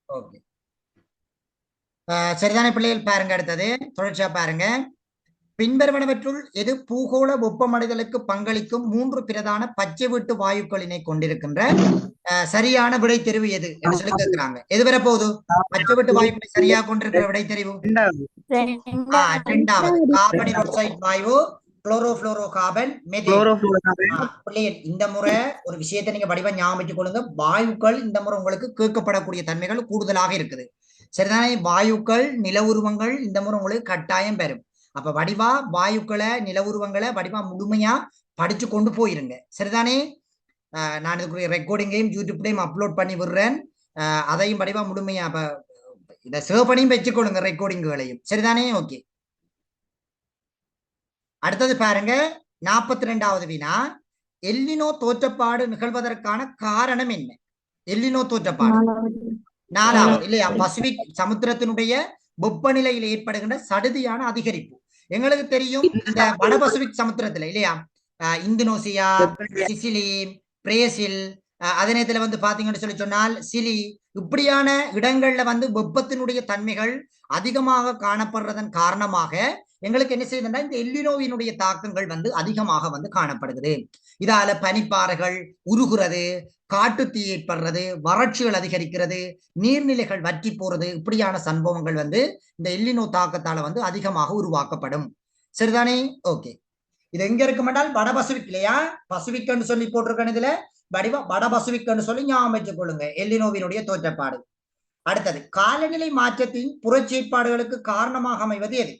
Okay. சரிதானே பிள்ளைகள்? பாருங்க, அடுத்தது தொடர்ச்சியா பாருங்க. பின்வருவனவற்றுள் எது பூகோள வெப்பமடைதலுக்கு பங்களிக்கும் 3 பிரதான பச்சை வீட்டு வாயுக்களினை கொண்டிருக்கின்ற சரியான விடை தெரிவு எது என்று சொல்லி கேட்கிறாங்க. எது வர போகுது? பச்சை வீட்டு வாயுக்களை சரியாக கொண்டிருக்கிற விடை தெரிவு இரண்டாவது கார்பன் ஆக்சைடு வாயு, குளோரோஃபுளோரோ கார்பன், பிள்ளைகள் இந்த முறை ஒரு விஷயத்தை நீங்க வடிவா ஞாபகம் கொள்ளுங்க. வாயுக்கள் இந்த முறை உங்களுக்கு கேட்கப்படக்கூடிய தன்மைகள் கூடுதலாக இருக்குது. சரிதானே? வாயுக்கள் நில உருவங்கள் இந்த முறை உங்களுக்கு கட்டாயம் பெறும். அப்ப வடிவா வாயுக்களை நில உருவங்களை வடிவா முழுமையா படிச்சு கொண்டு போயிருங்க. சரிதானே? நான் இதுக்குரிய ரெக்கார்டிங்கையும் யூடியூப்லையும் அப்லோட் பண்ணி விடுறேன். அதையும் வடிவா முழுமையா இதை சேவ் பண்ணியும் வச்சுக்கொள்ளுங்க, ரெக்கார்டிங்களையும். சரிதானே? ஓகே. அடுத்தது பாருங்க, 42வது வினா. எல்லினோ தோற்றப்பாடு நிகழ்வதற்கான காரணம் என்ன? எல்லினோ தோற்றப்பாடு 4வது இல்லையா? பசிபிக் சமுத்திரத்தினுடைய வெப்பநிலையில் ஏற்படுகின்ற சடுதியான அதிகரிப்பு. எங்களுக்கு தெரியும் இந்த வட பசிபிக் சமுத்திரத்துல இல்லையா, இந்தோனேசியா, சிசிலி, பிரேசில், அதே நேரத்துல பாத்தீங்கன்னு சொல்லி சொன்னால் சிலி, இப்படியான இடங்கள்ல வெப்பத்தினுடைய தன்மைகள் அதிகமாக காணப்படுறதன் காரணமாக எங்களுக்கு என்ன செய்யுதுன்னா இந்த எல்லினோவினுடைய தாக்கங்கள் அதிகமாக காணப்படுகிறது. இதால பனிப்பாறைகள் உருகுறது, காட்டு தீ ஏற்படுறது, வறட்சிகள் அதிகரிக்கிறது, நீர்நிலைகள் வற்றி போறது, இப்படியான சம்பவங்கள் இந்த எல்லினோ தாக்கத்தால அதிகமாக உருவாக்கப்படும். சரிதானே? ஓகே. இது எங்க இருக்க மாட்டால் வட பசிபிக் இல்லையா? பசிபிக்னு சொல்லி போட்டிருக்கேன். இதுல வடிவா வட பசிபிக்னு சொல்லி ஞாபகம் வச்சுக் கொள்ளுங்க எல்லினோவினுடைய தோற்றப்பாடு. அடுத்தது காலநிலை மாற்றத்தின் புறச்செயற்பாடுகளுக்கு காரணமாக அமைவது எது?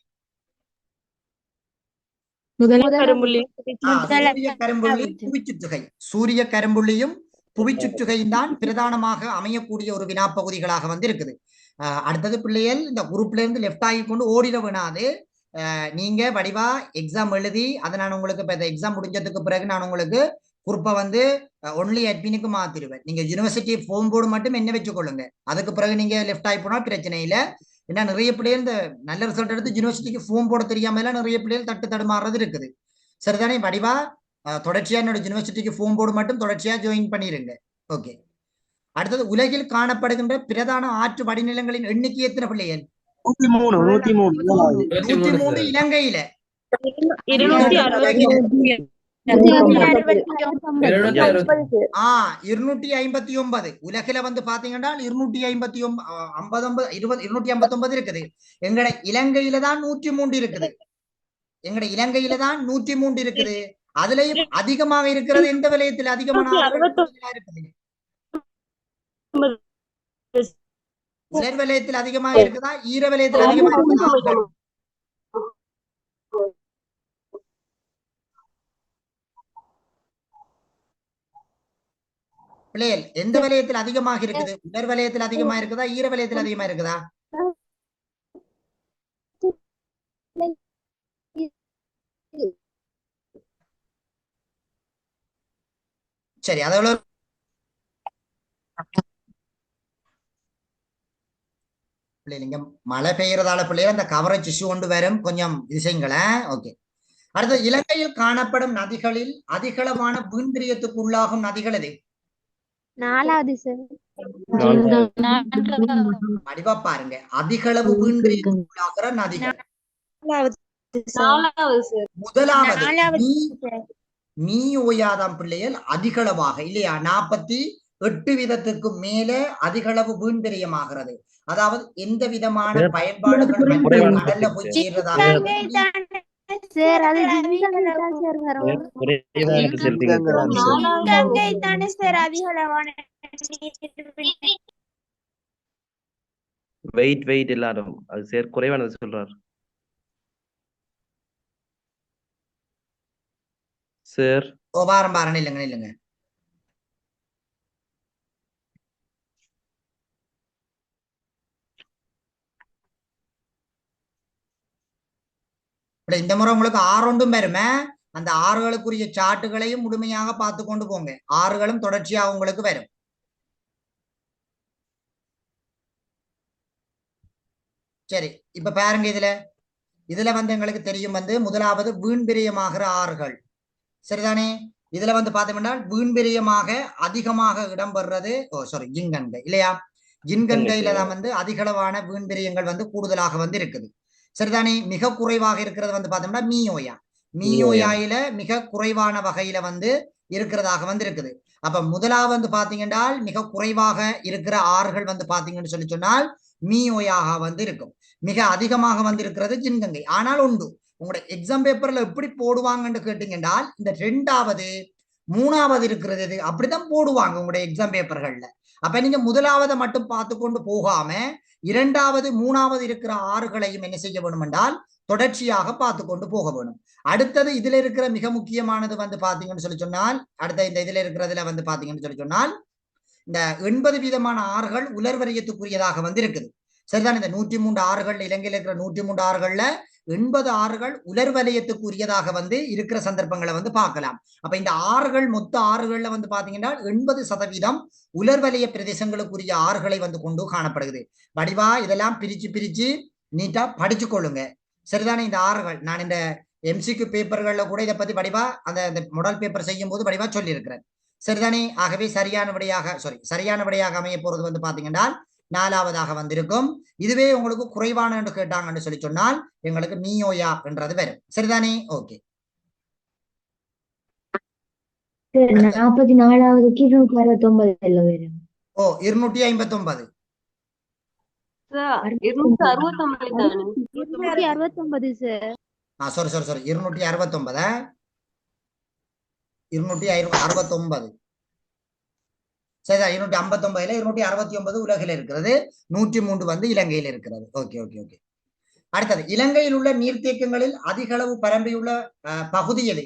சூரிய கரும்புள்ளி, புவிச்சுற்றுகை. சூரிய கரும்புள்ளியும் புவிச்சுற்றுகையும் தான் பிரதானமாக அமையக்கூடிய ஒரு வினா பகுதிகளாக இருக்குது. அடுத்தது பிள்ளைகள் இந்த குரூப்ல இருந்து லெப்ட் ஆகி கொண்டு ஓடிட வேணாது. நீங்க வடிவா எக்ஸாம் எழுதி அதை நான் உங்களுக்கு இப்ப எக்ஸாம் முடிஞ்சதுக்கு பிறகு நான் உங்களுக்கு குரூப்பை ஒன்லி அட்மினுக்கு மாத்திடுவேன். நீங்க யூனிவர்சிட்டி ஃபார்ம் போர்டு மட்டும் என்ன வச்சுக்கொள்ளுங்க. அதுக்கு பிறகு நீங்க லெப்ட் ஆகி போனா பிரச்சனை இல்லை. ஏன்னா நிறைய பிள்ளைகள் இந்த நல்ல ரிசல்ட் எடுத்து யூனிவர்சிட்டிக்கு ஃபார்ம் போட தெரியாம எல்லாம் நிறைய பிள்ளைகள் தடுமாறுறது இருக்குது. சரிதானே? வடிவா தொடர்ச்சியா என்னோட யூனிவர்சிட்டிக்கு ஃபார்ம் போர்டு மட்டும் தொடர்ச்சியா ஜாயின் பண்ணிருங்க. ஓகே. அடுத்தது உலகில் காணப்படுகின்ற பிரதான ஆற்று வடிநிலங்களின் எண்ணிக்கை எத்தனை பிள்ளைகள்? 103 இலங்கையில, 259 உலகில பாத்தீங்கன்னா 259 இருக்குது. எங்கட இலங்கையில தான் 103 இருக்குது. எங்கட இலங்கையில தான் 103 இருக்குது. அதுலயும் அதிகமாக இருக்கிறது எந்த வலயத்தில் அதிகமான இருக்குது? உலர் வலயத்தில் அதிகமாக இருக்குதா, ஈர வலயத்தில் அதிகமாக இருக்குதா? பிள்ளைகள் எந்த வலயத்தில் அதிகமாக இருக்குது? உலர் வலயத்தில் அதிகமா இருக்குதா, ஈர வலயத்தில் அதிகமா இருக்குதா? சரி, அதோட பிள்ளைங்க மழை பெய்யறதால பிள்ளைகள் அந்த கவரேஜ் இஷ்யூ கொண்டு வரும், கொஞ்சம் விஷயங்களேன். ஓகே. அடுத்து இலங்கையில் காணப்படும் நதிகளில் அதிகளவான வீண்பிரியத்துக்கு உள்ளாகும் நதிகள் எது? 4வது வடிவா பாருங்க, அதிகளவு வீண்பிரியத்துக்கு உள்ளாகிற நதிகள். முதலாவது மீ ஓயாதாம் பிள்ளைகள் அதிகளவாக இல்லையா 48 வீதத்துக்கு மேல அதிகளவு வீண்பிரியமாகிறது. அதாவது எந்த விதமான பயன்பாடுகள் கடல்ல போய் சேர்றதாக வெயிட் எல்லாரும் அது குறைவானது சொல்றாரு சார். பாரம் இல்லைங்க. இந்த முறை உங்களுக்கு 6 ஒன்றும் பெருமை. அந்த 6களுக்குரிய சாட்டுகளையும் முழுமையாக பார்த்து கொண்டு போங்க. 6களும் தொடர்ச்சியாக உங்களுக்கு வரும். சரி, இப்ப பாருங்க, இதுல எங்களுக்கு தெரியும் முதலாவது வீண்பிரியமாகிற ஆறுகள். சரிதானே? இதுல பார்த்தோம்னா வீண்பிரியமாக அதிகமாக இடம்பெறுறது இங்கங்க இல்லையா? ஜின்கங்கையில தான் வந்து அதிகளவான வீண்பிரியங்கள் வந்து கூடுதலாக வந்து இருக்குது. சரிதானே? மிக குறைவாக இருக்கிறது வந்து பார்த்தோம்னா மீயோயா. மீயோயாயில மிக குறைவான வகையில வந்து இருக்கிறதாக வந்து இருக்குது. அப்ப முதலாவது வந்து பாத்தீங்கன்னா மிக குறைவாக இருக்கிற ஆறுகள் வந்து பாத்தீங்கன்னு சொல்லி சொன்னால் மீயோயாக வந்து இருக்கும். மிக அதிகமாக வந்து இருக்கிறது ஜின்கங்கை. ஆனால் உண்டு உங்களோட எக்ஸாம் பேப்பர்ல எப்படி போடுவாங்கன்னு கேட்டீங்கன்னா இந்த ரெண்டாவது மூணாவது இருக்கிறது அப்படித்தான் போடுவாங்க உங்களுடைய எக்ஸாம் பேப்பர்கள்ல. அப்ப நீங்க முதலாவதை மட்டும் பார்த்து கொண்டு போகாம இரண்டாவது மூணாவது இருக்கிற ஆறுகளையும் என்ன செய்ய வேணும் என்றால் தொடர்ச்சியாக பார்த்து கொண்டு போக வேணும். அடுத்தது இதுல இருக்கிற மிக முக்கியமானது வந்து பாத்தீங்கன்னு சொல்லி சொன்னால் அடுத்த இந்த இதுல இருக்கிறதுல வந்து பாத்தீங்கன்னு சொல்லி சொன்னால் இந்த 80 வீதமான ஆறுகள் உலர்வரியத்துக்குரியதாக வந்து இருக்குது. சரிதான்? இந்த 103 ஆறுகள் இலங்கையில் இருக்கிற 103 ஆறுகள்ல 80 ஆறுகள் உலர் வலயத்துக்குரியதாக வந்து இருக்கிற சந்தர்ப்பங்களை வந்து பார்க்கலாம். அப்ப இந்த ஆறுகள் மொத்த ஆறுகள்ல வந்து பாத்தீங்கன்னா 80% உலர் வலய பிரதேசங்களுக்குரிய ஆறுகளை வந்து கொண்டு காணப்படுகிறது. வடிவா இதெல்லாம் பிரிச்சு நீட்டா படிச்சு கொள்ளுங்க. சரிதானே? இந்த ஆறுகள் நான் இந்த எம்சிக்கு பேப்பர்கள்ல கூட இதை பத்தி வடிவா அந்த மாடல் பேப்பர் செய்யும் போது வடிவா சொல்லி இருக்கிறேன். சரிதானே? ஆகவே சரியான விடையாக அமைய போறது வந்து பாத்தீங்கன்னா 4வதாக வந்திருக்கும். இதுவே உங்களுக்கு குறைவான என்று கேட்டாங்கன்னு சொல்லி சொன்னால் எங்களுக்கு மீயோயா என்றது வரும். சரிதானே? ஓகே. 44வதுக்கு 269 வரும். ஓ 259 269 சார். சாரி 269 269 சரிதான். 259ல 269 உலகில் இருக்கிறது, 103 வந்து இலங்கையில் இருக்கிறது. Okay okay okay. அடுத்தது இலங்கையில் உள்ள நீர்த்தேக்கங்களில் அதிக அளவு பரம்பியுள்ள பகுதி எது?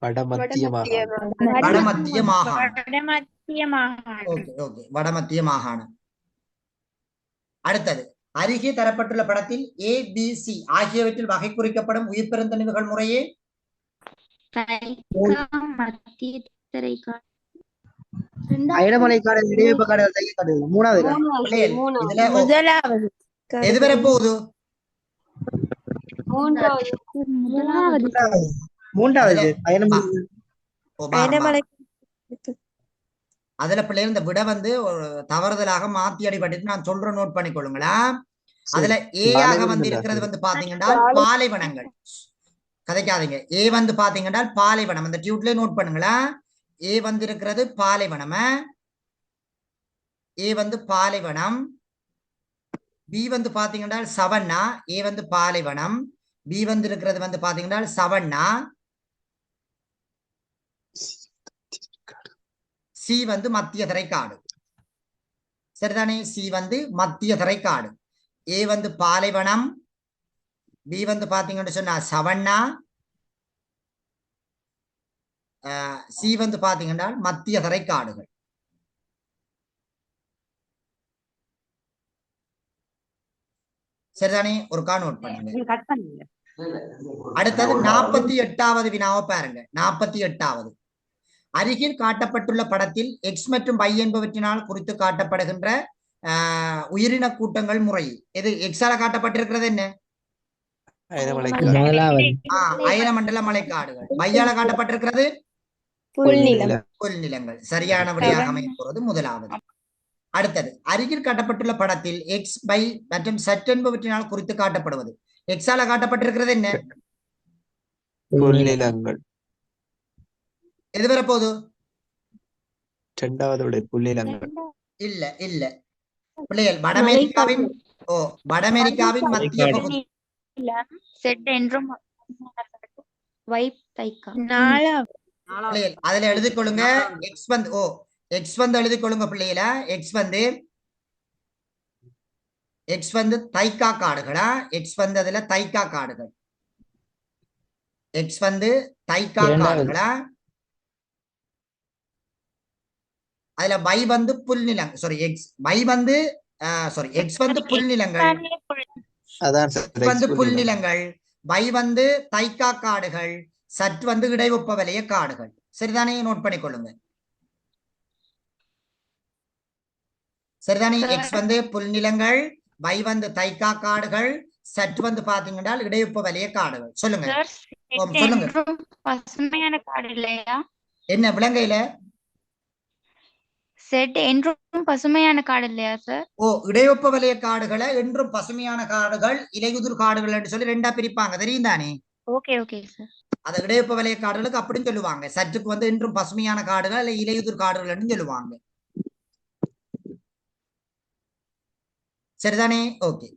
வடமத்திய மாகாணம். வடமத்திய மாகாணம். ஓகே ஓகே, வடமத்திய மாகாணம். அடுத்தது அருகே தரப்பட்டுள்ள படத்தில் ABC ஆகியவற்றில் வகை குறிக்கப்படும் உயிர் பெருந்தணிவுகள் முறையே எது வர போகுது? அதுல பிள்ளைங்க இந்த விட வந்து தவறுதலாக மாத்தி அடிபட்டு நான் சொல்ற நோட் பண்ணிக்கொள்ளுங்களா. அதுல ஏயாக வந்து இருக்கிறது வந்து பாத்தீங்கன்னா பாலைவனங்கள். கதைக்காதீங்க. ஏ வந்து பாத்தீங்கன்னா பாலைவனம். அந்த டியூட்ல நோட் பண்ணுங்களா. ஏ வந்து இருக்கிறது பாலைவனம். ஏ வந்து பாலைவனம். பி வந்து பாத்தீங்கன்னா சவன்னா. ஏ வந்து பாலைவனம். பி வந்து இருக்கிறது வந்து பாத்தீங்கன்னா சவன்னா. சி வந்து மத்திய தரைக்காடு. சரிதானே? சி வந்து மத்திய தரைக்காடு. ஏ வந்து பாலைவனம். பி வந்து பாத்தீங்கன்னு சொன்னா சவன்னா. சி வந்து பாத்தீங்கன்னா மத்திய தரைக்காடுகள். சரிதானே? ஒரு நோட் பண்ணுங்க. அடுத்தது 48வது வினாவை பாருங்க. 48வது அருகில் காட்டப்பட்டுள்ள படத்தில் எக்ஸ் மற்றும் y என்பவற்றினால் குறித்து காட்டப்படுகின்ற உயிரின கூட்டங்கள் முறை எது? எக்ஸால காட்டப்பட்டிருக்கிறது என்ன? அயனமண்டல மலைக்காடுகள். வையால காட்டப்பட்டிருக்கிறது புல்நிலங்கள். சரியான விடையாக அமைய போறது முதலாவது. அடுத்தது அருகில் காட்டப்பட்டுள்ள படத்தில் எக்ஸ் y மற்றும் z என்பவற்றினால் குறித்து காட்டப்படுவது எக்ஸால காட்டப்பட்டிருக்கிறது என்ன? புல்நிலங்கள். எது வர போகுது? இரண்டாவது விடை புல்நிலங்கள். இல்ல இல்ல பிள்ளைகள், வடஅமெரிக்காவின் மத்திய பகுதி. அதுல எழுதிக் கொள்ளுங்க. எக்ஸ் வந்து எழுதிக் கொள்ளுங்க பிள்ளைகள. எக்ஸ் வந்து தைக்கா காடுகளா? எக்ஸ் வந்து அதுல தைக்கா காடுகள். எக்ஸ் வந்து தைக்கா காடுகளா? அதுல y வந்து புல்நிலம். சாரி எக்ஸ் வந்து புல்நிலங்கள். வந்து புல்நிலங்கள். y வந்து தைக்கா காடுகள். சற்று வந்து இடைவெப்ப வலய காடுகள். சரிதானே? நோட் பண்ணிக்கொள்ளுங்க. சரிதானே? எக்ஸ் வந்து புல்நிலங்கள், y வந்து தைக்கா காடுகள், சற்று வந்து பாத்தீங்கன்னா இடைவெப்ப வலய காடுகள். சொல்லுங்க சொல்லுங்க. பசுமையான காடு இல்லையா? என்ன விலங்கையில செட் என்றும் பசுமையான காடு இல்லையா சார்? இடைவெப்ப வலய காடுகளை என்றும் பசுமையான காடுகள், இலையுதிர் காடுகள் என்று சொல்லி ரெண்டா பிரிப்பாங்க, தெரியும் தானே? Okay okay sir. அத இடைவெப்ப வலய காடுகளுக்கு அப்படின்னு சொல்லுவாங்க. சற்றுக்கு வந்து என்றும் பசுமையான காடுகள் இல்ல இலையுதிர் காடுகள் சொல்லுவாங்க. சரிதானே? ஓகே.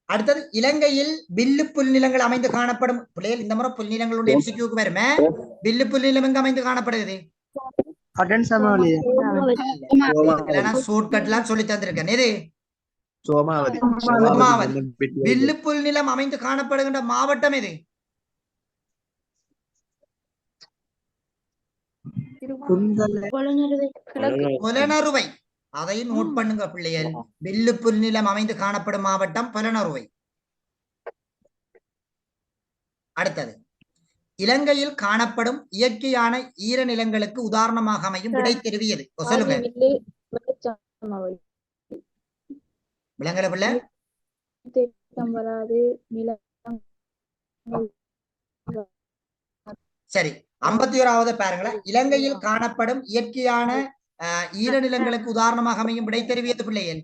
அடுத்தது, இலங்கையில் வில்லு புல்நிலங்கள் அமைந்து காணப்படும் பிள்ளைகள். இந்த முறை புல்நிலங்களுடைய எம்சிக்யூக்கு வருமே. வில்லு புல்நிலம் எங்க அமைந்து காணப்படுது? ஷார்ட்கட்லாம் சொல்லி தந்திருக்கேன். எது? சோமாவதி. சோமாவதி. வில்லு புல்நிலம் அமைந்து காணப்படுகின்ற மாவட்டம் எது? புலனறுவை. அதையும் நோட் பண்ணுங்க பிள்ளைகள். வில்லு புல்நிலம் அமைந்து காணப்படும் மாவட்டம் புலனறுவை. அடுத்தது, இலங்கையில் காணப்படும் இயற்கையான ஈரநிலங்களுக்கு உதாரணமாக அமையும் விடை தெரிவியது. சொல்லுங்க விலங்கல பிள்ளை. சரி, 51வது பாருங்களேன். இலங்கையில் காணப்படும் இயற்கையான ஈரநிலங்களுக்கு உதாரணமாக அமையும் விடை தெரிவியது பிள்ளைகள்.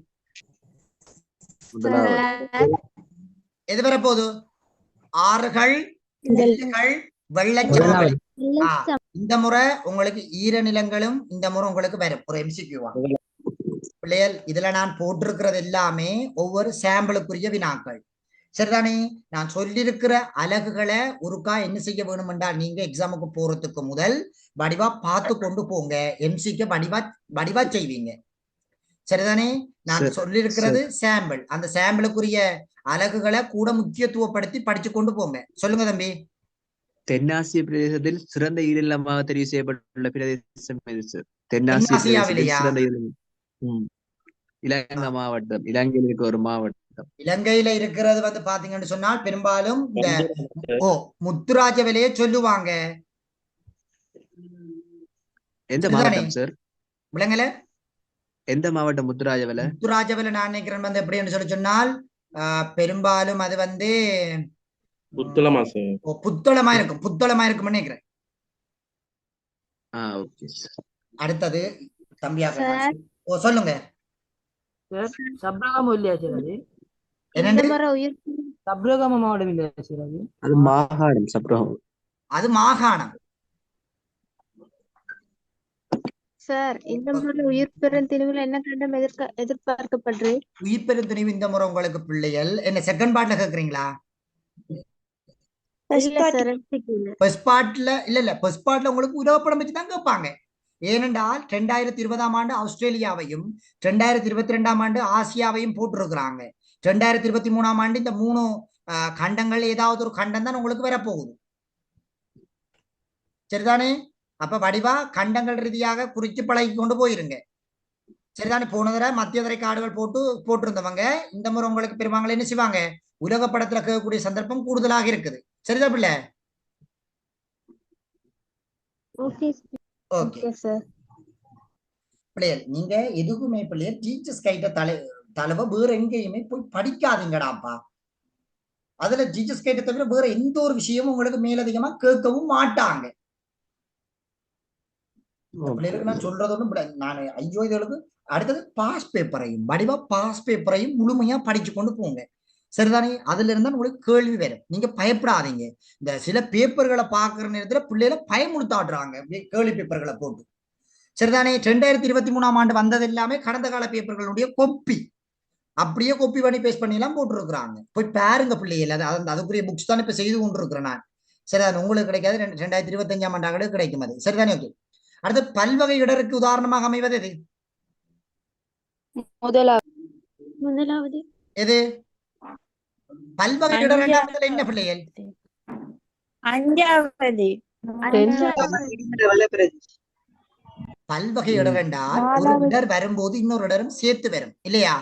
எது வரப்போது? ஆறுகள், வெள்ளச்சமவெளி. இந்த முறை உங்களுக்கு ஈரநிலங்களும் இந்த முறை உங்களுக்கு வரும் ஒரு எம்சிக்யூவா பிள்ளைகள். இதுல நான் போட்டிருக்கிறது எல்லாமே ஒவ்வொரு சாம்பிளுக்குரிய வினாக்கள். சரிதானே? நான் சொல்லியிருக்கிற அலகுகளை ஒருக்கா என்ன செய்ய வேணும் என்றால், நீங்க எக்ஸாமுக்கு போறதுக்கு முதல் வடிவா பார்த்து கொண்டு போங்க. எம்சிக்கு வடிவா செய்வீங்க. சரிதானே? நான் சொல்லியிருக்கிறது சாம்பிள். அந்த சாம்பிளுக்குரிய அலகுகளை கூட முக்கியத்துவப்படுத்தி படிச்சு கொண்டு போங்க. சொல்லுங்க தம்பி. தென்னாசிய பிரதேசத்தில் சிறந்த ஈரநிலமாக தெரிவு செய்யப்பட்டுள்ள பிரதேசம் எது சார்? தென்னாசியாவிலேயா? இலங்கை மாவட்டம். இலங்கையில் இருக்க ஒரு மாவட்டம். இலங்கையில இருக்கிறது வந்து பாத்தீங்கன்னு சொன்னால் பெரும்பாலும் இந்த முத்துராஜவலையே சொல்லுவாங்க. எந்த மாவட்டம் சார்? விலங்கல எந்த மாவட்டம்? முத்துராஜவலை. முத்துராஜவலை நான் நினைக்கிறேன் வந்து எப்படின்னு சொல்லி சொன்னால் பெரும்பாலும் அது வந்து புத்தளமா இருக்கும். புத்தளமா இருக்கும் நினைக்கிறேன். அடுத்தது தம்பியா சொல்லுங்க. சப்ரகமம் இல்லையா சார்? சப்ரகம மாவட்டம் இல்லையா சார்? அது மாகாணம். சப்ரகமம் அது மாகாணம் சார். இந்த முறை உயிர் பெருந்திணிவில் என்ன கண்டம் எதிர்பார்க்கப்படுது? உயிர் பெருந்திணிவு இந்த முறை உங்களுக்கு பிள்ளைகள் என்ன செகண்ட் பார்ட்ல கேக்குறீங்களா? ஃபர்ஸ்ட் பார்ட்ல இல்ல. ஃபர்ஸ்ட் பார்ட்ல உங்களுக்கு உலகப்படம் வச்சு தான் கேட்பாங்க. ஏனென்றால் 2020ஆம் ஆண்டு ஆஸ்திரேலியாவையும் 2022ஆம் ஆண்டு ஆசியாவையும் போட்டிருக்கிறாங்க. 2023ஆம் ஆண்டு இந்த 3 கண்டங்கள் ஏதாவது ஒரு கண்டம் தான் உங்களுக்கு வரப்போகுது. சரிதானே? அப்ப வடிவா கண்டங்கள் ரீதியாக குறிச்சு பழகி கொண்டு போயிருங்க. சரிதானே? போன தடவை மத்திய தரை காடுகள் போட்டிருந்தவங்க இந்த முறை உங்களுக்கு பெருமாங்களே என்ன செய்வாங்க? உலக படத்துல கேட்கக்கூடிய சந்தர்ப்பம் கூடுதலாக இருக்குது. சரிதா பிள்ளை? பிள்ளைகள் நீங்க எதுக்குமே பிள்ளைகள் டீச்சர்ஸ் கைட்ட தலைவ வேற எங்கேயுமே போய் படிக்காதீங்கடாப்பா. அதுல டீச்சர்ஸ் கைட்ட தவிர வேற எந்த ஒரு விஷயமும் உங்களுக்கு மேலதிகமா கேட்கவும் மாட்டாங்க. பிள்ளைகளுக்கு நான் சொல்றதோடு நான் ஐயோ இதுகளுக்கு அடுத்தது பாஸ் பேப்பரையும் வடிவா பாஸ் பேப்பரையும் முழுமையா படிச்சு கொண்டு போங்க. சரிதானே? அதுல இருந்தா உங்களுக்கு கேள்வி வரும். நீங்க பயப்படாதீங்க. இந்த சில பேப்பர்களை பாக்குற நேரத்துல பிள்ளைகளை பயமுடுத்தாடுறாங்க கேள்வி பேப்பர்களை போட்டு. சரிதானே? 2023ஆம் ஆண்டு வந்தது எல்லாமே கடந்த கால பேப்பர்களுடைய கொப்பி. அப்படியே கொப்பி பண்ணி பேஸ்ட் பண்ணி எல்லாம் போட்டு இருக்கிறாங்க. போய் பாருங்க பிள்ளைகள். அதுக்குரிய புக்ஸ் தான் இப்ப செய்து கொண்டு இருக்கிறேன் நான். சரிதானே? உங்களுக்கு கிடைக்காது. 2025ஆம் ஆண்டாக கிடைக்கும் அது. சரிதானே? ஓகே. அடுத்து, பல்வகை இடருக்கு உதாரணமாக அமைவது எது? முதலாவது எது? பல்வகை இடர் இரண்டாவது என்ன பிள்ளைகள்? பல்வகை இடர் என்றால் ஒரு இடர் வரும்போது இன்னொரு இடரும் சேர்த்து வரும் இல்லையா?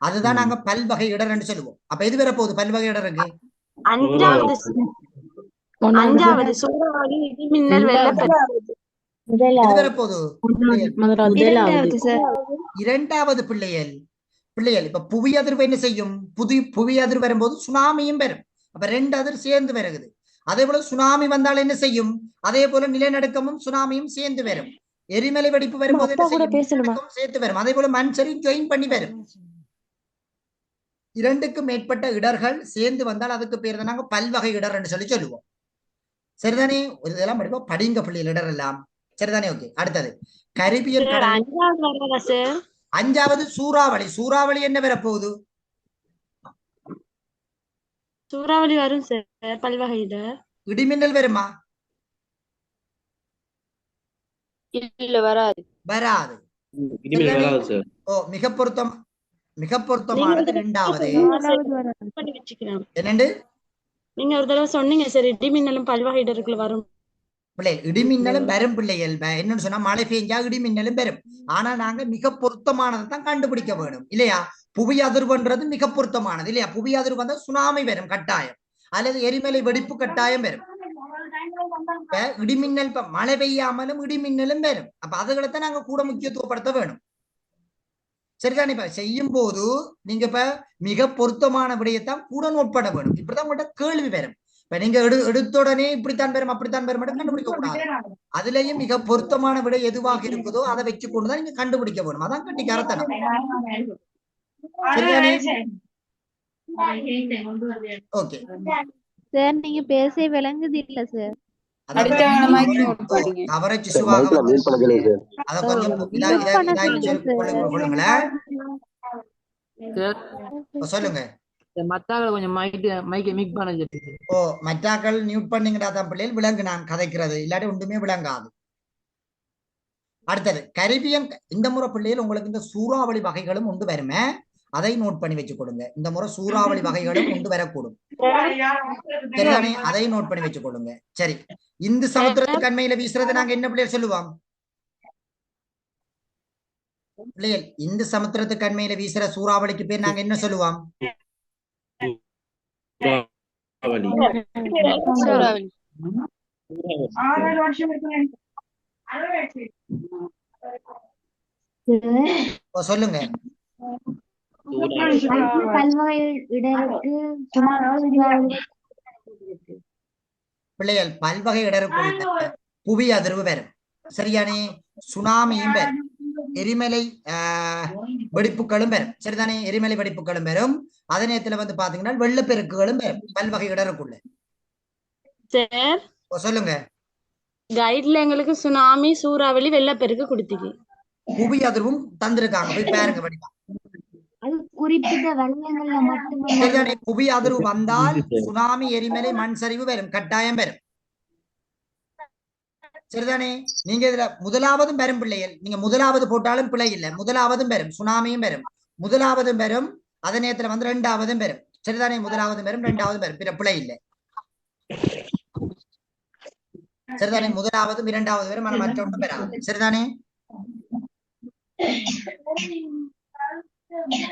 அதுதான் நாங்க பல்வகை இடர் என்று சொல்லுவோம். அப்ப எது வர போகுது பல்வகை இடருக்கு? இரண்டாவது பிள்ளைகள். இப்ப புவி அதிர்வு என்ன செய்யும்? புவி அதிர்வு வரும்போது சுனாமியும் வரும். அப்ப 2 அதிர் சேர்ந்து வருகிறது. அதே போல சுனாமி வந்தால் என்ன செய்யும்? அதே போல நிலநடுக்கமும் சுனாமியும் சேர்ந்து வரும். எரிமலை வெடிப்பு வரும்போது என்ன அப்பா கூட செய்யும்? பேசணுமா? இரண்டுக்கும் சேர்த்து வரும். அதே போல மண் சரி ஜாயின் பண்ணி வரும். இரண்டுக்கும் மேற்பட்ட இடர்கள் சேர்ந்து வந்தால் அதுக்கு பேர் தான் நாங்க பல்வகை இடர் என்று சொல்லி சொல்லுவோம். சரிதானே? ஒரு இதெல்லாம் படிப்போம், படிங்க பிள்ளைகள் இடர் எல்லாம். சரிதானே? ஓகே. அடுத்தது கரிபியன் கடல். அஞ்சாவது சூறாவளி. சூறாவளி என்ன வரப்போகுது? சூறாவளி வரும் சார், பல்வகை இடர். இடிமின்னல் வருமா? இல்ல வராது. வராது. இனிமேல் வராது சார். ஓ, மிக பொருத்தமானது இரண்டாவது. பண்ணி வச்சுக்கிறேன். என்னண்டு நீங்க ஒரு தடவை சொன்னீங்க சார், இடிமின்னலும் பல்வகை இடருக்குள்ள வரும். பிள்ளைகள் இடிமின்னலும் வரும் பிள்ளைகள். என்னன்னு சொன்னா மழை பெஞ்சா இடிமின்னலும் வரும். ஆனா நாங்க மிக பொருத்தமானதை தான் கண்டுபிடிக்க வேணும் இல்லையா? புவி அதிர்வுன்றது மிக பொருத்தமானது இல்லையா? புவி அதிர்வு வந்தா சுனாமி வரும் கட்டாயம், அல்லது எரிமலை வெடிப்பு கட்டாயம் வரும். இப்ப இடிமின்னல், இப்ப மழை பெய்யாமலும் இடிமின்னலும் வரும். அப்ப அதுகளைத்தான் நாங்க கூட முக்கியத்துவப்படுத்த வேணும். சரிதானே? இப்ப செய்யும் போது நீங்க இப்ப மிக பொருத்தமான விடயத்தான் கூட நோட்பட வேணும். இப்படிதான் உங்கள்கிட்ட கேள்வி வரும். இப்ப நீங்க எடுத்த உடனே இப்படித்தான் வரும் அப்படித்தான் வரும் கண்டுபிடிக்க கூடாது. அதுலயும் மிக பொருத்தமான விடை எதுவாக இருக்குதோ அதை வச்சு கொண்டுதான் நீங்க கண்டுபிடிக்க வேணும். அதான் கட்டிக்காரத்தனம். சரிதானே? ஓகே சார் நீங்க பேச விளங்குது இல்ல சார். கவரேஜ் இஷ்யூவாக அத கொஞ்சம் கொள்ளுங்களேன். சொல்லுங்க. மத்தாக்களை கொஞ்சம் மைக்க மிக் பண்ண சொல்லி. ஓ, மற்றாக்கள் மியூட் பண்ணீங்கடா தான் பிள்ளைகள் விளங்கு நான் கதைக்கிறது, இல்லாட்டி ஒன்றுமே விளங்காது. அடுத்தது கரிபியன். இந்த முறை பிள்ளைகள் உங்களுக்கு இந்த சூறாவளி வகைகளும் உண்டு வருமே, அதை நோட் பண்ணி வச்சு கொடுங்க. இந்த முறை சூறாவளி வகைகளும் உண்டு வரக்கூடும். சரிதானே? அதை நோட் பண்ணி வச்சு கொடுங்க. சரி, இந்து சமுத்திரத்துக்கு அண்மையில வீசுறது நாங்க என்ன பிள்ளைகள் சொல்லுவோம்? பிள்ளைகள் இந்து சமுத்திரத்துக்கு அண்மையில வீசுற சூறாவளிக்கு பேர் நாங்க என்ன சொல்லுவோம்? சொல்லுங்க. பிள்ளைகள் பல்வகை இடருக்கு புவி அதிர்வு வரும். சரியானே? சுனாமியும் வரும், எரிமலை வெடிப்புகளும் வரும். சரிதானே? எரிமலை வெடிப்புகளும் வரும். அதே நேரத்துல வந்து பாத்தீங்கன்னா வெள்ளப்பெருக்குகளும் வரும் பல்வகை இடருக்குள்ள. சொல்லுங்க. கைட்ல எங்களுக்கு சுனாமி, சூறாவளி, வெள்ளப்பெருக்கு கொடுத்தீங்க. புவி அதிர்வும் தந்திருக்காங்க, போய் பாருங்க படிப்பா. குறிப்பிட்ட வெள்ளங்கள்ல மட்டுமே புவி அதிர்வு வந்தால் சுனாமி, எரிமலை, மண் சரிவு வரும், கட்டாயம் வரும். சரிதானே? நீங்க இதுல முதலாவதும் வரும் பிள்ளைகள். நீங்க முதலாவது போட்டாலும் பிள்ளை இல்லை, முதலாவதும் வரும், சுனாமியும் வரும், முதலாவதும் வரும். அதே நேரத்துல வந்து ரெண்டாவதும் வரும். சரிதானே? முதலாவதும் வரும், ரெண்டாவதும் வரும், பிள்ளை இல்லை. சரிதானே? முதலாவதும் இரண்டாவது வரும், ஆனா மற்ற ஒன்றும் வராது. சரிதானே?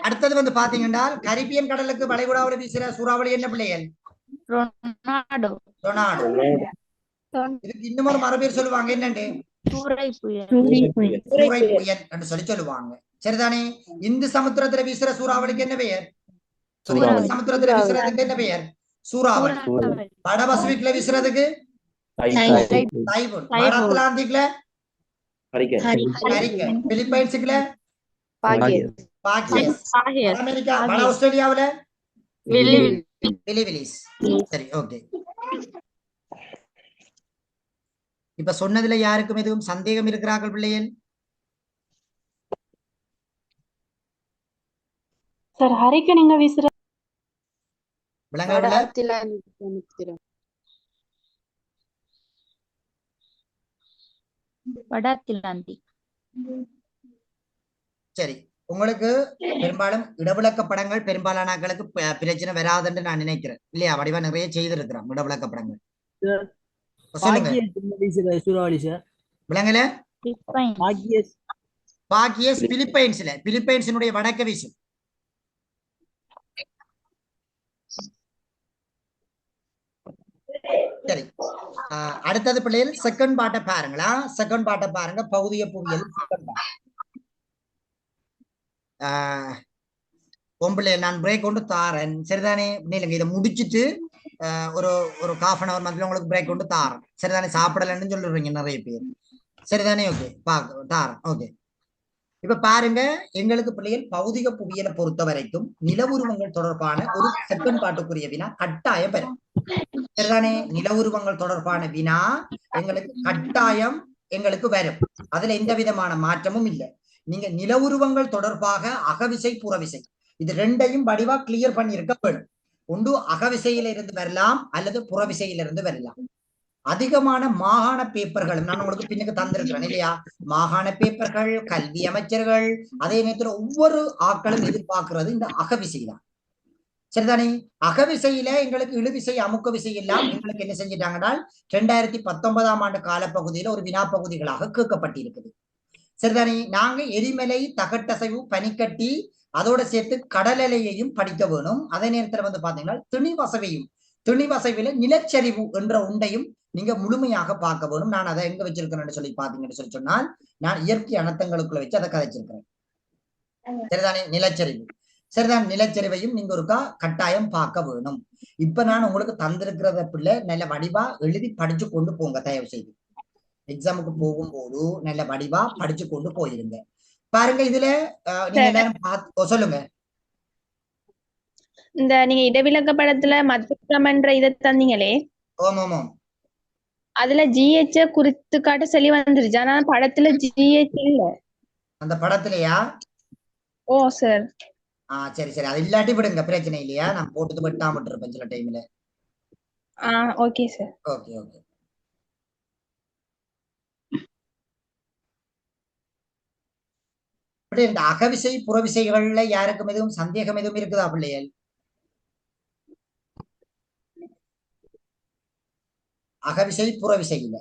அடுத்தது வந்து பாத்தீங்கன்னா கரிபியன் கடலுக்கு வளைகுடாவில் வீசுற சூறாவளி என்ன பிள்ளைகள்? ரொனால்டோ. இதுக்கு இன்னும் ஒரு மறுபேர் சொல்லுவாங்க, என்னண்டு? சூறை புயல் என்று சொல்லி சொல்லுவாங்க. சரிதானே? இந்து சமுத்திரத்துல வீசுற சூறாவளிக்கு என்ன பெயர்? சமுத்திரத்துல வீசுறதுக்கு என்ன பெயர்? சூறாவளி. வட பசிபிக்ல வீசுறதுக்கு டைபூன். வட அட்லாண்டிக்ல ஹரிக்கேன். பிலிப்பைன்ஸ்ல அமெரிக்கா. வட ஆஸ்திரேலியாவுல விலிவிலிஸ். சரி, ஓகே. இப்ப சொன்னதுல யாருக்கும் எதுவும் சந்தேகம் இருக்கிறார்கள் பிள்ளைகள்? சார் ஹரிக்கேன் நீங்க வீசுற விளங்கவில்லை? வட அட்லாண்டிக். சரி, உங்களுக்கு பெரும்பாலும் இடவிளக்க படங்கள் பெரும்பாலானங்களுக்கு பிரச்சனை வராதுன்னு நான் நினைக்கிறேன் இல்லையா? வடிவா நிறைய செய்திருக்கிறோம் இடவிளக்க படங்கள். சூறாவளி சார் விளங்கல? பாக்கியஸ் பிலிப்பைன்ஸ்ல, பிலிப்பைன்ஸினுடைய வடக்கு வீசும். சரி, அடுத்தது பிள்ளைகள் செகண்ட் பாட்டை பாருங்களா? செகண்ட் பாட்டை பாருங்க. பகுதிய புவியல் செகண்ட் பாட். பொம்பளை நான் பிரேக் கொண்டு தாரேன். சரிதானே? இல்லைங்க, இதை முடிச்சுட்டு ஒரு ஒரு ½ hour மாதிரி உங்களுக்கு பிரேக் கொண்டு தாரேன். சரிதானே? சாப்பிடலன்னு சொல்லிடுறீங்க நிறைய பேர். சரிதானே? ஓகே, தாரம். ஓகே, இப்ப பாருங்க, எங்களுக்கு பிள்ளைகள் பௌதிக புவியியலை பொறுத்த வரைக்கும் நில உருவங்கள் தொடர்பான ஒரு செகண்ட் பாட்டுக்குரிய வினா கட்டாயம் பெறும். சரிதானே? நில உருவங்கள் தொடர்பான வினா எங்களுக்கு கட்டாயம் எங்களுக்கு வரும். அதுல எந்த விதமான மாற்றமும் இல்லை. நீங்க நில உருவங்கள் தொடர்பாக அகவிசை புறவிசை இது ரெண்டையும் வடிவா கிளியர் பண்ணி இருக்க வேணும். ஒன்று அகவிசையில இருந்து வரலாம் அல்லது புறவிசையிலிருந்து வரலாம். அதிகமான மாகாண பேப்பர்களும் நான் உங்களுக்கு பின்னுக்கு தந்திருக்கிறேன் இல்லையா? மாகாண பேப்பர்கள், கல்வி அமைச்சர்கள், அதே நேரத்தில் ஒவ்வொரு ஆட்களும் எதிர்பார்க்கிறது இந்த அகவிசை தான். சரிதானே? அகவிசையில எங்களுக்கு இழுவிசை அமுக்க விசை எல்லாம் எங்களுக்கு என்ன செஞ்சிட்டாங்கன்னா 2019ஆம் ஆண்டு காலப்பகுதியில ஒரு வினா பகுதிகளாக கேட்கப்பட்டிருக்குது. சரிதானே? நாங்க எரிமலை, தகட்டசைவு, பனிக்கட்டி, அதோட சேர்த்து கடல் அலையையும் படிக்க வேணும். அதே நேரத்துல வந்து பாத்தீங்கன்னா திணிவசைவில நிலச்சரிவு என்ற ஒன்றையும் நீங்க முழுமையாக பார்க்க வேணும். நான் அதை எங்க வச்சிருக்கிறேன்னு சொல்லி பாத்தீங்கன்னு சொல்லி சொன்னால், நான் இயற்கை அனர்த்தங்களுக்குள்ள வச்சு அதை கதைச்சிருக்கிறேன். சரிதானே? நிலச்சரிவு. சரிதான், நிலச்சரிவையும் நீங்க ஒருக்கா கட்டாயம் பார்க்க வேணும். இப்ப நான் உங்களுக்கு தந்திருக்கிறத பிள்ளை நல்ல வடிவா எழுதி படிச்சு கொண்டு போங்க. தயவு செய்து எக்ஸாமுக்கு போகும்போது நல்ல வடிவா படிச்சு கொண்டு போயிருங்க. பாருங்க, இதுல நீங்க எல்லாரும் சொல்லுங்க. இந்த நீங்க இடவிலக்க படத்துல மதுக்கமன்ற இதை தந்தீங்களே, ஓம். அதுல GH குறித்து காட்ட சொல்லி வந்துருச்சு. ஆனா படத்துல GH இல்ல. அந்த படத்துலயா? ஓ சார். சரி, அது இல்லாட்டி விடுங்க, பிரச்சனை இல்லையா? நான் போட்டு விட்டாம விட்டுருப்பேன் சில டைம்ல. Okay sir. ஓகே. இந்த அகவிசை புறவிசைகள்ல யாருக்கும் எதுவும் சந்தேகம் எதுவும் இருக்குதா பிள்ளைகள்? அகவிசை புறவிசை இல்ல.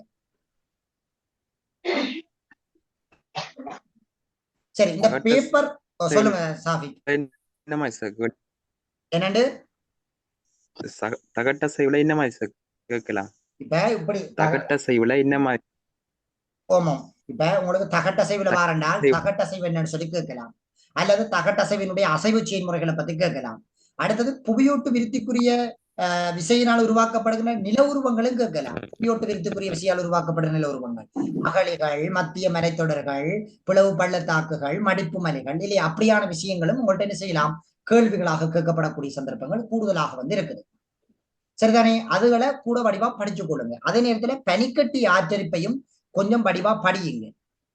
சரி, இந்த பேப்பர் சொல்லுங்க சாஃபி. என்னண்டு தகட்ட செய்வுல என்ன மாதிரி சார் கேட்கலாம்? இப்ப இப்படி தகட்ட செய்வுல என்ன மாதிரி? ஓமம். இப்ப உங்களுக்கு தகட்டசைவுல வாரண்டால் தகட்டசைவு என்னன்னு சொல்லி கேட்கலாம், அல்லது தகட்டசைவினுடைய அசைவு செயல்முறைகளை பத்தி கேட்கலாம். அடுத்தது புவியோட்டு விருத்திக்குரிய விசையினால் உருவாக்கப்படுகின்ற நில உருவங்களும் கேட்கலாம். புவியோட்டு விருத்திக்குரிய விசையால் உருவாக்கப்படுகிற நில உருவங்கள், அகழிகள், மத்திய மலைத்தொடர்கள், பிளவு பள்ளத்தாக்குகள், மடிப்பு மலைகள் இல்லையா? அப்படியான விஷயங்களும் உங்கள்ட்ட என்ன செய்யலாம், கேள்விகளாக கேட்கப்படக்கூடிய சந்தர்ப்பங்கள் கூடுதலாக வந்து இருக்குது. சரிதானே? அதுகளை கூட வடிவா படிச்சு கொள்ளுங்க. அதே நேரத்துல பனிக்கட்டி ஆச்சரிப்பையும் கொஞ்சம் வடிவா படியுங்க.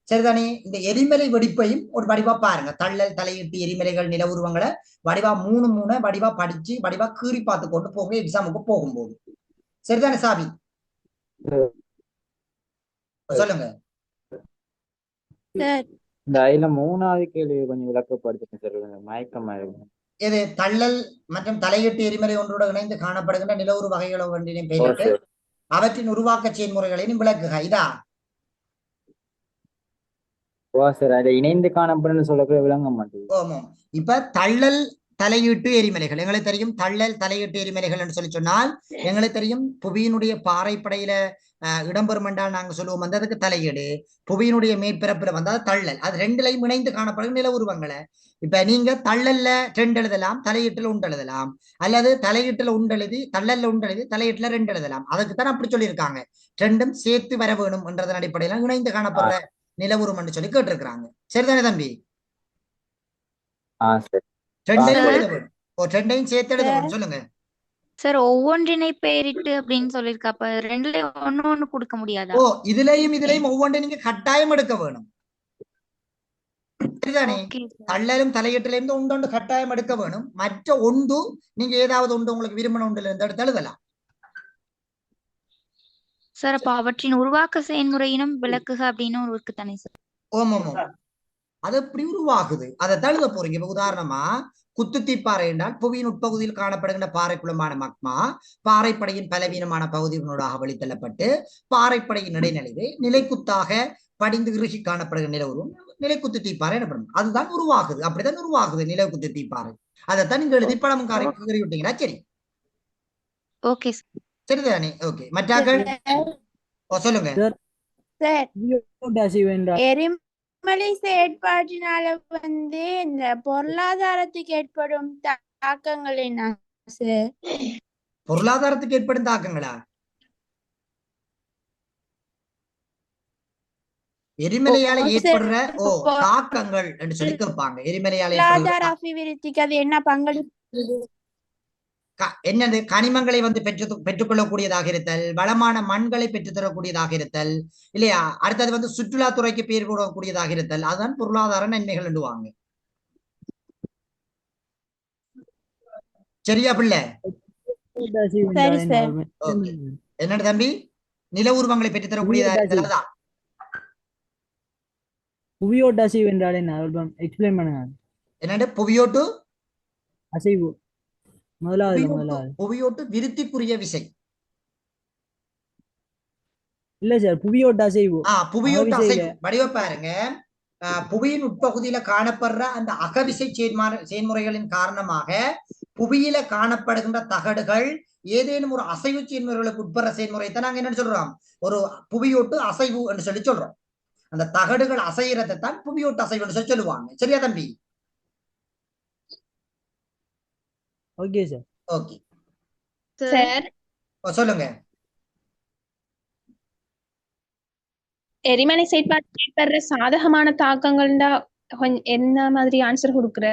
சரிதானே? இந்த எரிமலை வெடிப்பையும் ஒரு வடிவா பாருங்க. தள்ளல், தலையீட்டு, எரிமலைகள், நில உருவங்களை வடிவா மூணு வடிவா படிச்சு வடிவா கீறி பார்த்து கொண்டு போங்க எக்ஸாமுக்கு போகும்போது. சரிதானே சாபி? சொல்லுங்க. இந்த 3வது கேள்வி கொஞ்சம் விளக்கப்படுத்துங்க சார், மயக்கமா இருக்கு. இது தள்ளல் மற்றும் தலையீட்டு எரிமலை ஒன்றோடு இணைந்து காணப்படுகின்ற நிலவுரு வகைகளை ஒன்றினையும் பெயரிட்டு அவற்றின் உருவாக்க செயல்முறைகளையும் விளக்குக. இதா இணைந்து காணப்படும் சொல்லக்கூட விளங்க மாட்டேங்குது. ஆமாம். இப்ப தள்ளல் தலையீட்டு எரிமலைகள் எங்களுக்கு தெரியும். தள்ளல் தலையீட்டு எரிமலைகள் என்று சொல்லி சொன்னால் எங்களுக்கு தெரியும், புவியினுடைய பாறைப்படையில இடம்பெறும் என்றால் நாங்க சொல்லுவோம் வந்து அதுக்கு தலையீடு. புவியினுடைய மேற்பரப்புல வந்தால் தள்ளல். அது ரெண்டுலையும் இணைந்து காணப்படும் நில உருவங்களை. இப்ப நீங்க தள்ளல்ல 2 எழுதலாம், தலையீட்டுல 1 எழுதலாம், அல்லது தலையீட்டுல 1 எழுதி தள்ளல்ல 1 எழுதி தலையீட்டுல 2 எழுதலாம். அதுக்குத்தான் அப்படி சொல்லியிருக்காங்க. 2ம் சேர்த்து வர வேணும் என்றதன் அடிப்படையில இணைந்து காணப்படுற நில உருவம் என்று சொல்லி கேட்டிருக்கிறாங்க. சரிதானே தம்பி? ரெண்டையும் சேர்த்து எழுத வேணும். சொல்லுங்க சார். ஒவ்வொன்றினை பெயரிட்டு அப்படின்னு சொல்லிருக்க, அப்ப ரெண்டுல ஒண்ணு கொடுக்க முடியாதா? ஓ, இதுலயும் ஒவ்வொன்றை நீங்க கட்டாயம் எடுக்க வேணும். சரிதானே? தள்ளலும் தலையீட்டுல இருந்து ஒன்று கட்டாயம் எடுக்க வேணும். மற்ற ஒன்று நீங்க ஏதாவது ஒன்று உங்களுக்கு விரும்பின ஒன்றுல இருந்து எடுத்து எழுதலாம். சார், அப்ப அவற்றின் உருவாக்க செயல்முறையினும் விளக்குக அப்படின்னு ஒரு இருக்கு தானே சார்? ஓமோ, அது எப்படி உருவாகுது அதை தழுத போறீங்க. இப்ப உதாரணமா குத்துத்தீப்பாறை என்றால் புவியின் உட்பகுதியில் காணப்படுகின்ற பாறைக்குளமான மக்மா பாறைப்படையின் பலவீனமான பகுதிகளூடாக வெளித்தள்ளப்பட்டு பாறைப்படையின் இடைநிலைவு நிலைக்குத்தாக படிந்து இறுகி காணப்படுகிற நில உருவம் நிலைக்குத்து தீப்பாறை எனப்படும். அதுதான் உருவாகுது. அப்படித்தான் உருவாகுது நிலக்குத்து தீப்பாறை. அதைத்தான் நீங்க எழுதி பழம் காரி விட்டீங்களா? சரி, ஓகே சரிதானே? ஓகே, மற்றாக்கள் சொல்லுங்க. எரிமலை செயற்பாட்டினால இந்த பொருளாதாரத்துக்கு ஏற்படும் தாக்கங்கள் என்ன சார்? பொருளாதாரத்துக்கு ஏற்படும் தாக்கங்களா? எரிமலையால ஓ, ஏற்படுற சரி. தாக்கங்கள் என்று சொல்லி கேட்பாங்க. எரிமலையால பொருளாதார ஏற்படுகிற அபிவிருத்திக்கு அது என்ன பங்களிப்பு? என்னது கனிமங்களை வந்து பெற்றுக்கொள்ளக்கூடியதாக இருத்தல், வளமான மண்களை பெற்றுத்தரக்கூடியதாக இருத்தல் இல்லையா. அடுத்தது வந்து சுற்றுலாத்துறைக்கு பேர் கூடக்கூடியதாக இருத்தல், அதுதான் பொருளாதார நன்மைகள் என்றுவாங்க. சரியா பிள்ளை? சரி சார். ஓகே. என்னோட தம்பி, நில உருவங்களை பெற்றுத்தரக்கூடியதாக இருத்தல் அதான். புவியோட்டு அசைவு என்றால் என்ன எக்ஸ்பிளைன் பண்ணுங்க. என்னண்டு புவியோட்டு அசைவு முதலாவது புவியோட்டு விருத்திக்குரிய விசை. இல்ல சார், புவியோட்டு அசைவு. புவியோட்டு அசைவு வடிவ பாருங்க. புவியின் உட்பகுதியில காணப்படுற அந்த அகவிசை செயல்முறைகளின் காரணமாக புவியில காணப்படுகின்ற தகடுகள் ஏதேனும் ஒரு அசைவு செயல்முறைகளுக்கு உட்படுற செயல்முறையை நாங்க என்ன சொல்றோம், ஒரு புவியோட்டு அசைவு என்று சொல்லி சொல்றோம். அந்த தகடுகள் அசைகிறதை தான் புவியோட்டு அசைவு என்று சொல்லி சொல்லுவாங்க. சரியா தம்பி? Okay sir. ஓகே சார் சொல்லுங்க. எரிமலை செயற்பாட்டுக்கு ஏற்படுற சாதகமான தாக்கங்கள்டா என்ன மாதிரி ஆன்சர் கொடுக்குற?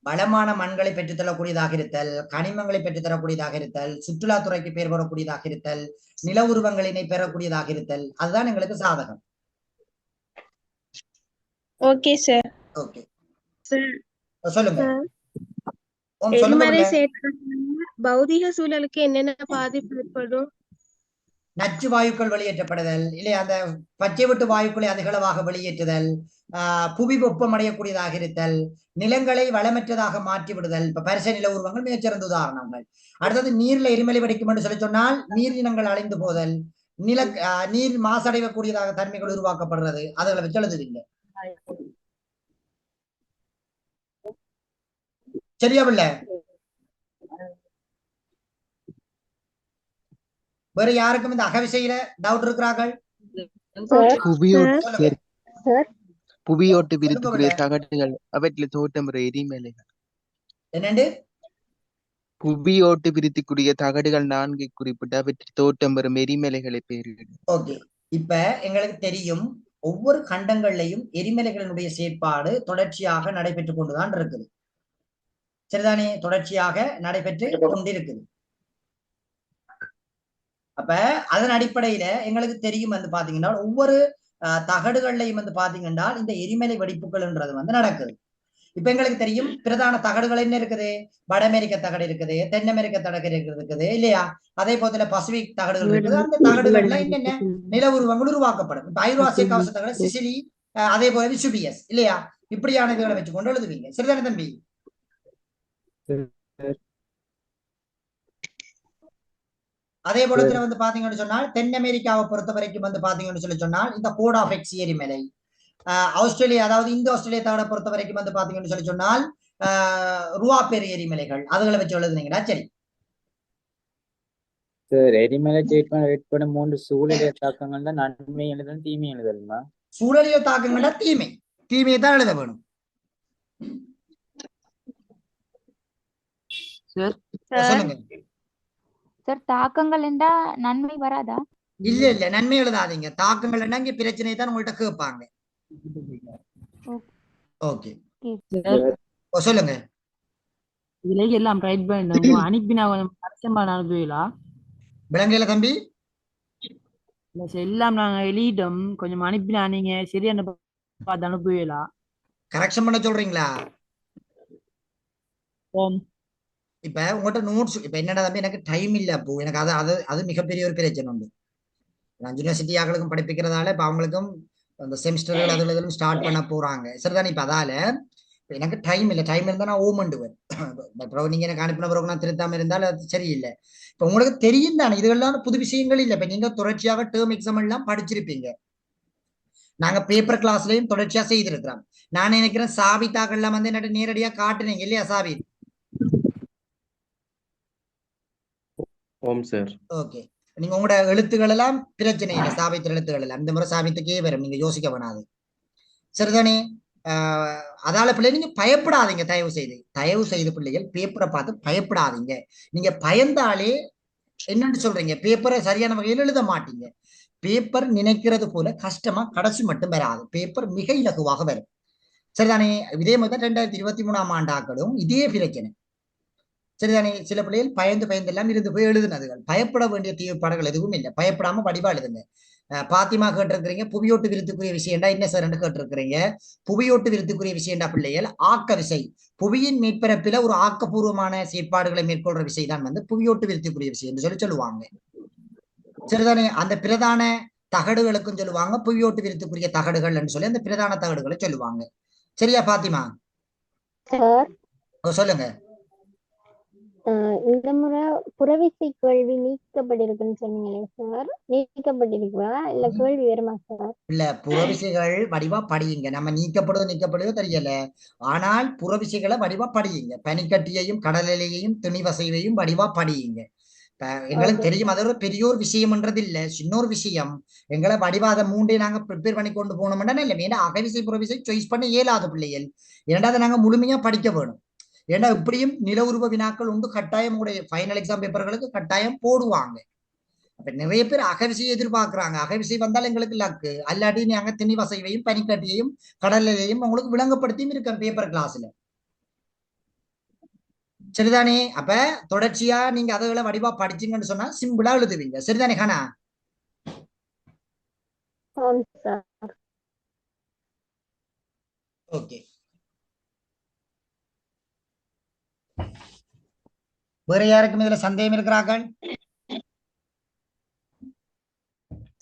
வளமான மண்களை பெற்றுத்தரக்கூடியதாக இருத்தல், கனிமங்களை பெற்றுத்தரக்கூடியதாக இருத்தல், சுற்றுலாத்துறைக்கு பேர் பெறக்கூடியதாக இருத்தல், நில உருவங்களினை பெறக்கூடியதாக இருத்தல், அதுதான் எங்களுக்கு சாதகம். Okay sir. ஓகே சார் சொல்லுங்க. எரிமலை செயற்பாடுனால பௌதிக சூழலுக்கு என்னென்ன பாதிப்பு ஏற்படும்? நச்சு வாயுக்கள் வெளியேற்றப்படுதல் இல்லையா, அந்த பச்சை விட்டு வாயுக்களை அதிகளவாக வெளியேற்றுதல், புவி வெப்பம் அடையக்கூடியதாக இருத்தல், நிலங்களை வளமற்றதாக மாற்றி விடுதல். இப்ப பரிச நில உருவங்கள் மிகச்சிறந்த உதாரணங்கள். அடுத்தது நீர்ல எரிமலை வெடிக்கும் என்று சொல்லி சொன்னால் நீரினங்கள் அழிந்து போதல், நீர் மாசடையக்கூடியதாக தன்மைகள் உருவாக்கப்படுறது, அதுகளை வச்சு எழுதுவீங்க. சரியா பிள்ள? வேற யாருக்கும் இந்த அகவிசையில டவுட் இருக்கிறார்கள்? புவியோட்டு விருத்துக்குரிய தகடுகள் அவற்றில் தோற்றமுற எரிமலைகள். என்னண்டு? புவியோட்டு விருத்திக்குரிய தகடுகள் 4 குறிப்பிட்டு அவற்றில் தோற்றமுறும் எரிமலைகளை பேரிடு. ஓகே. இப்ப எங்களுக்கு தெரியும் ஒவ்வொரு கண்டங்கள்லையும் எரிமலைகளினுடைய செயற்பாடு தொடர்ச்சியாக நடைபெற்றுக் கொண்டுதான் இருக்குது. சரிதானே? தொடர்ச்சியாக நடைபெற்று கொண்டிருக்குது. அப்ப அதன் அடிப்படையில எங்களுக்கு தெரியும் வந்து பாத்தீங்கன்னா ஒவ்வொரு தகடுகள்லையும் வந்து பாத்தீங்கன்னா இந்த எரிமலை வெடிப்புகள்ன்றது வந்து நடக்குது. இப்ப எங்களுக்கு தெரியும் பிரதான தகடுகள் என்ன இருக்குது, வட அமெரிக்க தகடு இருக்குது, தென் அமெரிக்க தகடு இருக்குது இல்லையா. அதே போல பசிபிக் தகடுகள் இருக்குது. அந்த தகடுகள்ல என்னென்ன நில உருவங்கள் உருவாக்கப்படும். இப்ப ஐரோசிய கவச தகடு சிசிலி, அதே போல விசுபியஸ் இல்லையா. இப்படியான இதுகளை வச்சு கொண்டு எழுதுவீங்க. சரிதானே தம்பி? அதே போலத்துல வந்து பாத்தீங்கன்னு சொன்னால் தென் அமெரிக்காவை பொறுத்த வரைக்கும் வந்து பாத்தீங்கன்னு சொல்லி சொன்னால் இந்த கோட் ஆஃப் எக்ஸ் எரிமலை, ஆஸ்திரேலியா அதாவது இந்தோ ஆஸ்திரேலியா தகடை பொறுத்த வரைக்கும் வந்து பாத்தீங்கன்னு சொல்லி சொன்னால் ருவாபெரி எரிமலைகள், அதுகளை வச்சு எழுதுனீங்கன்னா சரி. சார் எரிமலை ஏற்படும் 3 சூழலியல் தாக்கங்கள் தான் நன்மை எழுதணும் தீமை எழுதணுமா? சூழலியல் தாக்கங்கள்னா தீமையை தான் எழுத வேணும். சொல்லுங்க சார். தாக்கங்கள் என்றா நன்மை வராதா? இல்ல நன்மை எழுதாதீங்க. தாக்கங்கள் என்ன இங்க பிரச்சனை தான் உங்கள்ட்ட கேட்பாங்க. ஓகே சொல்லுங்க. இதுல எல்லாம் ரைட் பண்ணி அனுப்பினா அனுப்புவீங்களா? விளங்கல தம்பி? எல்லாம் நாங்க எழுதிட்டோம், கொஞ்சம் அனுப்பினா நீங்க சரியான பார்த்து அனுப்புவீங்களா? கரெக்ஷன் பண்ண சொல்றீங்களா? இப்ப உங்கள்கிட்ட நோட்ஸ் இப்ப என்னடா தம்பி எனக்கு டைம் இல்ல. அப்போ எனக்கு அது மிகப்பெரிய ஒரு பிரச்சனை உண்டு. நான் யூனிவர்சிட்டி ஆக்களுக்கும் படிப்பிக்கிறதால இப்ப அவங்களுக்கும் அந்த செமிஸ்டர்கள் அதுல ஸ்டார்ட் பண்ண போறாங்க. சரிதானே? இப்ப அதால எனக்கு டைம் இல்லை. டைம் இருந்தா நான் ஓமண்டுவேன். நீங்க எனக்கு அனுப்பின பிறகு நான் திருத்தாம இருந்தாலும் அது சரியில்லை. இப்ப உங்களுக்கு தெரியும் தானே இதுகள்லாம் புது விஷயங்கள் இல்லை. இப்ப நீங்க தொடர்ச்சியாக டேர்ம் எக்ஸாம் எல்லாம் படிச்சிருப்பீங்க. நாங்க பேப்பர் கிளாஸ்லயும் தொடர்ச்சியா செய்திருக்கிறோம். நான் நினைக்கிறேன் சாபித்தாக்கள்லாம் வந்து என்ன நேரடியா காட்டுனீங்க இல்லையா சாபி? ஓகே. நீங்க உங்களோட எழுத்துக்கள் எல்லாம் பிரச்சனை இல்லை. சாபித்த எழுத்துக்கள் எல்லாம் இந்த முறை சாபித்துக்கே வரும், நீங்க யோசிக்க வேணாது. சரிதானே? அதால பிள்ளை நீங்க பயப்படாதீங்க. தயவு செய்து பிள்ளைகள் பேப்பரை பார்த்து பயப்படாதீங்க. நீங்க பயந்தாலே என்னன்னு சொல்றீங்க, பேப்பரை சரியான வகையில் எழுத மாட்டீங்க. பேப்பர் நினைக்கிறது போல கஷ்டமா கடைசி மட்டும் வராது. பேப்பர் மிக இலகுவாக வரும். சரிதானே? இதே மாதிரி 2023ஆம் ஆண்டாக்களும் இதே பிரச்சனை. சரிதானே? சில பிள்ளைகள் பயந்து எல்லாம் இருந்து போய் எழுதுனதுகள். பயப்பட வேண்டிய தீர்ப்பாடுகள் எதுவும் இல்லை. பயப்படாம வடிவா எழுதுங்க. பாத்திமா கேட்டிருக்கிறீங்க புவியோட்டு விருத்துக்குரிய விஷயம்டா என்ன சார் கேட்டிருக்கிறீங்க. புவியோட்டு விருத்துக்குரிய விஷயம்டா பிள்ளைகள் ஆக்க விசை. புவியின் மேற்பரப்பில ஒரு ஆக்கப்பூர்வமான செயற்பாடுகளை மேற்கொள்ற விஷயம் தான் வந்து புவியோட்டு விருத்துக்குரிய விஷயம் என்று சொல்லுவாங்க. சரிதானே? அந்த பிரதான தகடுகளுக்கும் சொல்லுவாங்க புவியோட்டு விருத்துக்குரிய தகடுகள் சொல்லி அந்த பிரதான தகடுகளை சொல்லுவாங்க. சரியா பாத்திமா? சொல்லுங்க. இந்த முறை புறவிசை கேள்வி நீக்கப்பட்டிருக்குன்னு சொன்னீங்களே சார், நீக்கப்பட்டிருக்கா இல்ல கேள்வி வருமா சார்? இல்ல, புறவிசைகள் வடிவா படியுங்க. நம்ம நீக்கப்படுதோ தெரியல, ஆனால் புறவிசைகளை வடிவா படியுங்க. பனிக்கட்டியையும் கடலையையும் துணிவசையையும் வடிவா படியுங்க. எங்களுக்கு தெரியும் அது ஒரு பெரிய ஒரு விஷயம்ன்றது இல்ல, சின்னொரு விஷயம். எங்களை வடிவாத மூண்டே நாங்க ப்ரிப்பேர் பண்ணி கொண்டு போனோம்னா இல்ல, ஏன்னா அகவிசை புறவிசை சாய்ஸ் பண்ண இயலாத பிள்ளைகள். ஏன்னா அதை நாங்க முழுமையா படிக்க வேணும். ஏன்னா இப்படியும் நில உருவ வினாக்கள் உண்டு, கட்டாயம் உடைய ஃபைனல் எக்ஸாம் பேப்பர்களுக்கு கட்டாயம் போடுவாங்க. அப்ப நிறைய பேர் அகவிசையை எதிர்பார்க்கிறாங்க. அகவிசை வந்தால் எங்களுக்கு லக்கு, அல்லாட்டி நாங்க திணிவசையையும் பனிக்கட்டியையும் கடலையையும் உங்களுக்கு விளங்கப்படுத்தியும் இருக்கேன் பேப்பர் கிளாஸ்ல. சரிதானே? அப்ப தொடர்ச்சியா நீங்க அதுகளை வடிவா படிச்சீங்கன்னு சொன்னா சிம்பிளா எழுதுவீங்க. சரிதானே கானா? ஓகே. வேற யாருக்கும் இதுல சந்தேகம் இருக்கிறார்கள்?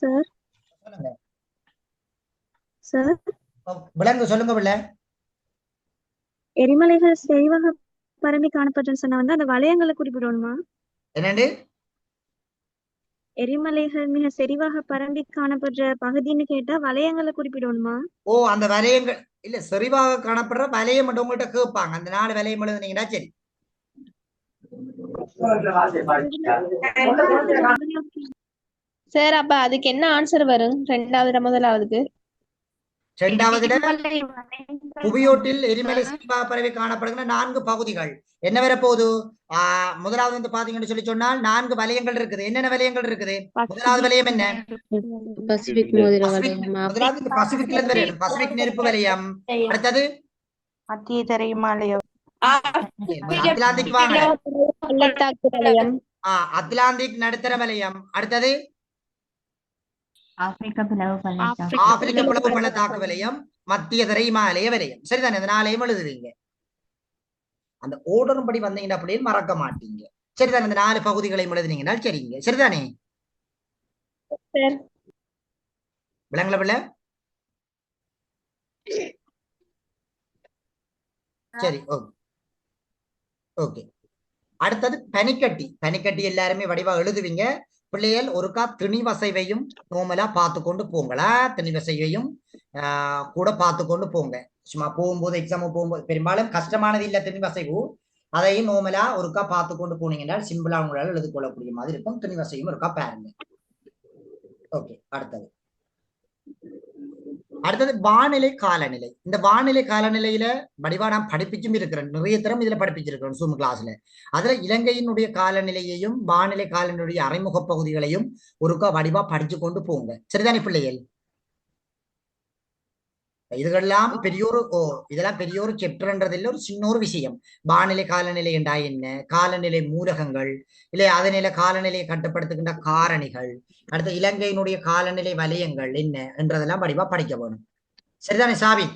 சார் சொல்லுங்க. சார் விளங்கு சொல்லுங்க பிள்ளை. எரிமலைகள் செறிவாக பரம்பி காணப்பட்டுன்னு சொன்னா வந்து அந்த வளையங்களை குறிப்பிடணுமா? என்னண்டு? எரிமலைகள் மிக செறிவாக பரம்பி காணப்படுற பகுதின்னு கேட்டா வளையங்களை குறிப்பிடணுமா? ஓ, அந்த வளையங்கள் இல்ல, செறிவாக காணப்படுற வளையம் மட்டும் உங்கள்கிட்ட கேட்பாங்க. அந்த 4 வளையம் எழுதுனீங்கன்னா சரி. சார் அப்ப அதுக்கு என்ன ஆன்சர் வரும்? 2வது முதலாவதுக்கு? 2வதுல புவியோட்டில் எரிமலை செறிவாக பரவி காணப்படுகிற 4 பகுதிகள் என்ன வரப்போகுது? முதலாவது வந்து பாத்தீங்கன்னு சொல்லி சொன்னால் 4 வலயங்கள் இருக்குது. என்னென்ன வலயங்கள் இருக்குது? முதலாவது வலயம் என்ன? முதலாவது பசிபிக்ல இருந்து வரையும் பசிபிக் நெருப்பு வலயம். அடுத்தது மத்திய தரைமாலயம், அட்லாண்டிக் வாங்க, அட்லாண்டிக் நடுத்தர வலயம். அடுத்தது ஆப்பிரிக்க பிளவு ஆப்பிரிக்க பிளவு பள்ளத்தாக்கு வலயம், மத்திய தரைமாலய வலயம். சரிதானே? அந்த 4ஐயும் எழுதுவீங்க. அந்த ஓர்டரும் படி வந்தீங்கன்னா அப்படியே மறக்க மாட்டீங்க. சரிதானே? அந்த 4 பகுதிகளையும் எழுதுனீங்கன்னா சரிங்க. சரிதானே? விளங்கல பிள்ளை? சரி, ஓகே ஓகே. அடுத்தது பனிக்கட்டி. பனிக்கட்டி எல்லாருமே வடிவா எழுதுவீங்க. பிள்ளைகள் ஒருக்கா திணிவசைவையும் நோமலா பார்த்து கொண்டு போங்களா. திணிவசைவையும் கூட பார்த்து கொண்டு போங்க. சும்மா போகும்போது எக்ஸாம் போகும்போது பெரும்பாலும் கஷ்டமானது இல்ல திணிவசைவு. அதையும் நோமலா ஒருக்கா பார்த்து கொண்டு போனீங்கன்னா சிம்பிளா உங்களால் எழுது கொள்ளக்கூடிய மாதிரி இருக்கும். திணிவசையும் ஒருக்கா பாருங்க. ஓகே. அடுத்தது வானிலை காலநிலை. இந்த வானிலை காலநிலையில வடிவா நான் படிப்பிச்சும் இருக்கிறேன். நிறைய தரம் இதுல படிப்பிச்சிருக்கிறேன் Zoom கிளாஸ்ல. அதுல இலங்கையினுடைய காலநிலையையும் வானிலை காலநிலையுடைய அறிமுக பகுதிகளையும் ஒருக்கா வடிவா படிச்சு கொண்டு போங்க. சரிதானே பிள்ளைகள்? இதுகெல்லாம் இதெல்லாம் பெரிய ஒரு செப்டர்ன்றதில்ல, ஒரு சின்ன ஒரு விஷயம். வானிலை காலநிலை என்றா என்ன, காலநிலை மூலகங்கள், இல்லை அதனில காலநிலையை கட்டுப்படுத்துகின்ற காரணிகள், அடுத்த இலங்கையினுடைய காலநிலை வலயங்கள் என்ன என்றதெல்லாம் படிவா படிக்க வேணும். சரிதானே சாவி?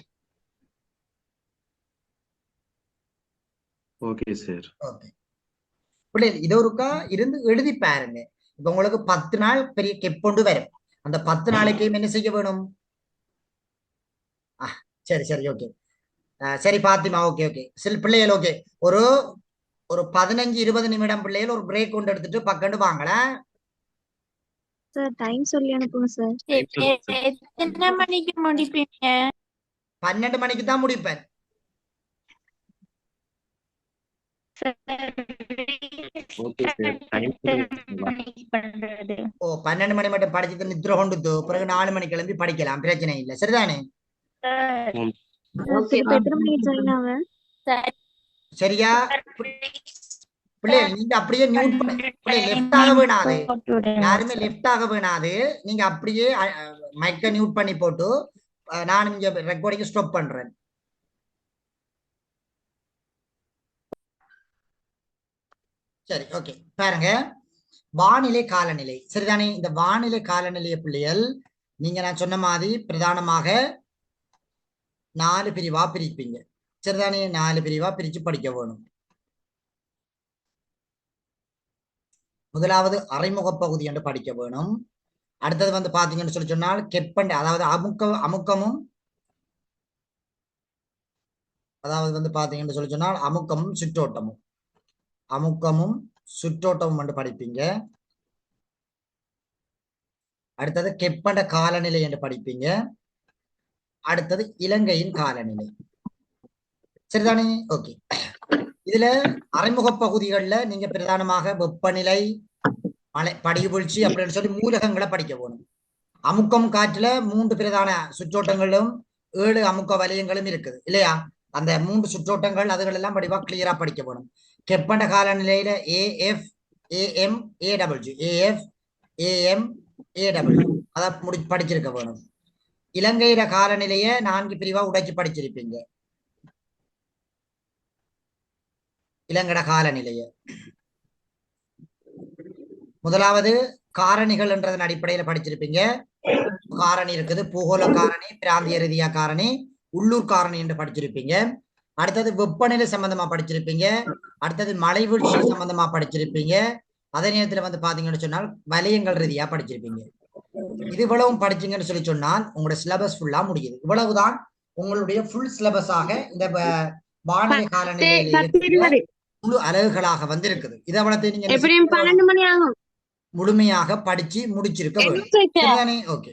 Okay sir. ஓகே பிள்ளைகள், இது ஒருக்கா இருந்து எழுதி பாருங்க. இப்ப உங்களுக்கு 10 நாள் பெரிய கெப்பொண்டு வரும். அந்த 10 நாளைக்கு என்ன செய்ய வேணும்? சரி சரி, ஓகே. சரி பாத்திமா, ஓகே ஓகே. சில பிள்ளைகள் ஓகே, ஒரு 15-20 நிமிடம் பிள்ளைகள் ஒரு பிரேக் கொண்டு எடுத்துட்டு பக்கண்டு வாங்கல சார். டைம் சொல்லி அனுப்புங்க சார். எத்தனை மணிக்கு முடிப்பீங்க? 12 மணிக்கு தான் முடிப்பேன். Okay sir. டைம் 12 மணி மட்டும் படிச்சுட்டு நித்ர கொண்டு பிறகு 4 மணி கிளம்பி படிக்கலாம், பிரச்சனை இல்லை. சரிதானே? எத்தனை மணிக்கு ஜாயின் ஆவேன்? சரியா? பிள்ளைகள் நீங்க அப்படியே மியூட் பண்ண பிள்ளை லெஃப்ட் ஆக வேணாது, யாருமே லெஃப்ட் ஆக வேணாது. நீங்க அப்படியே மைக்க மியூட் பண்ணி போட்டு நான் இங்க ரெக்கார்டிங் ஸ்டாப் பண்றேன். சரி, ஓகே. பாருங்க, வானிலை காலநிலை சரிதானே? இந்த வானிலை காலநிலைய பிள்ளைகள் நீங்க நான் சொன்ன மாதிரி பிரதானமாக 4 பிரிவா பிரிப்பீங்க சரிதானே? 4 பிரிவா பிரிச்சு படிக்க வேணும். முதலாவது அறிமுக பகுதி என்று படிக்க வேணும். அடுத்தது வந்து பாத்தீங்கன்னு சொல்லி சொன்னால் கெப்பண்ட, அதாவது அமுக்கமும், அதாவது வந்து பாத்தீங்கன்னு சொல்லி சொன்னால் அமுக்கமும் சுற்றோட்டமும் என்று படிப்பீங்க. அடுத்தது கெப்பண்ட காலநிலை என்று படிப்பீங்க. அடுத்தது இலங்கையின் காலநிலை சரிதானே? ஓகே. இதுல அறிமுக பகுதிகள்ல நீங்க பிரதானமாக வெப்பநிலை, மழை, படிவுழ்ச்சி அப்படின்னு சொல்லி மூலகங்களை படிக்க போகணும். அமுக்கம் காற்றுல 3 பிரதான சுற்றோட்டங்களும் 7 அமுக்க வலயங்களும் இருக்குது இல்லையா? அந்த 3 சுற்றோட்டங்கள் அதுகள் எல்லாம் படிவா கிளியரா படிக்க போகணும். கெப்பண்ட காலநிலையில AF AM AW அத படிச்சிருக்க வேணும். இலங்கையில காலநிலைய 4 பிரிவா உடைச்சு படிச்சிருப்பீங்க. இலங்கட காலநிலைய முதலாவது காரணிகள் என்றதன் அடிப்படையில படிச்சிருப்பீங்க. காரணி இருக்குது, பூகோள காரணி, பிராந்திய ரீதியா காரணி, உள்ளூர் காரணி என்று படிச்சிருப்பீங்க. அடுத்தது வெப்பநிலை சம்பந்தமா படிச்சிருப்பீங்க. அடுத்தது மழை வீழ்ச்சி சம்பந்தமா படிச்சிருப்பீங்க. அதே நேரத்துல வந்து பாத்தீங்கன்னு சொன்னால் வலயங்கள் ரீதியா படிச்சிருப்பீங்க. இது இவ்வளவும் படிச்சீங்கன்னு சொல்லி சொன்னால் உங்களோட சிலபஸ் ஃபுல்லா முடியுது. இவ்வளவுதான் உங்களுடைய ஃபுல் சிலபஸாக இந்த வானிலை காலநிலையில முழு அலகுகளாக வந்து இருக்குது. இது அவ்வளவு நீங்க முழுமையாக படிச்சு முடிச்சிருக்க வேண்டும். ஓகே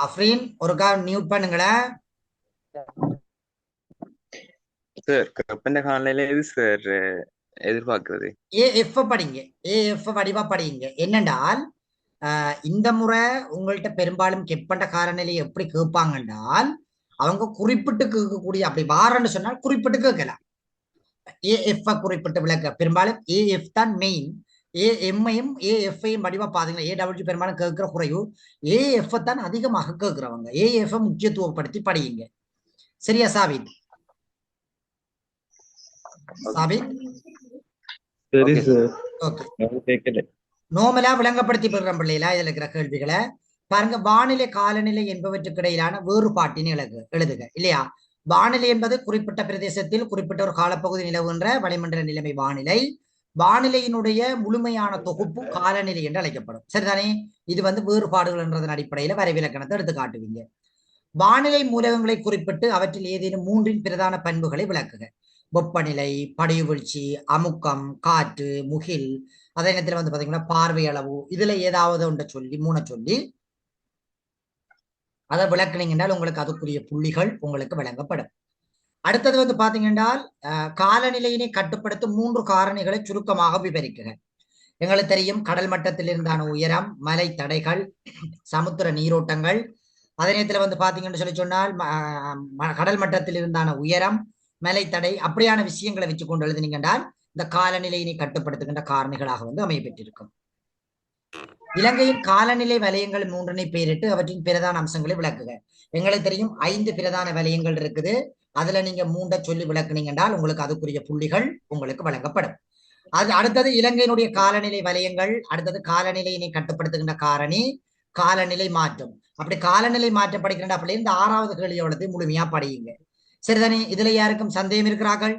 அஃப்ரீன் ஒருக்கா மியூட் பண்ணுங்களேன். சார் கெப்பண்ட காலநிலை எது சார் எதிர்பார்க்கிறது? AF படிங்க, AF வடிவா படிங்க. என்னென்றால் இந்த முறை உங்கள்கிட்ட பெரும்பாலும் கெப்பண்ட காலநிலை எப்படி கேட்பாங்கன்றால் அவங்க குறிப்பிட்டு கேட்கக்கூடிய, அப்படி வாரன்னு சொன்னால் குறிப்பிட்டு கேட்கலாம். AF குறிப்பிட்டு விளக்க பெரும்பாலும் AF தான் மெயின். AM-ஐயும் AF-ஐயும் வடிவா பாத்தீங்கன்னா AW பெரும்பாலும் கேட்கிற குறைவு, AF தான் அதிகமாக கேட்கிறவங்க. AF முக்கியத்துவப்படுத்தி படியுங்க. சரியா சாபித்? நோமலா விளங்கப்படுத்தி பெறுற பிள்ளைகளா இதுல இருக்கிற கேள்விகளை பாருங்க. வானிலை காலநிலை என்பவற்றுக்கு இடையிலான வேறுபாட்டினை எழுதுக இல்லையா? வானிலை என்பது குறிப்பிட்ட பிரதேசத்தில் குறிப்பிட்ட ஒரு காலப்பகுதி நிலவுகின்ற வளிமண்டல நிலைமை வானிலை. வானிலையினுடைய முழுமையான தொகுப்பு காலநிலை என்று அழைக்கப்படும் சரிதானே? இது வந்து வேறுபாடுகள் என்றதன் அடிப்படையில வரைவிலக்கணத்தை எடுத்து காட்டுவீங்க. வானிலை மூலகங்களை குறிப்பிட்டு அவற்றில் ஏதேனும் 3 பிரதான பண்புகளை விளக்குக. வெப்பநிலை, படிவுழ்ச்சி, அமுக்கம், காற்று, முகில், அதே நேரத்தில் வந்து பாத்தீங்கன்னா பார்வை அளவு, இதுல ஏதாவது ஒன்றை சொல்லி 3 சொல்லி அதை விளக்குனீங்கன்றால் உங்களுக்கு அதுக்குரிய புள்ளிகள் உங்களுக்கு வழங்கப்படும். அடுத்தது வந்து பாத்தீங்கன்றால் காலநிலையினை கட்டுப்படுத்தும் 3 காரணிகளை சுருக்கமாக விவரிக்குக. எங்களுக்கு தெரியும் கடல் மட்டத்தில் இருந்தான உயரம், மலை தடைகள், சமுத்திர நீரோட்டங்கள். அதே நேரத்தில் வந்து பாத்தீங்கன்னு சொல்லி சொன்னால் கடல் மட்டத்தில் இருந்தான உயரம், மலை தடை, அப்படியான விஷயங்களை வச்சு கொண்டு எழுதினீங்கன்றால் இந்த காலநிலையினை கட்டுப்படுத்துகின்ற காரணிகளாக வந்து அமையப்பட்டிருக்கும். இலங்கையின் காலநிலை வலயங்கள் 3 பெயரிட்டு அவற்றின் பிரதான அம்சங்களை விளக்குக. எங்களுக்கு தெரியும் 5 பிரதான வலயங்கள் இருக்குது. அதுல நீங்க 3 சொல்லி விளக்குனீங்கன்றால் உங்களுக்கு அதுக்குரிய புள்ளிகள் உங்களுக்கு வழங்கப்படும். அது அடுத்தது இலங்கையினுடைய காலநிலை வலயங்கள். அடுத்தது காலநிலையினை கட்டுப்படுத்துகின்ற காரணி, காலநிலை மாற்றம். அப்படி காலநிலை மாற்றம் படிக்கின்ற அப்படி இந்த 6வது கேள்வியோடது முழுமையா படியுங்க சரிதானே? இதுல யாருக்கும் சந்தேகம் இருக்கிறார்கள்?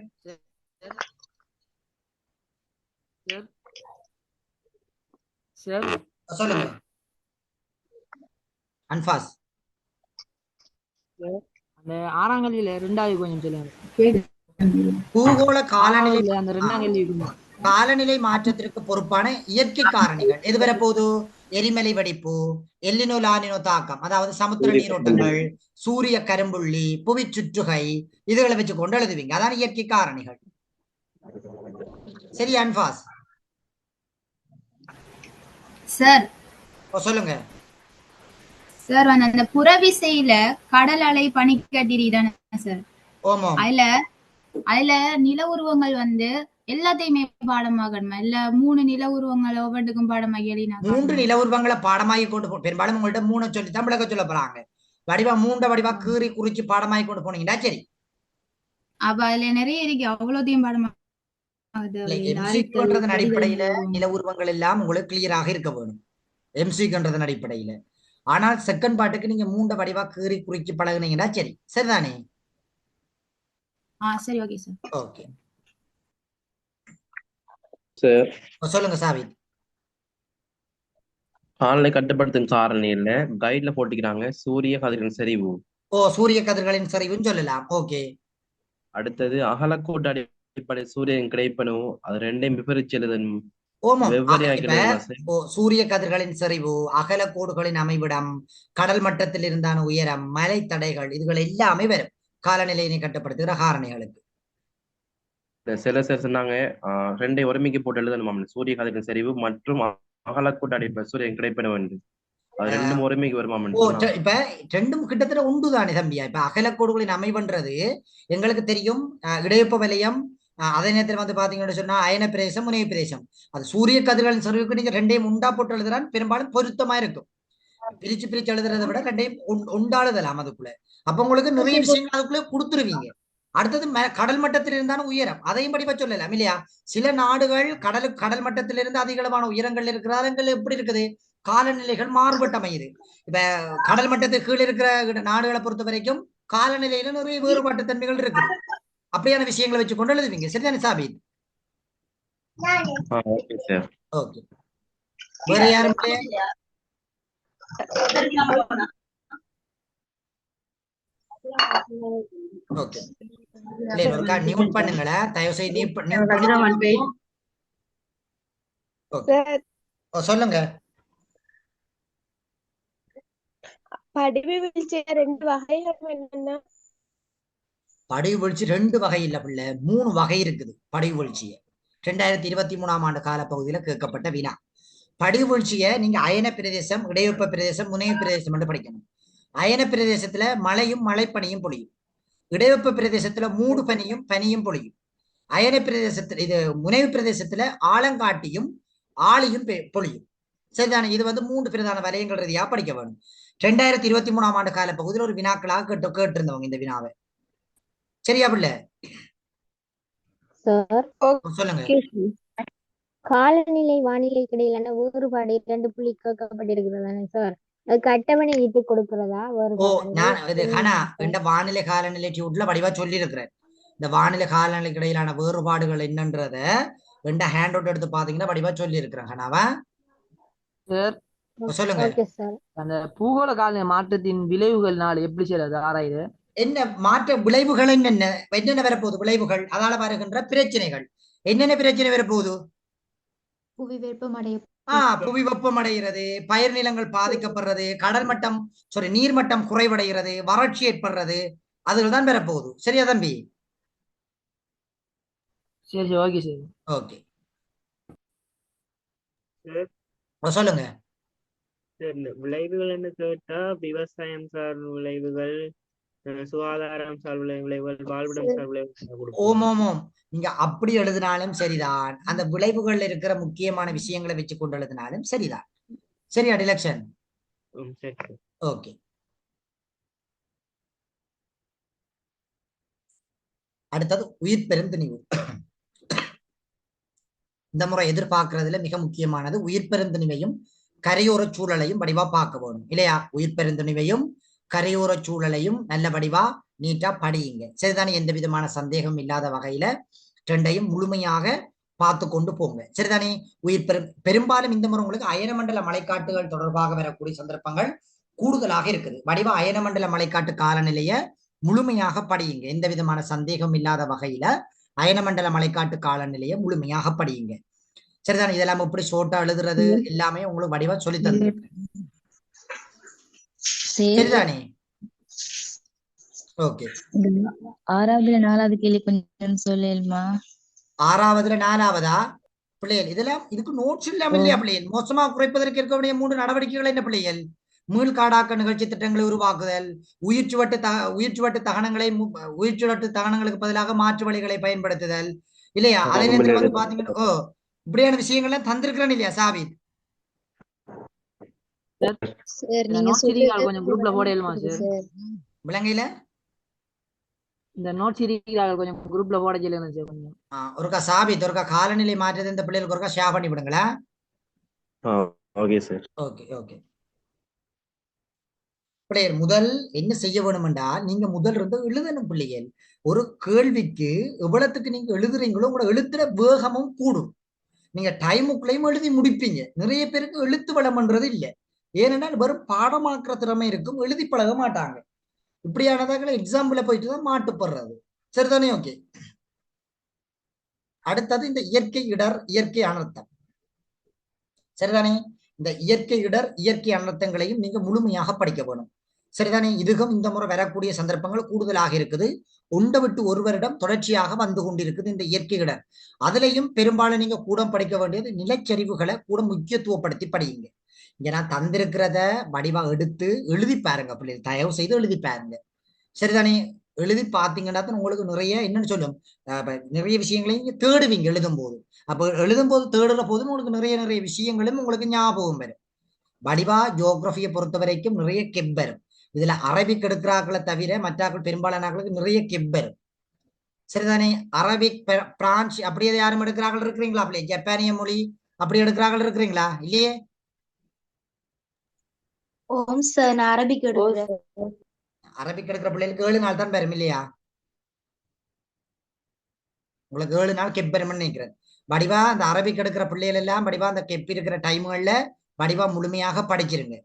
சொல்லுங்க அன்பாஸ். அந்த 6ஆம் கேள்வியில 2வது கொஞ்சம் சொல்லுங்க. பூகோள காலநிலை அந்த 2ஆம் கேள்வி காலநிலை மாற்றத்திற்கு பொறுப்பான இயற்கை காரணிகள் எது வரப்போகுது? எரிமலை வெடிப்பு, எல்லினோ லானினோ தாக்கம், அதாவது சமுத்திர நீரோட்டங்கள், சூரிய கரும்புள்ளி, புவி சுற்றுகை, இதுகளை வச்சு கொண்டு எழுதுவீங்க. அதான் இயற்கை காரணிகள். சரி அன்பாஸ் சார் சொல்லுங்க. சார் அந்த புறவிசையில கடல் அலை பனிக்கட்டிரி தானே சார்? ஓமோ. அதுல அதுல நில உருவங்கள் வந்து எல்லாத்தையுமே பாடமாகணுமா இல்ல 3 நில உருவங்கள் ஒவ்வொன்றுக்கும் பாடமாகி எழுதினா 3 நில உருவங்களை பாடமாகி கொண்டு பெரும்பாலும் உங்கள்ட்ட 3 சொல்லி தான் விளக்க சொல்ல போறாங்க. வடிவா 3 வடிவா கீறி குறிச்சு பாடமாகி கொண்டு போனீங்கன்னா சரி. அப்ப அதுல நிறைய இருக்கு, அவ்வளோத்தையும் பாடமாகுது. எம்சிக்ன்றதன் அடிப்படையில நில உருவங்கள் எல்லாம் உங்களுக்கு கிளியராக இருக்க வேணும் எம்சிக்ன்றதன் அடிப்படையில. ஆனால் செகண்ட் பார்ட்டுக்கு நீங்க 3 வடிவா கீறி குறிச்சு பழகுனீங்கன்னா சரி. சரிதானே? சரி, ஓகே சார். ஓகே சார், சொல்லுங்க சாவி. காலநிலை கட்டுப்படுத்தும் காரணியில கைட்ல போட்டிக்கிறாங்க சூரிய கதிரின் செறிவு. சூரிய கதிர்களின் சரிவுன்னு சொல்லலாம். ஓகே. அடுத்தது அகலக்கோட்டு அடிப்படை சூரியன் கிடைப்பனும் அது ரெண்டையும் விபரிச்சு எழுதணும். சூரிய கதிர்களின் சரிவு, அகல கோடுகளின் அமைவிடம், கடல் மட்டத்தில் இருந்தான உயரம், மலை தடைகள், இதுகள் எல்லாமே வரும் காலநிலையினை கட்டுப்படுத்துகிற காரணிகளுக்கு. சில சொன்னாங்க ரெண்டை ஒருமைக்கு போட்டு எழுதணும். சூரிய கதிரின் சரிவு மற்றும் அகலக்கோட்டு அடிப்படை சூரியன் கிடைப்பனும் என்று அது ரெண்டும் ஒருமைக்கு வருமாம். இப்ப ரெண்டும் கிட்டத்தட்ட உண்டுதானே தம்பியா? இப்ப அகலக்கோடுகளின் அமைவுன்றது எங்களுக்கு தெரியும். இடையொப்ப வலயம், அதே நேரத்தில் வந்து பாத்தீங்கன்னு சொன்னா அயன பிரதேசம், முனைய பிரதேசம். அது சூரிய கதிர்களின் சரிவுக்கு நீங்க ரெண்டையும் உண்டா போட்டு எழுதுறான் பெரும்பாலும் பொருத்தமா இருக்கும். பிரிச்சு எழுதுறதை விட ரெண்டையும் உண்டாளுதலாம் அதுக்குள்ள. அப்ப உங்களுக்கு நிறைய விஷயங்கள் அதுக்குள்ள கொடுத்துருவீங்க. அடுத்தது கடல் மட்டத்தில் இருந்தாலும் உயரம், அதையும் படிப்பா சொல்லலாம் இல்லையா? சில நாடுகள் கடல் மட்டத்திலிருந்து அதிகளவான உயரங்கள் இருக்கிறார்கள். எப்படி இருக்குது? காலநிலைகள் மாறுபட்டு அமையுது. இப்ப கடல் மட்டத்துக்கு கீழே இருக்கிற நாடுகளை பொறுத்த வரைக்கும் காலநிலையில நிறைய வேறுபாட்டு தன்மைகள் இருக்கு. அப்படியான விஷயங்களை வச்சு கொண்டு எழுதுவீங்க. சரிதானே சாபித்? ஓகே. வேற யாரும் ஓகே நியூட் பண்ணுங்களா தயவு செய்து சொல்லுங்க. படிவு வீழ்ச்சி 2 வகைகள் என்னன்னா? படிவு வீழ்ச்சி 2 வகை இல்ல பிள்ளை, 3 வகை இருக்குது படிவு வீழ்ச்சிய. 2023ஆம் ஆண்டு காலப்பகுதியில கேட்கப்பட்ட வினா. படிவு வீழ்ச்சிய நீங்க அயன பிரதேசம், இடையொப்ப பிரதேசம், முனைய பிரதேசம் என்று படிக்கணும். அயன பிரதேசத்துல மழையும் மழைப்பனியும் பொழியும். இடைவெப்ப பிரதேசத்துல மூடு பனியும் பொழியும். அயன பிரதேசத்துல இது முனைவு பிரதேசத்துல ஆலங்காட்டியும் ஆளியும் பொழியும். சரிதானே? இது வந்து 3 பிரதான வலயங்கள் ரீதியா படிக்க வேணும். 2023ஆம் ஆண்டு கால பகுதியில் ஒரு வினாக்களாக கேட்டிருந்தவங்க இந்த வினாவை. சரியா பிள்ளை? சொல்லுங்க. காலநிலை வானிலை இடையிலான வேறுபாடு 2 புள்ளி கேட்கப்பட்டிருக்கிறதானே சார்? அதுக்கு அட்டவணை இட்டு கொடுக்கிறதா? நான் இது இந்த வானிலை காலநிலை டியூட்ல வடிவா சொல்லி இருக்கிறேன். இந்த வானிலை காலநிலைக்கு இடையிலான வேறுபாடுகள் என்னன்றத ஹேண்ட் அவுட் எடுத்து பாத்தீங்கன்னா வடிவா சொல்லி இருக்கிறேன். கனாவா சொல்லுங்க. அந்த பூகோள காலநிலை மாற்றத்தின் விளைவுகள்னால எப்படி செய்யறது ஆராயுது? என்ன மாற்ற விளைவுகள் என்னென்ன வரப்போகுது? விளைவுகள் அதால வருகின்ற பிரச்சனைகள் என்னென்ன பிரச்சனை வரப்போகுது? புவி வெப்பமடைகிறது, பயிர் நிலங்கள் பாதிக்கப்படுறது, கடல் மட்டம் நீர்மட்டம் குறைவடைகிறது, வறட்சி ஏற்படுறது, அதுதான் வரப்போகுது. சரியா தம்பி? சரி, ஓகே சார். ஓகே சொல்லுங்க. விளைவுகள் என்ன கேட்டா விவசாயம் சார் விளைவுகள், சுகாதாரம் சார் விளைவுகள், வாழ்விடம் சார் விளைவுகள். ஓமோமோம் நீங்க அப்படி எழுதினாலும் சரிதான். அந்த விளைவுகள் இருக்கிற முக்கியமான விஷயங்களை வச்சு கொண்டு எழுதினாலும் சரிதான். சரியா டிலக்ஷன்? ஓகே. அடுத்தது உயிர் பெருந்திணிவு. இந்த முறை எதிர்பார்க்கறதுல மிக முக்கியமானது உயிர் பெருந்திணிவையும் கரையோர சூழலையும் வடிவா பார்க்க வேணும் இல்லையா? உயிர் பெருந்திணிவையும் கரையோர சூழலையும் நல்ல வடிவா நீட்டா படியுங்க. சரிதானே? எந்த விதமான சந்தேகம் இல்லாத வகையில ரெண்டையும் முழுமையாக பார்த்து கொண்டு போங்க. சரிதானே? உயிர் பெரும்பாலும் இந்த முறை உங்களுக்கு அயனமண்டல மழைக்காட்டுகள் தொடர்பாக வரக்கூடிய சந்தர்ப்பங்கள் கூடுதலாக இருக்குது. வடிவா அயனமண்டல மழைக்காட்டு காலநிலைய முழுமையாக படியுங்க. எந்த விதமான சந்தேகம் இல்லாத வகையில அயனமண்டல மழைக்காட்டு காலநிலையை முழுமையாக படியுங்க. சரிதானே? இதெல்லாம் எப்படி ஷோர்ட்டா எழுதுறது எல்லாமே உங்களுக்கு வடிவா சொல்லி தந்துருக்கேன். சரிதானே? ஓகே. 6வது 4வது கேள்வி கொஞ்சம் சொல்லலுமா? 6வது 4வதா பிள்ளைகள்? இதெல்லாம் இதுக்கு நோட்ஸ் இல்லாம இல்லையா பிள்ளைகள்? மோசமா குறைப்பதற்கு இருக்க வேண்டிய 3 நடவடிக்கைகள் என்ன பிள்ளைகள்? மீள்காடாக்க நிகழ்ச்சி திட்டங்களை உருவாக்குதல், உயிர்ச்சுவட்டு தகனங்களை உயிர்ச்சுவட்டு தகனங்களுக்கு பதிலாக மாற்று வழிகளை பயன்படுத்துதல் இல்லையா? அதே நேரத்தில் வந்து பாத்தீங்கன்னா இப்படியான விஷயங்கள்லாம் தந்திருக்கிறேன் இல்லையா சாபித்? சார் இந்த நீங்க நோட் சீரிஸ் கொஞ்சம் குரூப்ல போடலுமா சார்? விலங்கையில இந்த நோட் சீரிஸ் கொஞ்சம் குரூப்ல போட சொல்லுங்க சார் கொஞ்சம். ஒருக்கா சாபித் ஒருக்கா காலநிலை மாற்றது இந்த பிள்ளைகளுக்கு ஒருக்கா ஷேர் பண்ணி விடுங்களா? Okay sir. Okay okay. பிள்ளைகள் முதல் என்ன செய்ய வேணும் என்றால் நீங்க முதல் இருந்து எழுதணும் பிள்ளைகள். ஒரு கேள்விக்கு எவ்வளவுக்கு நீங்க எழுதுறீங்களோ உங்களோட எழுத்துற வேகமும் கூடும். நீங்க டைமுக்குள்ளேயும் எழுதி முடிப்பீங்க. நிறைய பேருக்கு எழுத்து வளம்ன்றது இல்லை. ஏனென்றால் வெறும் பாடமாக்குற திறமை இருக்கும், எழுதி பழக மாட்டாங்க. இப்படியானதாக எக்ஸாம்பிள போயிட்டு தான் மாட்டுப்படுறது. சரிதானே? ஓகே. அடுத்தது இந்த இயற்கை இடர் இயற்கை அனர்த்தம். சரிதானே? இந்த இயற்கை இடர் இயற்கை அனர்த்தங்களையும் நீங்க முழுமையாக படிக்க வேணும். சரிதானே? இதுவும் இந்த முறை வரக்கூடிய சந்தர்ப்பங்கள் கூடுதலாக இருக்குது. ஒன்றை விட்டு ஒரு வருடம் தொடர்ச்சியாக வந்து கொண்டிருக்குது இந்த இயற்கை இடர். அதுலயும் பெரும்பாலும் நீங்க கூட படிக்க வேண்டியது நிலச்சரிவுகளை கூட முக்கியத்துவப்படுத்தி படியுங்க. இங்க நான் தந்திருக்கிறத வடிவா எடுத்து எழுதி பாருங்க பிள்ளைகள், தயவு செய்து எழுதி பாருங்க. சரிதானே? எழுதி பார்த்தீங்கன்னா தான் உங்களுக்கு நிறைய என்னன்னு சொல்லும் நிறைய விஷயங்களையும் நீங்க தேடுவீங்க எழுதும் போது. அப்போ எழுதும் போது தேடுற போது உங்களுக்கு நிறைய விஷயங்களும் உங்களுக்கு ஞாபகம் வரும். வடிவா ஜியோகிராபியை பொறுத்த வரைக்கும் நிறைய கெப் வரும். இதுல அரபிக் எடுக்கிறாக்களை தவிர மற்றாக்கள் பெரும்பாலானாக்களுக்கு நிறைய கெப் வரும். சரிதானே? அரபிக் பிரான்ஸ் அப்படியே யாரும் எடுக்கிறார்கள் இருக்கிறீங்களா? அப்படியே ஜப்பானிய மொழி அப்படி எடுக்கிறார்கள் இருக்கிறீங்களா? இல்லையே. ஓம் சார் நான் அரபிக் எடுக்கிறேன். அரபிக் எடுக்கிற பிள்ளைகளுக்கு 7 நாள் தான் வரும் இல்லையா? உங்களுக்கு 7 நாள் கெப் வரும்னு நினைக்கிறேன். வடிவா அந்த அரபிக் எடுக்கிற பிள்ளைகள் எல்லாம் வடிவா அந்த கெப் இருக்கிற டைம்கள்ல வடிவா முழுமையாக படிச்சிருங்க.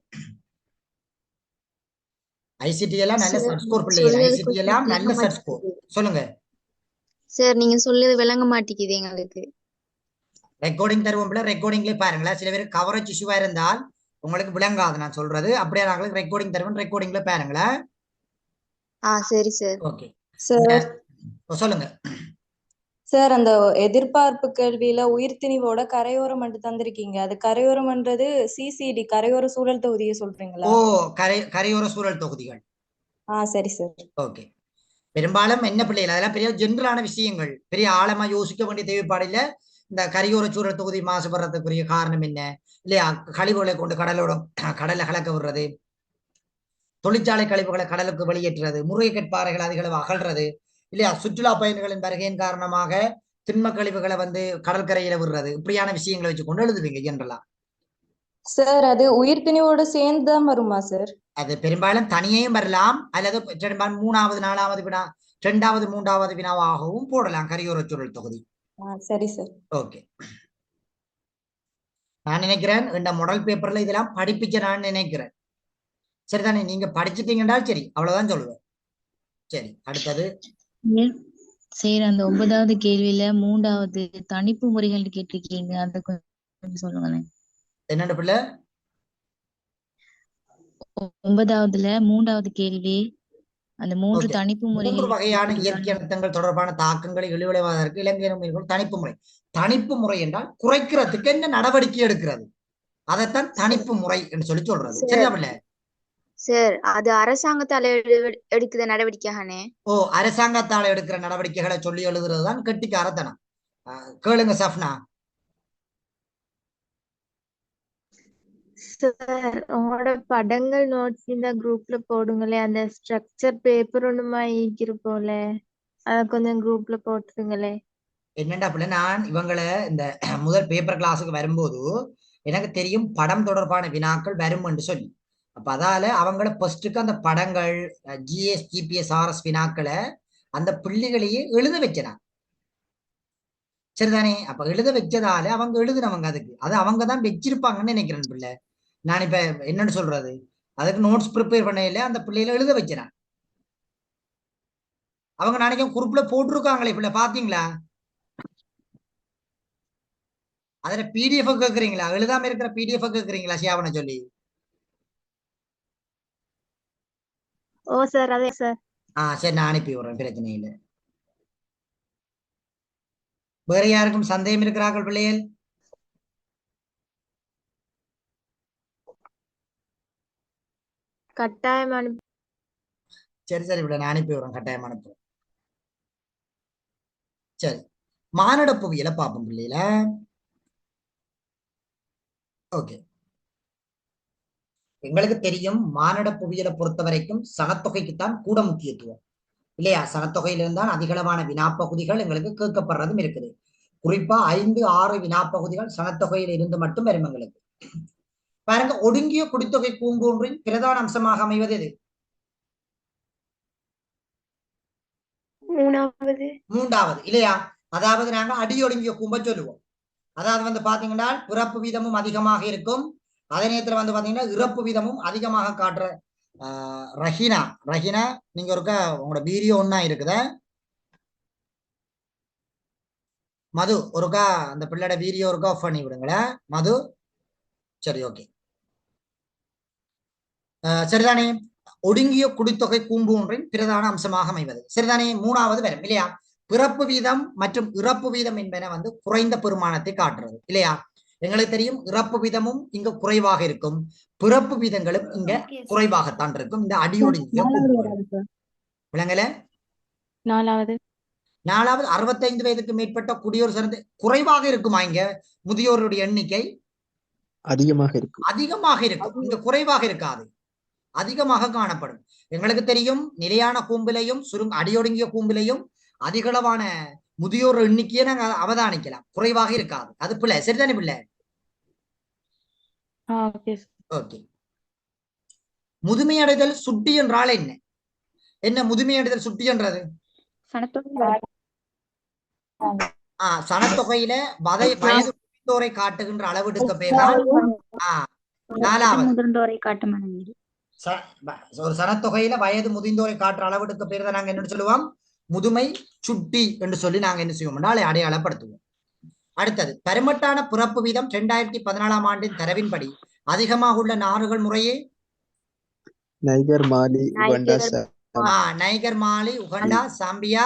ஐசிடி எல்லாம் நல்ல சட் ஸ்கோர் பிள்ளைகள். ஐசிடி எல்லாம் நல்ல சட் ஸ்கோர். சொல்லுங்க சார். நீங்க சொல்லுது விளங்க மாட்டேங்குது எங்களுக்கு. ரெக்கார்டிங் தருவோம் பிள்ளை, ரெக்கார்டிங்லேயே பாருங்களேன். சில பேர் கவரேஜ் இஷ்யூவா இருந்தால் உங்களுக்கு விளங்காது நான் சொல்றது. அப்படியே நாங்களுக்கு ரெக்கார்டிங் தருவோம், ரெக்கார்டிங்ல பாருங்களேன். சரி சார். Okay sir. சொல்லுங்க சார். அந்த எதிர்பார்ப்பு கேள்வியில உயிர்த்திணிவோட கரையோரம் என்று தந்திருக்கீங்க. அது கரையோரம்ன்றது சிசிடி கரையோர சூழல் தொகுதியை சொல்றீங்களா? கரையோர சூழல் தொகுதிகள். சரி சார். ஓகே. பெரும்பாலும் என்ன பிள்ளைகள் அதெல்லாம் பெரிய ஜென்ரலான விஷயங்கள், பெரிய ஆழமா யோசிக்க வேண்டிய தேவைப்பாடு இல்ல. இந்த கரையோர சூழல் தொகுதி மாசுபடுறதுக்குரிய காரணம் என்ன இல்லையா? கழிவுகளை கொண்டு கடலை கலக்க விடுறது, தொழிற்சாலை கழிவுகளை கடலுக்கு வெளியேற்றுறது, முறைகேட்பாறைகளை அதிகளவு அகழ்றது இல்லையா? சுற்றுலா பயணிகளின் வருகையின் காரணமாக திண்ம கழிவுகளை வந்து கடற்கரையில விடுறது, இப்படியான விஷயங்களை வச்சு கொண்டு எழுதுவீங்க ஜென்ரலா. சார் அது உயிர்த்திணிவோட சேர்ந்துதான் வருமா சார்? அது பெரும்பாலும் தனியையும் வரலாம், அல்லது பெரும்பாலும் 3வது 4வது வினா 2வது 3வது வினாவாகவும் போடலாம் கரையோர சூழல் தொகுதி. சரி சார். ஓகே. நான் நினைக்கிறேன் இந்த மாடல் பேப்பர்ல இதெல்லாம் படிப்பிச்ச நான் நினைக்கிறேன். சரிதானே? நீங்க படிச்சுட்டீங்கன்னா சரி, அவ்வளவுதான் சொல்லுவேன். சரி, அடுத்தது சரி. அந்த 9வது கேள்வியில 3வது தணிப்பு முறைகள் கேட்டிருக்கீங்க, அதை கொஞ்சம் சொல்லுங்களேன். என்னென்ன பிள்ளை? 9வதுல 3வது கேள்வி அந்த 3 தணிப்பு முறைகள். 3 வகையான இயற்கை அனர்த்தங்கள் தொடர்பான தாக்கங்களை இழிவடைவதற்கு இலங்கை மீன்கள் தணிப்பு முறை. தணிப்பு முறை என்றால் குறைக்கிறதுக்கு என்ன நடவடிக்கை எடுக்கிறது, அதைத்தான் தணிப்பு முறை என்று சொல்லி சொல்றது. சரியா பிள்ளை? சார் அது அரசாங்கத்தால எடுக்கிற நடவடிக்கையானே. அரசாங்கத்தால எடுக்கிற நடவடிக்கைகளை சொல்லி எழுதுறதுதான் கெட்டிக்காரத்தனம். கேளுங்க சஃப்னா. சார் உங்களோட படங்கள் நோட்ஸ் இந்த குரூப்ல போடுங்களே. அந்த ஸ்ட்ரக்சர் பேப்பர் ஒண்ணுமா போல அத கொஞ்சம் குரூப்ல போட்டுருங்களே. என்னண்டா பிள்ளை, நான் இவங்களை இந்த முதல் பேப்பர் கிளாஸுக்கு வரும்போது எனக்கு தெரியும் படம் தொடர்பான வினாக்கள் வரும் என்று சொல்லி. அப்ப அதால அவங்கள ஃபர்ஸ்டுக்கு அந்த படங்கள் ஜிஎஸ் ஜிபிஎஸ் ஆர்எஸ் வினாக்களை அந்த பிள்ளைகளையே எழுத வச்சான். சரிதானே? அப்ப எழுத வச்சதால அவங்க எழுதுனவங்க அதுக்கு அது அவங்க தான் வச்சிருப்பாங்கன்னு நினைக்கிறேன் பிள்ளை. நான் இப்ப என்னன்னு சொல்றது, அதுக்கு நோட்ஸ் ப்ரிப்பேர் பண்ணல, அந்த பிள்ளைகளை எழுத வச்சான். அவங்க நாளைக்கு குரூப்ல போட்டிருக்காங்களே பிள்ளை, பாத்தீங்களா? அதுல பிடிஎஃப் கேக்குறீங்களா? எழுதாம இருக்கிற பிடிஎஃப் கேக்குறீங்களா சியாவன சொல்லி? ஓ சார், அதே சார். சரி, நான் அனுப்பி விடுறேன், பிரச்சனை இல்லை. வேற யாருக்கும் சந்தேகம் இருக்கிறார்கள் பிள்ளைகள்? கட்டாயம் அனுப்பி. சரி சரி விட நான் அனுப்பி விடுறேன், கட்டாயம் அனுப்புறேன். சரி, மானுட புவியியலை பார்ப்போம் பிள்ளையில. ஓகே, எங்களுக்கு தெரியும் மானுட புவியியலை பொறுத்த வரைக்கும் சனத்தொகைக்குத்தான் கூட முக்கியத்துவம் இல்லையா? சனத்தொகையிலிருந்தான் அதிகளவான வினாப்பகுதிகள் எங்களுக்கு கேட்கப்படுறதும் இருக்குது. குறிப்பா 5, 6 வினாப்பகுதிகள் சனத்தொகையில் இருந்து மட்டும் வரும் எங்களுக்கு. பாருங்க, ஒடுங்கிய குடித்தொகை கூம்பொன்றின் பிரதான அம்சமாக அமைவது எது? மூன்றாவது இல்லையா? அதாவது நாங்க அடியொடுங்கிய கூம்ப சொல்லுவோம். அதாவது பாத்தீங்கன்னா பிறப்பு வீதமும் அதிகமாக இருக்கும், அதே நேரத்துல பாத்தீங்கன்னா இறப்பு வீதமும் அதிகமாக காட்டுற ரஹீனா நீங்க ஒருக்கா உங்களோட வீடியோ ஒன்னா இருக்குத மது, ஒருக்கா அந்த பிள்ளையோட வீடியோ ஒருக்கா ஆஃப் பண்ணி விடுங்களேன் மது. சரி, ஓகே, சரிதானே? ஒடுங்கிய குடித்தொகை கூம்பு ஒன்றின் பிரதான அம்சமாக அமைவது சரிதானே? மூணாவது வரும் இல்லையா? பிறப்பு வீதம் மற்றும் இறப்பு வீதம் என்பன குறைந்த பெருமானத்தை காட்டுறது இல்லையா? எங்களுக்கு தெரியும் இறப்பு வீதமும் இங்க குறைவாக இருக்கும், பிறப்பு வீதங்களும் இங்க குறைவாகத்தான் இருக்கும். இந்த அடியொடுங்கிய விளங்கல. நாலாவது 65 வயதுக்கு மேற்பட்ட குடியோர் சிறந்து குறைவாக இருக்குமா? இங்க முதியோருடைய எண்ணிக்கை அதிகமாக இருக்கும், இங்க குறைவாக இருக்காது, அதிகமாக காணப்படும். எங்களுக்கு தெரியும் நிலையான கூம்பிலையும் அடியொடுங்கிய கூம்பிலையும் அதிகளவான முதியோர் எண்ணிக்கையை நாங்க அவதானிக்கலாம், குறைவாக இருக்காது. அது பிள்ளை சரிதானே பிள்ளை? ஓகே. முதுமையடைதல் சுட்டி என்றால் என்ன? என்ன முதுமையடைதல் சுட்டி என்றது? சனத்தொகையில வயது முதிர்ந்தோரை காட்டுகின்ற அளவெடுக்க பேர் தான். ஒரு சனத்தொகையில வயது முதிர்ந்தோரை காட்டுற அளவெடுக்க பேர் தான் நாங்க என்ன சொல்லுவோம்? முதுமை சுட்டி என்று சொல்லி நாங்க என்ன செய்வோம்? அடையாளப்படுத்துவோம். அடுத்தது, பெருமட்டான பிறப்பு வீதம் 2014 ஆண்டின் தரவின்படி அதிகமாக உள்ள நாடுகள் முறையே நைகர், மாலி, உகண்டா, சாம்பியா,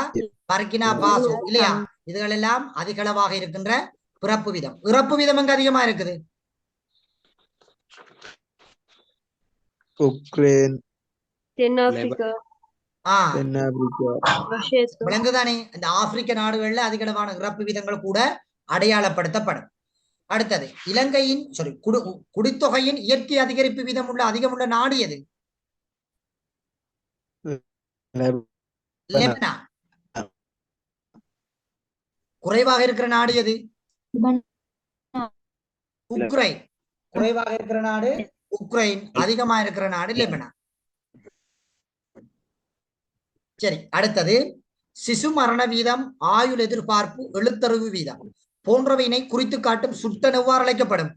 பர்கினா பாசோ இல்லையா? இதுகள் எல்லாம் அதிகளவாக இருக்கின்ற பிறப்பு வீதம். இறப்பு வீதம் எங்க அதிகமா இருக்குது? உக்ரைன், தென்னாப்பிரிக்கா. விளங்குதானே? இந்த ஆப்பிரிக்க நாடுகள்ல அதிகளவான இறப்பு வீதங்கள் கூட அடையாளப்படுத்தப்படும். அடுத்தது, இலங்கையின் குடித்தொகையின் இயற்கை அதிகரிப்பு வீதம் அதிகமுள்ள நாடு எது? லெபனான். குறைவாக இருக்கிற நாடு எது? உக்ரைன். குறைவாக இருக்கிற நாடு உக்ரைன், அதிகமா இருக்கிற நாடு லெபனான். சரி, அடுத்தது, சிசு மரண வீதம், ஆயுள் எதிர்பார்ப்பு, எழுத்தறிவு வீதம் போன்றவையினை குறித்து காட்டும் சுட்டன் எவ்வாறு அழைக்கப்படும்?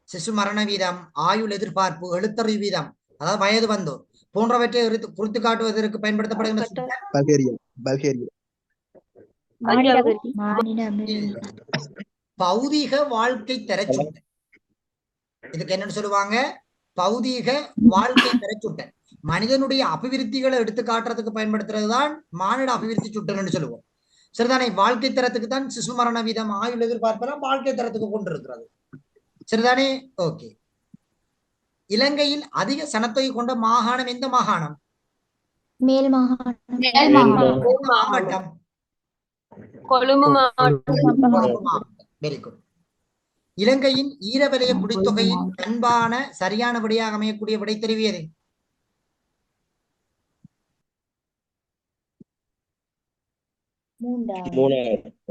சிசு மரண வீதம், ஆயுள் எதிர்பார்ப்பு, எழுத்தறிவு வீதம், அதாவது வயது வந்தோர் போன்றவற்றை குறித்து காட்டுவதற்கு பயன்படுத்தப்படுகின்ற பௌதீக வாழ்க்கை தர சுட்டன். இதுக்கு என்னன்னு சொல்லுவாங்க? பௌதீக வாழ்க்கை தர சுட்டன். மனிதனுடைய அபிவிருத்திகளை எடுத்து காட்டுறதுக்கு பயன்படுத்துறதுதான் மானிட அபிவிருத்தி சுட்டன் சொல்லுவோம் சரிதானே? வாழ்க்கை தரத்துக்கு தான் சிசு மரண வீதம், ஆயுள் எதிர்பார்ப்பெல்லாம் வாழ்க்கை தரத்துக்கு கொண்டு இருக்கிறது சரிதானே? ஓகே. இலங்கையில் அதிக சனத்தொகை கொண்ட மாகாணம் எந்த மாகாணம்? மேல் மாவட்டம் கொழும்பு மாவட்டம். Very good. இலங்கையின் ஈரவலய குடித்தொகையின் அன்பான சரியான விடையாக அமையக்கூடிய விடை தெரிவியது?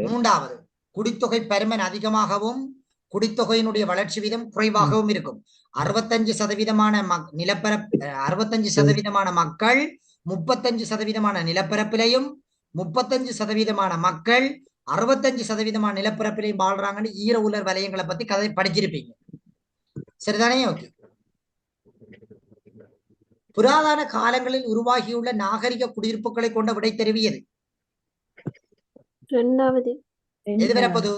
மூன்றாவது. குடித்தொகை பருமன் அதிகமாகவும் குடித்தொகையினுடைய வளர்ச்சி வீதம் குறைவாகவும் இருக்கும். 65% நிலப்பரப்பு 65% மக்கள் 35% நிலப்பரப்பிலையும் 35% மக்கள் 65% நிலப்பரப்பிலையும் வாழ்றாங்கன்னு ஈர உலர் வலயங்களை பத்தி கதை படிச்சிருப்பீங்க சரிதானே? ஓகே. புராதன காலங்களில் உருவாகியுள்ள நாகரிக குடியிருப்புகளை கொண்ட விடை தெரிவியது? எது வரப்போது?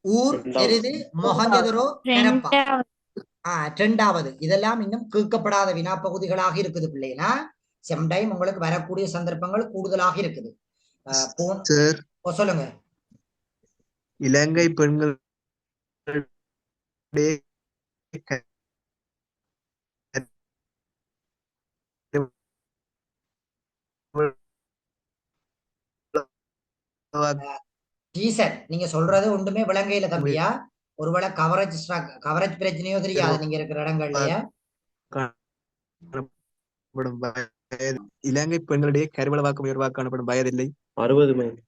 ஊர், எருது, மொஹஞ்சதரோ, ஹரப்பா. இரண்டாவது. இதெல்லாம் இன்னும் கேட்கப்படாத வினாப்பகுதிகளாக இருக்குது பிள்ளைனா. சம்டைம் உங்களுக்கு வரக்கூடிய சந்தர்ப்பங்கள் கூடுதலாக இருக்குது. சொல்லுங்க. இலங்கை பெண்கள் டீசர் நீங்க சொல்றது ஒன்றுமே விளங்கையில தம்பியா. ஒருவேளை கவரேஜ் பிரச்சனையோ தெரியாது நீங்க இருக்கிற இடங்கள்லயே. இலங்கை பெண்களுடைய கருவள வாக்கு உயர்வாக காணப்படும் வயதில்லை 60 மைல்.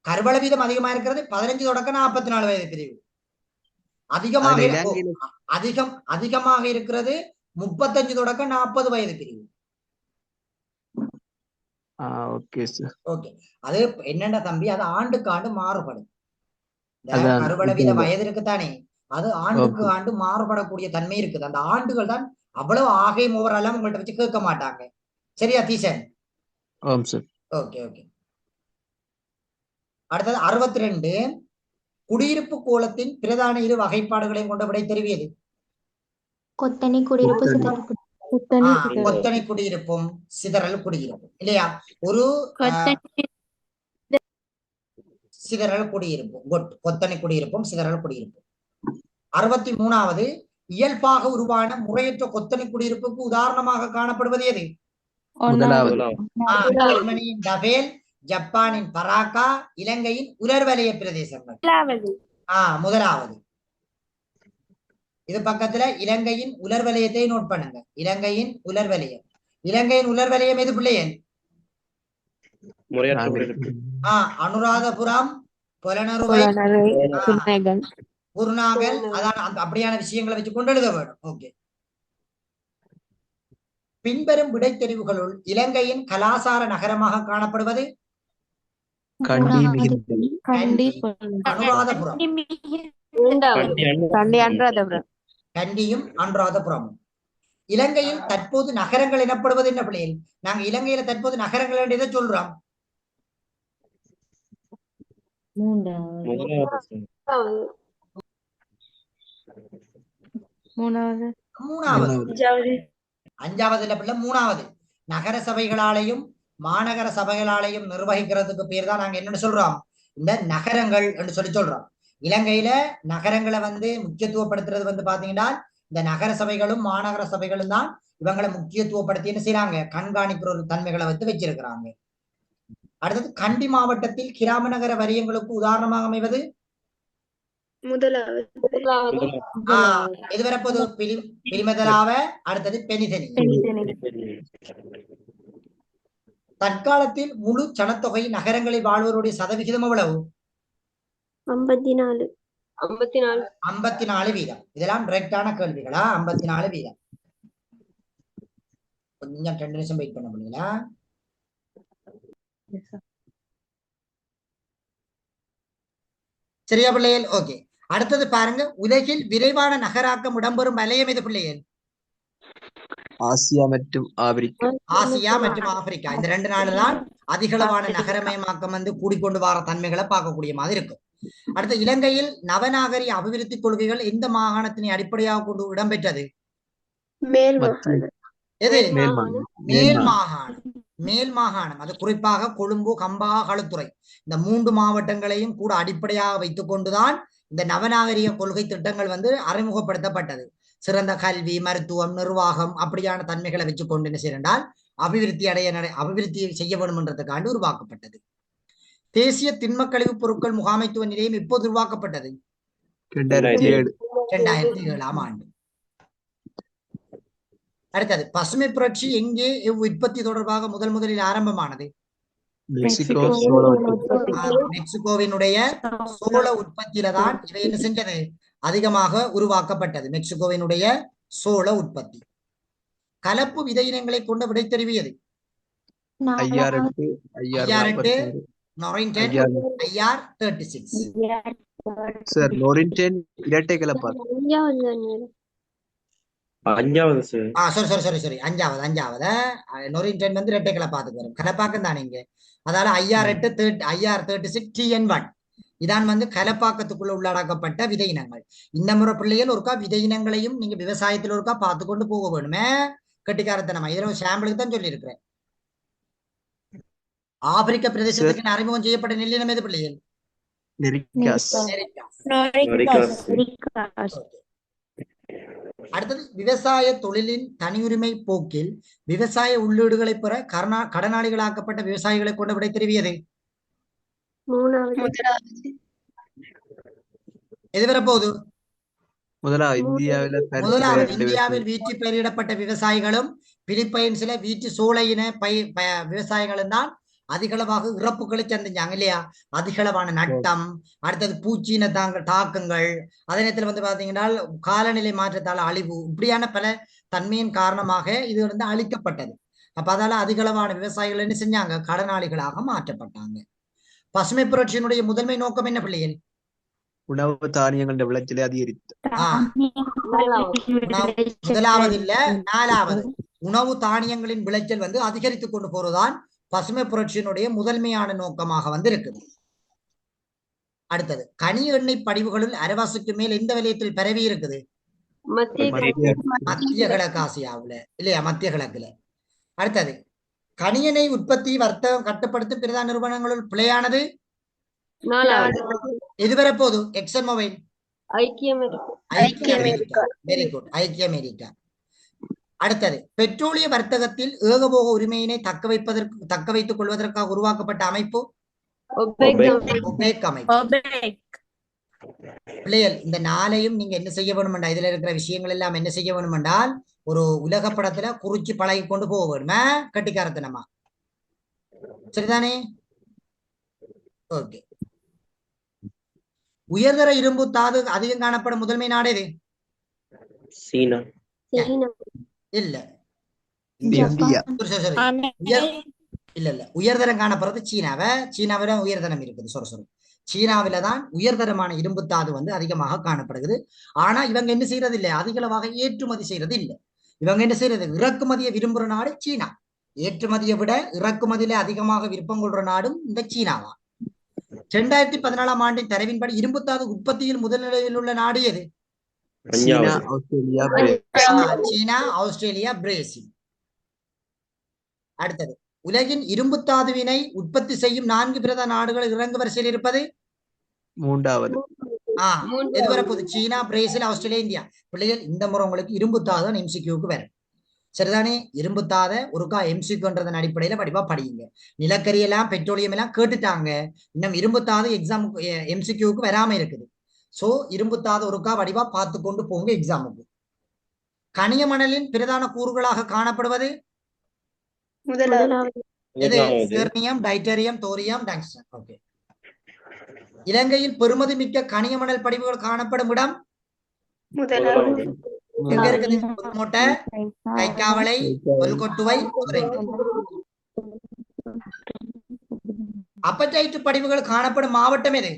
கருவள வீதம் அதிகமா இருக்கிறது 15 தொடக்கம் 44 வயது பிரிவு. அதிகமாக இருக்கிறது 35 தொடக்கம் 40 வயது பிரிவு. Okay sir. ஓகே, அது என்னென்ன தம்பி, அது ஆண்டுக்கு ஆண்டு மாறுபடும். கருவள வீத வயது இருக்குத்தானே, அது ஆண்டுக்கு ஆண்டு மாறுபடக்கூடிய தன்மை இருக்குது. அந்த ஆண்டுகள் தான் அவ்வளவு ஆகையும் ஓவரெல்லாம் உங்கள்ட்ட வச்சு கேட்க மாட்டாங்க. சரியா தீசன்? Okay okay. அடுத்தது 62. குடியிருப்பு கோலத்தின் பிரதான இரு வகைப்பாடுகளையும் கொண்ட விடை தெரிவியது. கொத்தனை குடியிருப்பு, கொத்தனை குடியிருப்பும் சிதறல் குடியிருப்பும் இல்லையா? ஒரு சிதறல் குடியிருப்பும், கொத்தனை குடியிருப்பும் சிதறல் குடியிருப்பும். 63வது இயல்பாக உருவான முறையற்ற கொத்தனை குடியிருப்புக்கு உதாரணமாக காணப்படுவது எது? ஜெர்மனியின் டபேல், ஜப்பானின் பராக்கா, இலங்கையின் உலர்வலய பிரதேசங்கள். முதலாவது இது பக்கத்துல இலங்கையின் உலர்வலயத்தை நோட் பண்ணுங்க. இலங்கையின் உலர்வலயம். இலங்கையின் உலர்வலயம் எது பிள்ளையன்? அனுராதபுரம், புலனறுவை, குருநாகல், அதான் அப்படியான விஷயங்களை வச்சு கொண்டு எழுத வேண்டும். ஓகே. பின்வரும் விடைத்தெரிவுகளுள் இலங்கையின் கலாசார நகரமாக காணப்படுவது அனுராதபுரம். கண்டியும் அனுராதபுரமும். இலங்கையில் தற்போது நகரங்கள் எனப்படுவது என்ன பிள்ளைகள்? நாங்க இலங்கையில தற்போது நகரங்கள் என்று எதை சொல்றோம்? அஞ்சாவது பிள்ளை மூணாவது. நகர சபைகளாலையும் மாநகர சபைகளாலையும் நிர்வகிக்கிறதுக்கு பேர் தான் நாங்க என்னன்னு சொல்றோம், இந்த நகரங்கள் என்று சொல்றோம். இலங்கையில நகரங்களை முக்கியத்துவப்படுத்துறது பாத்தீங்கன்னா இந்த நகர சபைகளும் மாநகர சபைகளும் தான் இவங்களை முக்கியத்துவப்படுத்தி என்ன செய்யறாங்க, கண்காணிக்கிற ஒரு தன்மைகளை வச்சிருக்கிறாங்க. அடுத்தது கண்டி மாவட்டத்தில் கிராம நகர வரியங்களுக்கு உதாரணமாக அமைவது இது வரப்போது பிரிமதலாவ, அடுத்தது பெனிதனி. தற்காலத்தில் முழு சனத்தொகை நகரங்களில் வாழ்வோருடைய சதவிகிதம் எவ்வளவு? 54 வீதம். இதெல்லாம் டைரக்டான கேள்விகளா? 54 வீதம். கொஞ்சம் 2 நிமிஷம் வெயிட் பண்ண முடியல. சரியா பிள்ளைகள்? ஓகே. அடுத்தது பாருங்க, உலகில் விரைவான நகராக்கம் இடம்பெறும் வலயம் எது பிள்ளைகள்? ஆசியா மற்றும் ஆப்பிரிக்கா. ஆசியா மற்றும் ஆப்பிரிக்கா, இந்த 2 நாடு தான் அதிகளவான நகரமயமாக்கம் கூடிக்கொண்டு வர தன்மைகளை பார்க்கக்கூடிய மாதிரி இருக்கும். அடுத்த இலங்கையில் நவநாகரிக அபிவிருத்தி கொள்கைகள் எந்த மாகாணத்தினை அடிப்படையாக கொண்டு இடம்பெற்றது? எது? மேல் மாகாணம். மேல் மாகாணம், அது குறிப்பாக கொழும்பு, கம்பஹா, களுத்துறை, இந்த 3 மாவட்டங்களையும் கூட அடிப்படையாக வைத்துக் கொண்டுதான் இந்த நவநாகரிக கொள்கை திட்டங்கள் அறிமுகப்படுத்தப்பட்டது. சிறந்த கல்வி, மருத்துவம், நிர்வாகம் அப்படியான தன்மைகளை வச்சு கொண்டு என்ன செய்யறால் அபிவிருத்தி செய்ய வேண்டும் என்றதுக்காண்டு உருவாக்கப்பட்டது. தேசிய திண்மக் கழிவுப் பொருட்கள் முகாமைத்துவ நிலையம் எப்போது உருவாக்கப்பட்டது? 2007ஆம் ஆண்டு. அடுத்தது பசுமை புரட்சி எங்கே உற்பத்தி தொடர்பாக முதலில் ஆரம்பமானது? மெக்சிகோவினுடைய சோள உற்பத்தியில தான் இவை என்ன செஞ்சது, அதிகமாக உருவாக்கப்பட்டது. மெக்சிகோவினுடைய சோள உற்பத்தி. கலப்பு விதையினங்களை கொண்ட விடை தெரிவியது? இரட்டை கலப்பா. அஞ்சாவது இரட்டை கலப்பாத்துக்கு வரும். கலப்பாக்கம் தானே இங்க. அதால IR36 TN1 இதான் கலப்பாக்கத்துக்குள்ள உள்ளடக்கப்பட்ட விதை இனங்கள். இந்த முறை பிள்ளைகள் ஒருக்கா விதை இனங்களையும் நீங்க விவசாயத்துல ஒருக்கா பார்த்து கொண்டு போக வேணுமே, கட்டிக்காரத்தனமா. இதுல ஒரு சாம்பிளுக்கு தான் சொல்லி இருக்கிறேன். ஆப்பிரிக்க பிரதேசத்துக்கு அறிமுகம் செய்யப்பட்ட நெல்லினம் எது பிள்ளைகள்? அடுத்தது விவசாய தொழிலின் தனியுரிமை போக்கில் விவசாய உள்ளீடுகளை பெற கடனாளிகளாக்கப்பட்ட விவசாயிகளை கொண்ட விடை தெரிவியது? மூணாவது எது வரப்போகுது? முதலாவது இந்தியாவில முதலாவது பருத்தி இந்தியாவில் வீட்டு பயிரிடப்பட்ட விவசாயிகளும் பிலிப்பைன்ஸ்ல வீட்டு சோலையின விவசாயிகளும் தான் அதிகளவாக இறப்புகளை சந்திச்சாங்க இல்லையா? அதிகளவான நட்டம், அடுத்தது பூச்சின தாக்கங்கள், அதே நேரத்தில் வந்து பாத்தீங்கன்னா காலநிலை மாற்றத்தால் அழிவு, இப்படியான பல தன்மையின் காரணமாக இது வந்து அழிக்கப்பட்டது. அப்ப அதால அதிகளவான விவசாயிகள் என்ன செஞ்சாங்க? கடனாளிகளாக மாற்றப்பட்டாங்க. பசுமை புரட்சியினுடைய முதன்மை நோக்கம் என்ன பிள்ளைகள்? உணவு தானியங்களுடைய விளைச்சலை அதிகரித்து. முதலாவது இல்ல, நாலாவது உணவு தானியங்களின் விளைச்சல் வந்து அதிகரித்துக் கொண்டு போறதுதான் பசுமை புரட்சியினுடைய முதன்மையான நோக்கமாக வந்து இருக்குது. அடுத்தது கனி எண்ணெய் படிவுகளில் அரவாசிக்கு மேல் எந்த வலயத்தில் பரவி இருக்குது? மத்திய கிழக்கு ஆசியாவுல இல்லையா? மத்திய கிழக்குல. அடுத்தது கனி எண்ணெய் உற்பத்தி வர்த்தகம் கட்டுப்படுத்தும் பிரதான நிறுவனங்களுள் பிழையானது எதுவரை போது? எக்ஸன் மொபைல், ஐக்கிய அமெரிக்கா. வெரி குட், ஐக்கிய அமெரிக்கா. அடுத்தது பெட்ரோலிய வர்த்தகத்தில் ஏகபோக உரிமையினை தக்க வைத்துக் கொள்வதற்காக உருவாக்கப்பட்ட அமைப்பு ஒபேக் அமைப்பு. பிள்ளைகள் இந்த நாளையும் நீங்க என்ன செய்ய வேணுமெண்டா, இதுல இருக்கிற விஷயங்கள் எல்லாம் என்ன செய்ய வேணுமென்றால் ஒரு உலக படத்துல குறிச்சு பழகி கொண்டு போக வேணுமா? கட்டிக்காரத்தனமா, சரிதானே? ஓகே. உயர்தர இரும்பு தாது அதிகம் காணப்படும் முதன்மை நாடு எது? சீனா. இல்ல, இந்தியா. இல்ல உயர்தரம் காணப்படுறது சீனாவில உயர்தரம் இருக்குது. சொர சீனாவில தான் உயர்தரமான இரும்பு தாது வந்து அதிகமாக காணப்படுகிறது. ஆனா இவங்க என்ன செய்யறது இல்லை, அதிகளவாக ஏற்றுமதி செய்யறது இல்லை. இவங்க என்ன செய்யறது? இறக்குமதியை விரும்புற நாடு சீனா. ஏற்றுமதியை விட இறக்குமதியில அதிகமாக விருப்பம் கொள்ற நாடும் இந்த சீனாவா. 2014 ஆண்டின் தரவின்படி இரும்புத்தாது உற்பத்தியில் முதலில் உள்ள நாடு எது? சீனா, ஆஸ்திரேலியா, பிரேசில். அடுத்தது உலகின் இரும்புத்தாதுவினை உற்பத்தி செய்யும் 4 பிரதான நாடுகள் இறங்கு வரிசையில் இருப்பது மூன்றாவது. எது வரப்போகுது? சீனா, பிரேசில், ஆஸ்திரேலியா, இந்தியா. பிள்ளைகள் இந்த முறை உங்களுக்கு இரும்புத்தாது எம்சிக்யூக்கு வரும், சரிதானே? இரும்புத்தாத ஒருக்கா எம்சிக்யூன்றதன் அடிப்படையில படிப்பா படியுங்க. நிலக்கரி எல்லாம் பெட்ரோலியம் எல்லாம் கேட்டுட்டாங்க, இன்னும் இரும்புத்தாது எக்ஸாம் எம்சிக்யூக்கு வராம இருக்குது. சோ இரும்புத்தாது ஒருக்கா வடிவா பார்த்து கொண்டு போங்க எக்ஸாமுக்கு. கனிய மணலின் பிரதான கூறுகளாக காணப்படுவது எது? செர்னியம், டைட்டரியம், தோரியம், டங்ஸ்டன். ஓகே. இலங்கையில் பெருமதி மிக்க கனிய மணல் படிவுகள் காணப்படும் இடம் எங்க இருக்குது? புதுமோட்டை, கைக்காவளை, கொல்கொட்டுவை, அப்படைட்டு படிவுகள் காணப்படும் மாவட்டம் எது?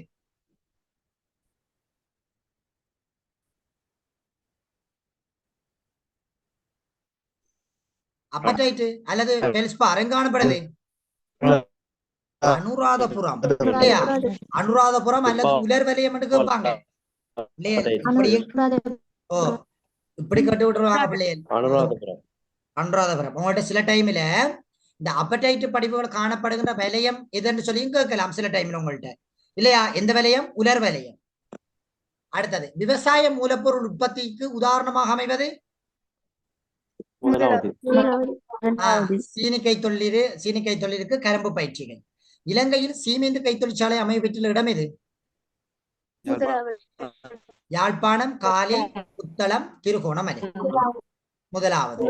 அப்படைட்டு அல்லது பெல்ஸ்பார் எங்க காணப்படுது? அனுராதபுரம் இல்லையா? அனுராதபுரம் அல்லது உலர் வலயம் என்று கேட்பாங்க. ஓ, இப்படி கட்டு விட்டுருவாங்க பிள்ளைகள். அனுராதபுரம். உங்கள்ட்ட சில டைம்ல இந்த அப்படைட்டு படிப்புகள் காணப்படுகின்ற வலயம் எதுன்னு சொல்லியும் கேட்கலாம் சில டைம்ல உங்கள்ட்ட, இல்லையா? எந்த வலயம்? உலர் வலயம். அடுத்தது விவசாய மூலப்பொருள் உற்பத்திக்கு உதாரணமாக அமைவது சீனி கைத்தொழிலுக்கு கரும்பு பயிற்சிகள். இலங்கையில் சீமெந்து கைத்தொழிற்சாலை அமைய பெற்றுள்ள இடம் எது? யாழ்ப்பாணம், காலி, புத்தளம், திருகோணமலை. முதலாவது.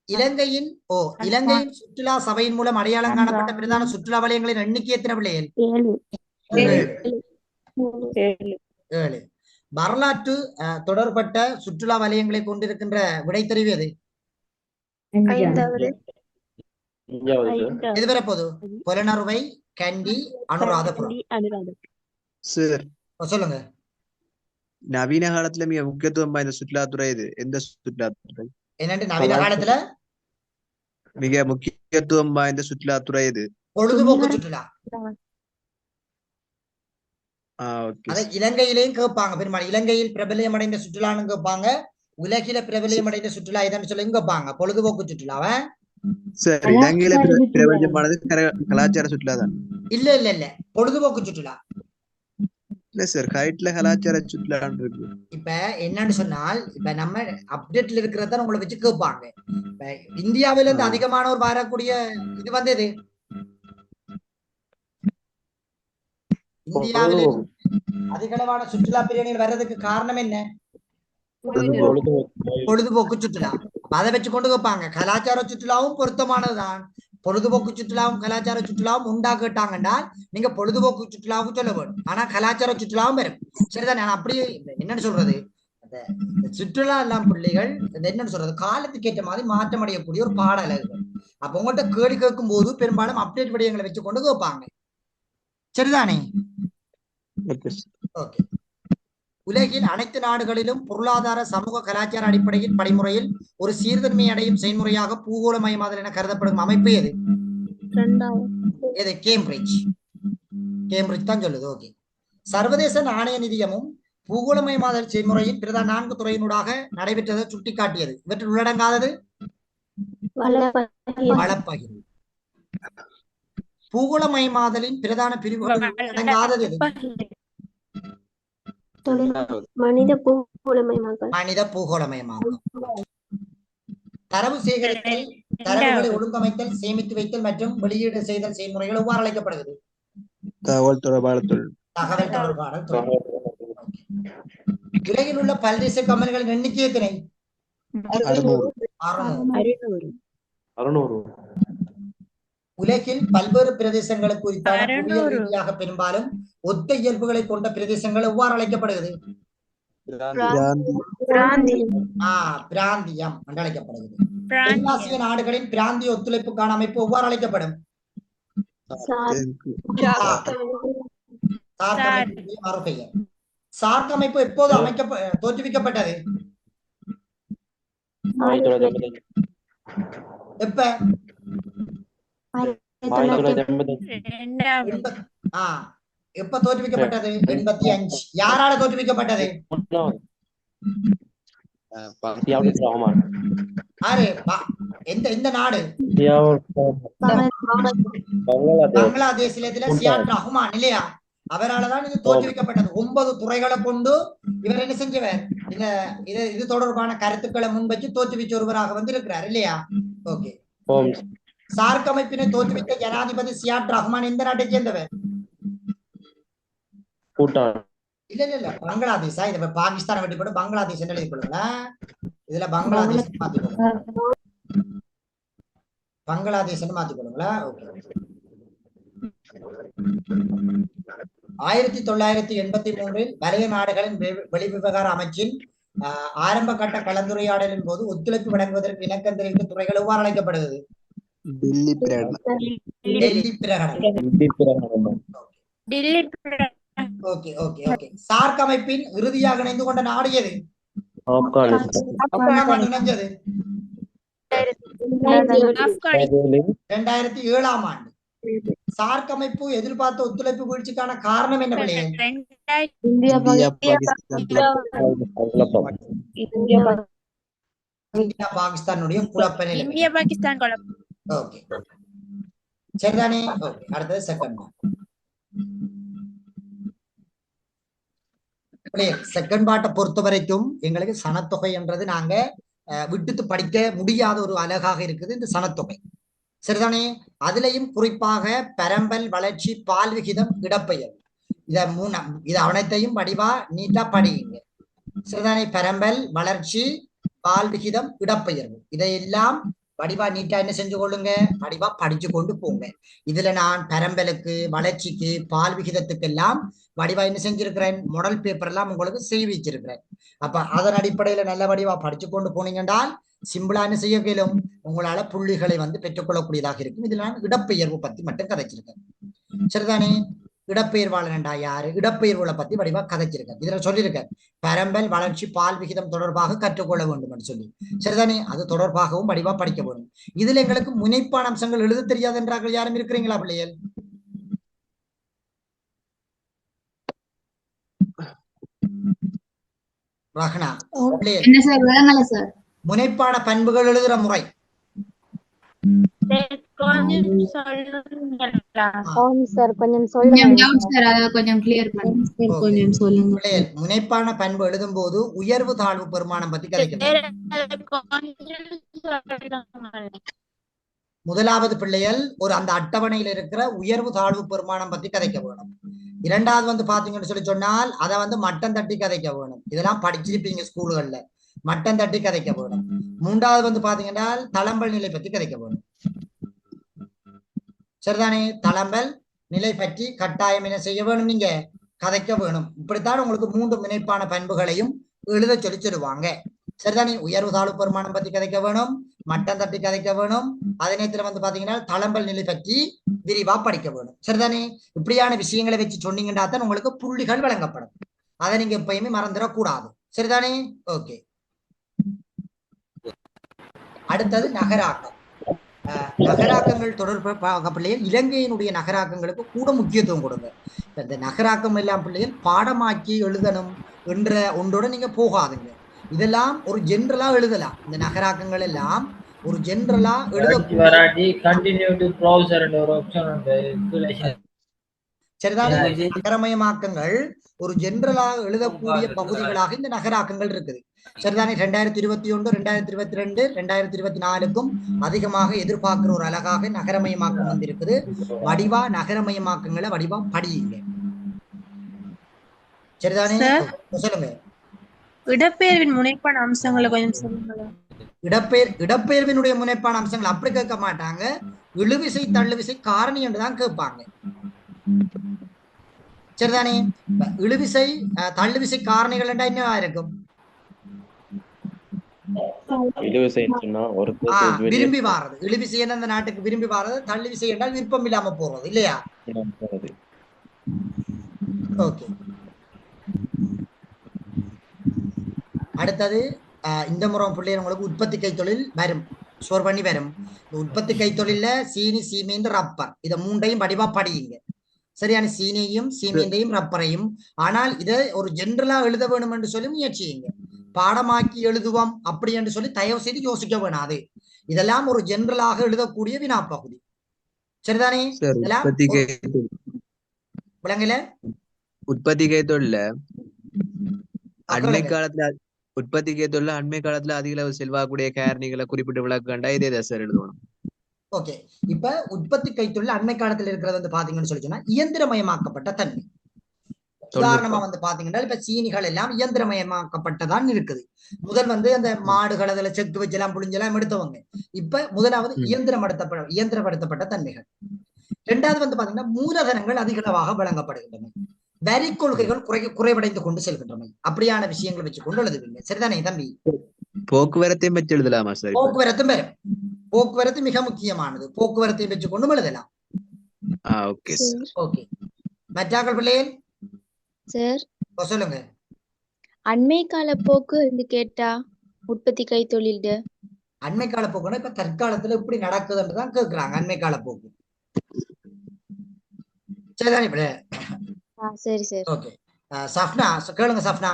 இலங்கையின் சுற்றுலா சபையின் மூலம் அடையாளம் காணப்பட்ட பிரதான சுற்றுலா வலயங்களின் எண்ணிக்கை எத்தனை பிள்ளைகள்? 7. வரலாற்று தொடர்பட்ட சுற்றுலா வலயங்களை கொண்டிருக்கின்ற விடை தெரிவு எது? எது வரப்போது? புலனறுவை, கண்டி, அனுராதபுரம். சொல்லுங்க. நவீன காலத்துல மிக முக்கியத்துவம் வாய்ந்த சுற்றுலாத்துறை இது எந்த சுற்றுலாத்துறை? என்னண்டு நவீன காலத்துல மிக முக்கியத்துவம் வாய்ந்த சுற்றுலாத்துறை இது? பொழுதுபோக்கு சுற்றுலா. அதை இலங்கையிலையும் கேட்பாங்க. பெரும்பாலும் இலங்கையில் பிரபலியம் அடைந்த சுற்றுலான்னு கேட்பாங்க, உலகில பிரபலியம் அடைந்த சுற்றுலா இதுன்னு சொல்லி கேட்பாங்க. பொழுதுபோக்கு சுற்றுலாவ சரி, இலங்கையில பிரபலியமானது கலாச்சார சுற்றுலா தான். இல்ல பொழுதுபோக்கு சுற்றுலா இல்ல சார், கைட்ல கலாச்சார சுற்றுலா இருக்கு. இப்ப என்னன்னு சொன்னால், இப்ப நம்ம அப்டேட்ல இருக்கிறத உங்களை வச்சு கேட்பாங்க. இப்ப இந்தியாவில இருந்து அதிகமானவர் வரக்கூடிய இது வந்து எது? இந்தியாவில் அதிகளவான சுற்றுலா பிரியணிகள் வர்றதுக்கு காரணம் என்ன? பொழுதுபோக்கு சுற்றுலா. அதை வச்சு கொண்டு வைப்பாங்க. கலாச்சார சுற்றுலாவும் பொருத்தமானதுதான். பொழுதுபோக்கு சுற்றுலாவும் கலாச்சார சுற்றுலாவும் உண்டாக்கிட்டாங்கன்னா நீங்க பொழுதுபோக்கு சுற்றுலாவும் சொல்ல வேணும். ஆனா கலாச்சார சுற்றுலாவும் வரும். சரிதான். நான் அப்படியே என்னன்னு சொல்றது, சுற்றுலா எல்லாம் பிள்ளைகள் என்னன்னு சொல்றது, காலத்துக்கு ஏற்ற மாதிரி மாற்றம் அடையக்கூடிய ஒரு பாட அழகுகள். அப்ப உங்கள்கிட்ட கேள்வி கேட்கும் போது பெரும்பாலும் அப்டேட் விடயங்களை வச்சு கொண்டு வைப்பாங்க. சரிதானே? ஓகே. உலகின் அனைத்து நாடுகளிலும் பொருளாதார சமூக கலாச்சார அடிப்படையில் படிமுறையில் ஒரு சீர்தன்மை அடையும் செயல்முறையாக பூகோளமயமாதல் என கருதப்படும் அமைப்பு எது? கேம்பிரிட்ஜ். கேம்பிரிட்ஜ் தான் சொல்லுது. ஓகே. சர்வதேச நாணய நிதியமும் பூகோளமயமாதல் செயல்முறையின் பிரதான 4 துறையினூடாக நடைபெற்றதை சுட்டிக்காட்டியது. இவற்றில் உள்ளடங்காதது வளப்பகிர்வு. பூகோளமயமாதலின் பிரதான பிரிவுகள் உள்ளடங்காதது எது? மனித பூகோளமயமாக்கல். மனித பூகோளமயமாக்கல். தரவு சேகரித்தல், தரவுகளை ஒழுங்கமைத்தல், சேமித்து வைத்தல் மற்றும் வெளியீடு செய்தல் செயல்முறைகள் எவ்வாறு அழைக்கப்படுகிறது? தகவல் தொடர்பாடல். தகவல் தொடர்பாடல் தொழில். உலகில் உள்ள பல்தேச கம்பெனிகளின் எண்ணிக்கை எத்தனை? 600. உலகில் பல்வேறு பிரதேசங்களுக்கு குறித்தான புவியியல் ரீதியாக பெரும்பாலும் ஒத்த இயல்புகளை கொண்ட பிரதேசங்கள் எவ்வாறு அழைக்கப்படுகிறது? பிராந்தியம் என்று அழைக்கப்படுகிறது. தென்னாசிய நாடுகளின் பிராந்திய ஒத்துழைப்புக்கான அமைப்பு எவ்வாறு அழைக்கப்படும்? மறுபெயர். சார்க் அமைப்பு எப்போது தோற்றுவிக்கப்பட்டது? எப்ப? எப்ப தோற்றுவிக்கப்பட்டது? 85. யாரால தோற்றுவிக்கப்பட்டது? எந்த நாடு? பங்களாதேஷ்ல சியாட் ரஹ்மான் இல்லையா? அவரால்தான் இது தோற்றுவிக்கப்பட்டது. 9 துறைகளை கொண்டு இவர் என்ன செஞ்சவர்? இது தொடர்பான கருத்துக்களை முன்வச்சு தோற்றுவிச்ச ஒருவராக வந்து இருக்கிறார் இல்லையா? ஓகே. சார்க் அமைப்பினை தோற்றுவித்த ஜனாதிபதி சியாட் ரஹ்மான் எந்த நாட்டை சேர்ந்தவர்? இல்ல பங்களாதேஷா? இத பாகிஸ்தான் வெட்டி போட்டு பங்களாதேஷ் எழுதி கொள்ளுங்களா. இதுல பங்களாதேஷ் மாத்திக்கொள்ளுங்க. பங்களாதேஷ் மாத்திக்கொள்ளுங்களா. ஓகே. 1983 வலய நாடுகளின் வெளிவிவகார அமைச்சின் ஆரம்ப கட்ட கலந்துரையாடலின் போது ஒத்துழைப்பு வழங்குவதற்கு இணக்கம் தெரிவித்த துறைகள் எவ்வாறு அழைக்கப்படுகிறது? டெல்லி பிரகடனம். Okay okay okay. சார்க் அமைப்பின் இறுதியாக இணைந்து கொண்ட நாடு எது? இணைஞ்சது 2007ஆம் ஆண்டு. சார்க் அமைப்பு எதிர்பார்த்த ஒத்துழைப்பு வீழ்ச்சிக்கான காரணம் என்ன? இந்தியா பாகிஸ்தானுடைய குழப்ப நிலை. ஓகே சரிதானே? ஓகே. அடுத்தது செகண்ட் செகண்ட் பார்ட்டை பொறுத்த வரைக்கும் எங்களுக்கு சனத்தொகை என்றது நாங்க விட்டுத்து படிக்க முடியாத ஒரு அழகாக இருக்குது இந்த சனத்தொகை. சரிதானே? அதுலயும் குறிப்பாக பரம்பல், வளர்ச்சி, பால் விகிதம், இடப்பெயர், இத அனைத்தையும் வடிவா நீட்டா படியுங்க. சரிதானே? பரம்பல், வளர்ச்சி, பால் விகிதம், இடப்பெயர்வு இதையெல்லாம் வடிவா நீட்டா என்ன செஞ்சு கொள்ளுங்க, வடிவா படிச்சு கொண்டு போங்க. இதுல நான் பரம்பலுக்கு, வளர்ச்சிக்கு, பால் விகிதத்துக்கு எல்லாம் வடிவா என்ன செஞ்சிருக்கிறேன், மாடல் பேப்பர் எல்லாம் உங்களுக்கு செய்விச்சிருக்கிறேன். அப்ப அதன் அடிப்படையில நல்ல வடிவா படிச்சு கொண்டு போனீங்கன்றால் சிம்பிளா என்ன செய்ய கேளும், உங்களால புள்ளிகளை வந்து பெற்றுக்கொள்ளக்கூடியதாக இருக்கும். இதுல நான் இடப்பெயர்வு பத்தி மட்டும் கதைச்சிருக்கேன். சரிதானே? இடப்பெயர்வாளன்டா யாரு, இடப்பெயர்வுகளை பத்தி வடிவா கதைச்சிருக்கேன். இதுல சொல்லியிருக்கேன் பரம்பல், வளர்ச்சி, பால் விகிதம் தொடர்பாக கற்றுக்கொள்ள வேண்டும் என்று சொல்லி. சரிதானே? அது தொடர்பாகவும் வடிவா படிக்க வேண்டும். இதுல எங்களுக்கு முனைப்பான அம்சங்கள் எழுத தெரியாது என்றார்கள் யாரும் இருக்கிறீங்களா பிள்ளைகள்? ரஹ்னா முனைப்பான பண்புகள் எழுதுற முறை முனைப்பான பண்பு எழுதும் போது உயர்வு தாழ்வு பெருமானம் பத்தி கதைக்கணும். முதலாவது பிள்ளைகள் ஒரு அந்த அட்டவணையில் இருக்கிற உயர்வு தாழ்வு பெருமானம் பத்தி கதைக்க வேணும். இரண்டாவது வந்து பாத்தீங்கன்னு சொல்லி சொன்னால் அதை வந்து மட்டம் தட்டி கதைக்க வேணும். இதெல்லாம் படிச்சிருப்பீங்க ஸ்கூல்கள்ல. மட்டம் தட்டி கதைக்க வேணும். மூன்றாவது வந்து பாத்தீங்கன்னா தளம்பல் நிலை பற்றி கதைக்க வேணும். சரிதானே? தளம்பல் நிலை பற்றி கட்டாயம் என்ன செய்ய வேணும், நீங்க கதைக்க வேணும். இப்படித்தான் உங்களுக்கு 3 முனைப்பான பண்புகளையும் எழுத சொல்லிடுவாங்க. சரிதானே? உயர்வு தாழ்வு பெருமானம் பத்தி கதைக்க வேணும், மட்டம் தட்டி கதைக்க வேணும், அதே நேரத்துல வந்து பாத்தீங்கன்னா தளம்பல் நிலை பற்றி விரிவா படிக்க வேணும். சரிதானே? இப்படியான விஷயங்களை வச்சு சொன்னீங்கன்னா தான் உங்களுக்கு புள்ளிகள் வழங்கப்படும். அதை நீங்க எப்பயுமே மறந்துடக்கூடாது. சரிதானே? ஓகே. அடுத்தது நகராக்கம். நகராக்கங்கள் தொடர்பு பிள்ளைகள் இலங்கையினுடைய நகராக்கங்களுக்கு கூட முக்கியத்துவம் கொடுங்க. இந்த நகராக்கம் எல்லாம் பிள்ளைகள் பாடமாக்கி எழுதணும் என்ற ஒன்றோட நீங்க போகாதுங்க. இதெல்லாம் ஒரு ஜென்ரலா எழுதலாம். இந்த நகராக்கங்கள் எல்லாம் ஒரு ஜென்ரலா சரிதான். நகரமயமாக்கங்கள் ஒரு ஜென்ரலாக எழுதக்கூடிய பகுதிகளாக இந்த நகராக்கங்கள் இருக்குது. சரிதானே? 2021, 2022, 2024க்கும் அதிகமாக எதிர்பார்க்கிற ஒரு அழகாக நகரமயமாக்கம் வந்திருக்குது. வடிவா நகரமயமாக்கங்களை வடிவா படியுங்க. சரிதானே? சொல்லுங்க. இடப்பெயர்வின் முனைப்பான அம்சங்களை கொஞ்சம் சொல்லுங்க. இடப்பெயர்வினுடைய முனைப்பான அம்சங்கள் அப்படி கேட்க மாட்டாங்க. இழுவிசை தள்ளுவிசை காரணி என்றுதான் கேட்பாங்க. சரிதானே? இழுவிசை தள்ளுவிசை காரணிகள் என்றா என்னவா இருக்கும்? விரும்பி வாரது. இழுவிசை அந்த நாட்டுக்கு விரும்பி வாரது, தள்ளுவிசை என்றால் விருப்பம் இல்லாம போறது இல்லையா? ஓகே. அடுத்தது இந்த முறை பிள்ளைகள் உங்களுக்கு உற்பத்தி கைத்தொழில் வரும், ஸ்டோர் பண்ணி வரும். உற்பத்தி கைத்தொழில சீனி, சீமேந்து, ரப்பர் இதை 3ஐயும் வடிவா படியுங்க. சரியான? சீனியையும் சீமேந்தையும் ரப்பரையும். ஆனால் இதை ஒரு ஜென்ரலா எழுத வேணும் என்று சொல்லி முயற்சியுங்க. பாடமாக்கி எழுதுவோம் அப்படி என்று சொல்லி தயவு செய்து யோசிக்க வேணாது. இதெல்லாம் ஒரு ஜென்ரலாக எழுதக்கூடிய வினா பகுதி. சரிதானே? விளங்கல? உற்பத்தி கைத்தொழில அண்மை காலத்துல அதிக அளவு செல்வாக்கூடிய காரணிகளை குறிப்பிட்டு விளக்கண்டா இதே சார் எழுதணும். ஓகே. இப்ப உற்பத்தி கைத்தொழில் அண்மை காலத்துல இருக்கிறது வந்து பாத்தீங்கன்னு சொல்லி சொன்னா இயந்திரமயமாக்கப்பட்ட தன்மை. உதாரணமா வந்து பாத்தீங்கன்னா இப்ப சீனிகள் எல்லாம் இயந்திரமயமாக்கப்பட்டதான் இருக்குது. முதல் வந்து அந்த மாடுகள் அதுல செக்கு வச்சு எல்லாம் புளிஞ்செல்லாம் எடுத்தவங்க. இப்ப முதலாவது இயந்திரப்படுத்தப்பட்ட தன்மைகள். இரண்டாவது வந்து பாத்தீங்கன்னா மூலதனங்கள் அதிகளவாக வழங்கப்படுகின்றன. வரி கொள்கைகள் குறைவடைந்து கொண்டு செல்கின்றன. அப்படியான விஷயங்களை வச்சு கொண்டு எழுதுவீங்க. சரிதானே தம்பி? போக்குவரத்தையும் வச்சு எழுதலாமா சார்? போக்குவரத்தும் வரும். போக்குவரத்து மிக முக்கியமானது. போக்குவரத்தையும் வச்சு கொண்டு எழுதலாம். ஓகே. மற்றாக்கள் பிள்ளைகள் சார் சொல்லுங்க. அண்மை கால போக்கு என்று கேட்டா உற்பத்தி கைத்தொழில் அண்மை கால போக்குன்னா இப்ப தற்காலத்துல எப்படி நடக்குதுன்றதான் கேக்குறாங்க. அண்மை கால போக்கு. சரிதானே இப்ப? சரி சரி. ஓகே. சஃப்னா கேளுங்க. சஃப்னா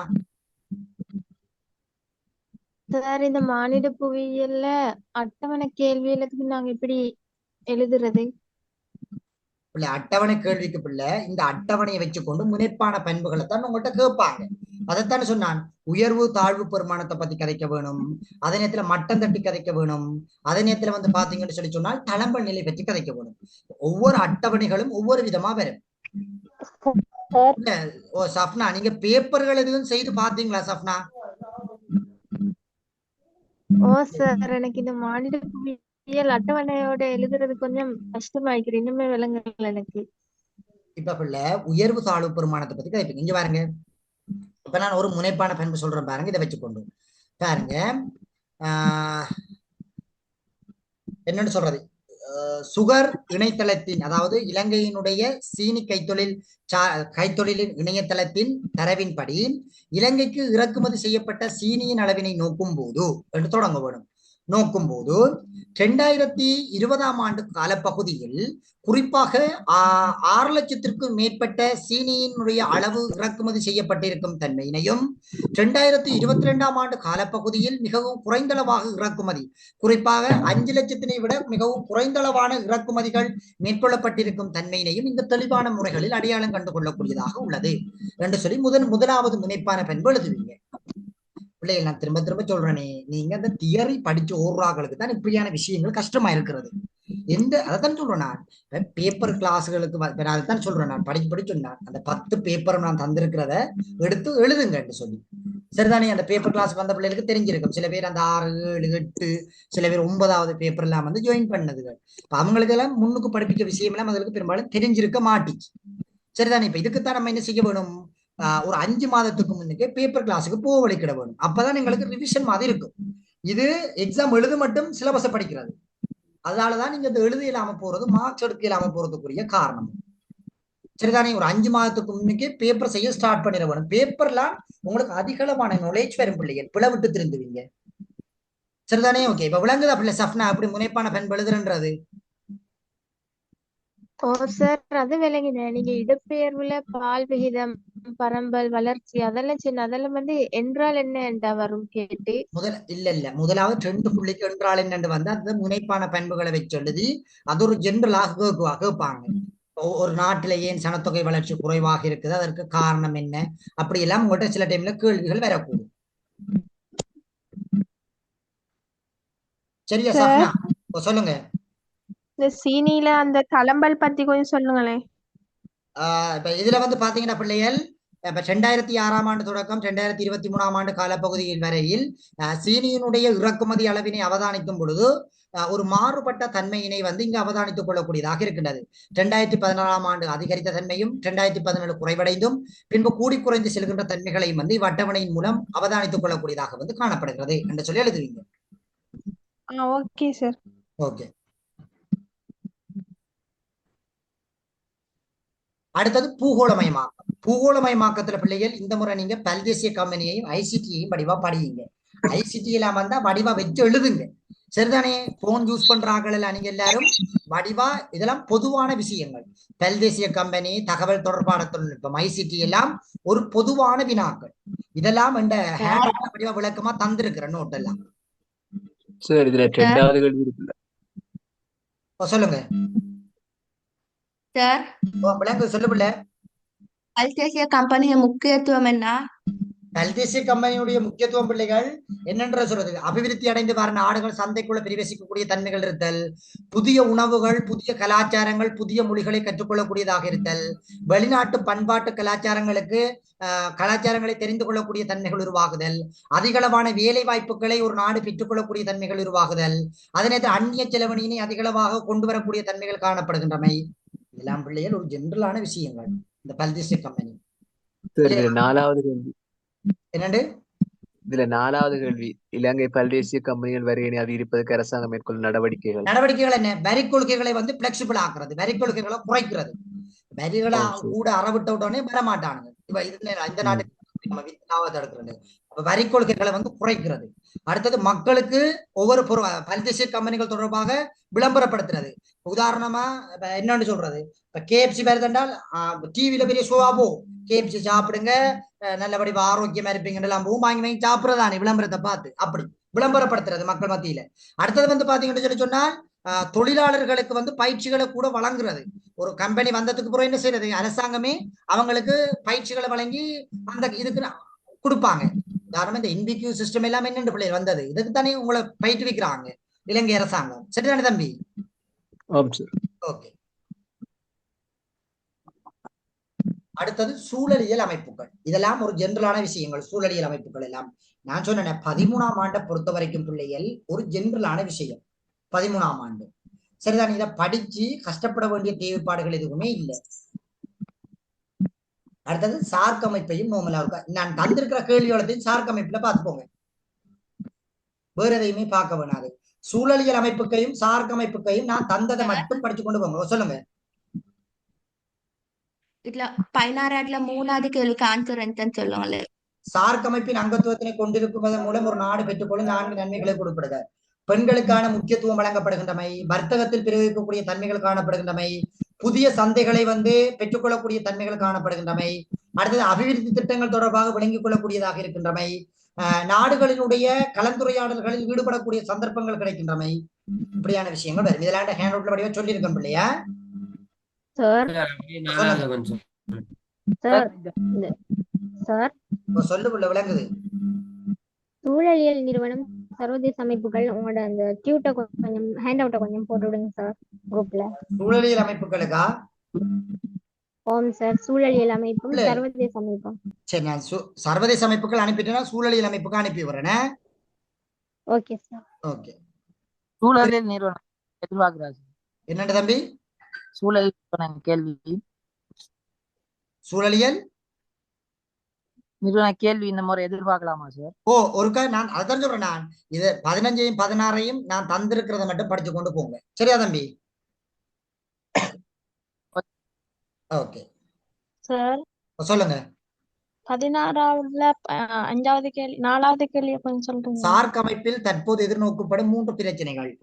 சார், இந்த மானிட புவியியல்ல அட்டவணை கேள்விகளுக்கு நாங்க எப்படி எழுதுறது? பிள்ளை அட்டவணை கேள்விக்கு பிள்ளை இந்த அட்டவணையை வச்சுக்கொண்டு முனைப்பான பண்புகளை தான் உங்கள்கிட்ட கேட்பாங்க. அதைத்தானே சொன்னான். உயர்வு தாழ்வு பெருமானத்தை பத்தி கதைக்க வேணும், அதே நேரத்துல மட்டம் தட்டி கதைக்க வேணும், அதே நேரத்துல வந்து பாத்தீங்கன்னு சொல்லி சொன்னால் தளம்பல் நிலை பற்றி கதைக்க வேணும். ஒவ்வொரு அட்டவணைகளும் ஒவ்வொரு விதமா வரும். ஓ சஃப்னா, நீங்க பேப்பர்கள் எதுவும் செய்து பாத்தீங்களா சஃப்னா? ஓ சார், எனக்கு இந்த மானிட புவியியல் அட்டவணையோட எழுதுறது கொஞ்சம் கஷ்டமாயிருக்கு. இன்னுமே விளங்கல எனக்கு. இப்ப பிள்ளை உயர்வு தாழ்வு பெருமானத்தை பத்தி கதைப்பீங்க. இங்க பாருங்க, இப்ப நான் ஒரு முனைப்பான பண்பு சொல்றேன் பாருங்க. இதை வச்சுக்கொண்டு பாருங்க. என்னன்னு சொல்றது, சுகர் இணையதளத்தின், அதாவது இலங்கையினுடைய சீனி கைத்தொழிலின் இணையதளத்தின் தரவின்படி இலங்கைக்கு இறக்குமதி செய்யப்பட்ட சீனியின் அளவினை நோக்கும் போது என்று தொடங்க வேணும். நோக்கும் போது 2020ஆம் ஆண்டு காலப்பகுதியில் குறிப்பாக 6 லட்சத்திற்கும் மேற்பட்ட சீனியினுடைய அளவு இறக்குமதி செய்யப்பட்டிருக்கும் தன்மையினையும் 2022ஆம் ஆண்டு காலப்பகுதியில் மிகவும் குறைந்தளவாக இறக்குமதி, குறிப்பாக 5 லட்சத்தினை விட மிகவும் குறைந்தளவான இறக்குமதிகள் மேற்கொள்ளப்பட்டிருக்கும் தன்மையினையும் இந்த தெளிவான முறைகளில் அடையாளம் கண்டு கொள்ளக்கூடியதாக உள்ளது என்று சொல்லி முதலாவது முனைப்பான பண்பு எழுதுவீங்க. பிள்ளைகள், நான் திரும்ப திரும்ப சொல்றேனே, நீங்க அந்த தியரி படிச்ச ஓர்றாக்களுக்கு தான் இப்படியான விஷயங்கள் கஷ்டமா இருக்கிறது. அதைத்தான் சொல்றேன் நான் பேப்பர் கிளாஸுகளுக்கு அதைத்தான் சொல்றேன் நான் படிச்சு சொன்னேன் அந்த 10 பேப்பரும் நான் தந்திருக்கிறத எடுத்து எழுதுங்கன்னு சொல்லி. சரிதானே? அந்த பேப்பர் கிளாஸ் வந்த பிள்ளைகளுக்கு தெரிஞ்சிருக்கும். சில பேர் அந்த 6, 7, 8 சில பேர் 9வது பேப்பர் எல்லாம் வந்து ஜாயின் பண்ணதுகள். இப்ப அவங்களுக்கு எல்லாம் முன்னுக்கு படிப்பிக்க விஷயம் எல்லாம் அவங்களுக்கு பெரும்பாலும் தெரிஞ்சிருக்க மாட்டிச்சு. சரிதானே? இப்ப இதுக்குத்தான் நம்ம என்ன செய்ய வேணும், ஒரு 5 மாதத்துக்கு முன்னுக்கே பேப்பர் கிளாஸுக்கு போவழிக்கிட வேணும். அப்பதான் எங்களுக்கு ரிவிஷன் மாதிரி இருக்கும். இது எக்ஸாம் எழுது மட்டும் சிலபஸை படிக்கிறது. அதனாலதான் நீங்க இந்த எழுத இல்லாம போறது, மார்க்ஸ் எடுக்க இல்லாம போறதுக்குரிய காரணம். சரிதானே? ஒரு 5 மாதத்துக்கு முன்னுக்கே பேப்பர் செய்ய ஸ்டார்ட் பண்ணிட வேணும். பேப்பர்லாம் உங்களுக்கு அதிகளவான நாலேஜ் வரும் பிள்ளைகள், பிளவிட்டு திருந்துவீங்க. சரிதானே? ஓகே, இப்ப விளங்குதா பிள்ளை சஃப்னா அப்படி முனைப்பான பண்பு எழுதுன்றது? ஓ சார், அது விளங்கினேன். நீங்க இடப்பெயர்வுல பால் விகிதம், பரம்பல், வளர்ச்சி அதெல்லாம் சின்ன அதெல்லாம் வந்து என்றால் என்ன வரும் கேட்டு முதலாவது 2 புள்ளிக்கு என்றால் என்னன்னு வந்து அந்த முனைப்பான பண்புகளை வச்சு எழுதி அது ஒரு ஜென்ரலாக கேட்பாங்க. ஒரு நாட்டில ஏன் சனத்தொகை வளர்ச்சி குறைவாக இருக்குது, அதற்கு காரணம் என்ன, அப்படி எல்லாம் உங்கள்கிட்ட சில டைம்ல கேள்விகள் வரக்கூடும். சரியா சஃப்னா? சொல்லுங்க. இந்த சீனில அந்த கலம்பல் பத்தி கொஞ்சம் சொல்லுங்களேன். இப்ப இதுல வந்து பாத்தீங்கன்னா பிள்ளைகள், இப்ப 2006ஆம் ஆண்டு தொடக்கம் 2023ஆம் ஆண்டு காலப்பகுதியில் வரையில் சீனியினுடைய இறக்குமதி அளவினை அவதானிக்கும் பொழுது ஒரு மாறுபட்ட தன்மையினை வந்து இங்கு அவதானித்துக் கொள்ளக்கூடியதாக இருக்கின்றது. 2016ஆம் ஆண்டு அதிகரித்த தன்மையும் 2017 குறைவடைந்தும் பின்பு கூடி குறைந்து செல்கின்ற தன்மைகளையும் வந்து இவ்வட்டவணையின் மூலம் அவதானித்துக் கொள்ளக்கூடியதாக வந்து காணப்படுகிறது என்று சொல்லி எழுதுவீங்க. Okay sir. ஓகே, அடுத்தது பூகோளமயமாக்கம். பூகோளமயமாக்கத்துல பிள்ளைகள் இந்த முறை நீங்க பல்தேசிய கம்பெனியையும் ஐசிடியையும் வடிவா படியுங்க. ஐசிடி எல்லாம் வந்தா வடிவா வச்சு எழுதுங்க. சரிதானே? போன் யூஸ் பண்றார்கள் எல்லாம் நீங்க எல்லாரும் வடிவா, இதெல்லாம் பொதுவான விஷயங்கள். பல்தேசிய கம்பெனி, தகவல் தொடர்பான தொழில்நுட்பம், ஐசிடி எல்லாம் ஒரு பொதுவான வினாக்கள். இதெல்லாம் இந்த ஹேண்ட் வடிவா விளக்கமா தந்திருக்கிற நோட் எல்லாம். சார் இதுல 2வது கேள்வி இருக்குல்ல, சொல்லுங்க சார். விளக்கு சொல்லு பிள்ளை. பல்தேசிய கம்பெனியின் முக்கியத்துவம் என்ன? பல்தேசிய கம்பெனியுடைய முக்கியத்துவம் பிள்ளைகள் என்னென்ற சொல்றது, அபிவிருத்தி அடைந்து வர நாடுகள் சந்தைக்குள்ள பிரவேசிக்கக்கூடிய தன்மைகள் இருத்தல், புதிய உணவுகள், புதிய கலாச்சாரங்கள், புதிய மொழிகளை கற்றுக்கொள்ளக்கூடியதாக இருத்தல், வெளிநாட்டு பண்பாட்டு கலாச்சாரங்களை தெரிந்து கொள்ளக்கூடிய தன்மைகள் உருவாகுதல், அதிகளவான வேலை வாய்ப்புகளை ஒரு நாடு பெற்றுக்கொள்ளக்கூடிய தன்மைகள் உருவாகுதல், அதனை அந்நிய செலவணியினை அதிகளவாக கொண்டு வரக்கூடிய தன்மைகள் காணப்படுகின்றமை. இதெல்லாம் பிள்ளைகள் ஒரு ஜெனரலான விஷயங்கள். இந்த பல்தேசிய கம்பெனி. 4வது கேள்வி என்னண்டு? இதுல 4வது கேள்வி, இலங்கை பல்தேசிய கம்பெனிகள் வரியினை அதிகரிப்பதற்கு அரசாங்கம் மேற்கொள்ளும் நடவடிக்கைகள் என்ன? வரி கொள்கைகளை வந்து பிளெக்சிபிள் ஆக்குறது, வரி கொள்கைகளை குறைக்கிறது. வரிகளை கூட அறவிட்ட உடனே வர மாட்டானுங்க. இப்ப இந்த நாட்டுக்கு எடுக்கிறது, வரி கொள்கைகளை வந்து குறைக்கிறது. அடுத்தது மக்களுக்கு ஒவ்வொரு பல்தேசிய கம்பெனிகள் தொடர்பாக விளம்பரப்படுத்துறது. உதாரணமா என்னன்னு சொல்றது, இப்ப KFC வருதுன்றால் டிவில பெரிய ஷோவா போகும், KFC சாப்பிடுங்க நல்லபடி ஆரோக்கியமா இருப்பீங்க எல்லாம் போகும், வாங்கி வாங்கி சாப்பிடுறதானே விளம்பரத்தை பார்த்து அப்படி விளம்பரப்படுத்துறது மக்கள் மத்தியில. அடுத்தது வந்து பாத்தீங்கன்னு சொல்லி சொன்னால் தொழிலாளர்களுக்கு வந்து பயிற்சிகளை கூட வழங்குறது. ஒரு கம்பெனி வந்ததுக்கு பிறகு என்ன செய்யறது, அரசாங்கமே அவங்களுக்கு பயிற்சிகளை வழங்கி அந்த இதுக்கு கொடுப்பாங்க. உதாரணம் இந்த NBQ சிஸ்டம் எல்லாம் என்னென்று பிள்ளைகள் வந்தது இதுக்கு தானே உங்களை பயிற்றுவிக்கிறாங்க இலங்கை அரசாங்கம். சரிதானே தம்பி? ஓகே, அடுத்தது சூழலியல் அமைப்புகள். இதெல்லாம் ஒரு ஜெனரலான விஷயங்கள். சூழலியல் அமைப்புகள் எல்லாம் நான் சொன்னேன் 13ஆம் ஆண்டை பொறுத்த வரைக்கும் பிள்ளைகள் ஒரு ஜெனரலான விஷயம். 13ஆம் ஆண்டு சரிதான். இதை படிச்சு கஷ்டப்பட வேண்டிய தேவைப்பாடுகள் எதுவுமே இல்லை. அடுத்தது சார்க் அமைப்பையும் நோமலா இருக்கா, நான் தந்திருக்கிற கேள்வியோடத்தையும் சார்க் அமைப்புல பார்த்துப்போங்க, வேற எதையுமே பார்க்க வேணாது. சூழலியல் அமைப்புக்கையும் சார்க் அமைப்புக்கையும் நான் தந்ததை மட்டும் படிச்சு கொண்டு போங்க. சொல்லுங்க. இதுல 16 3வது கேள்விக்கு ஆன்சர் என்னன்னு சொல்லுங்களே. சார்க் அமைப்பின் அங்கத்துவத்தினை கொண்டிருப்பதன் மூலம் ஒரு நாடு பெற்றுக்கொள்ளும் 4 நன்மைகளை கொடுப்படுக. பெண்களுக்கான முக்கியத்துவம் வழங்கப்படுகின்றமை, வர்த்தகத்தில் பிரயோகிக்கக்கூடிய தன்மைகள் காணப்படுகின்றமை, புதிய சந்தைகளை வந்து பெற்றுக்கொள்ளக்கூடிய தன்மைகள் காணப்படுகின்றமை, அடுத்தது அபிவிருத்தி திட்டங்கள் தொடர்பாக விளங்கிக் கொள்ளக்கூடியதாக இருக்கின்றமை, நாடுகளினுடைய கலந்துரையாடல்களில் ஈடுபடக்கூடிய சந்தர்ப்பங்கள் கிடைக்கின்றமை, இப்படியான விஷயங்கள் வரும். இதெல்லாம் ஹேண்ட் அவுட்ல வடிவா சொல்லியிருக்கோம் இல்லையா சார்? சொல்லு விளங்குது. சூழலியல் நிறுவனம் சர்வதேச அமைப்புகள் உங்களோட அந்த டியூட்டை கொஞ்சம் ஹேண்ட் அவுட்டை கொஞ்சம் போட்டு விடுங்க சார் குரூப்ல. சூழலியல் அமைப்புகளுக்கா? ஓம் சார், சூழலியல் அமைப்பும் இல்ல. சர்வதேச அமைப்பும். சரி, நான் சர்வதேச அமைப்புகள் அனுப்பிட்டேன்னா சூழலியல் அமைப்புக்கு அனுப்பி விடுறேன். Okay sir. ஓகே. சூழலியல் நிறுவனம் எதிர்பார்க்கிறார். என்னண்டு தம்பி? சூழல் நிறுவனம் கேள்வி. சூழலியல் நிறுவன கேள்வி இந்த முறை எதிர்பார்க்கலாமா சார்? ஒருக்கா நான் அதான் சொல்றேன். நான் இது 15ஐயும் 16ஐயும் நான் தந்திருக்கிறத மட்டும் படிச்சு கொண்டு போங்க. சரியா தம்பி? ஓகே சார் சொல்லுங்க. 16வது 5வது கேள்வி 4வது கேள்வியை கொஞ்சம் சொல்றீங்க? சார்க் அமைப்பில் தற்போது எதிர்நோக்கப்படும் 3 பிரச்சனைகள்.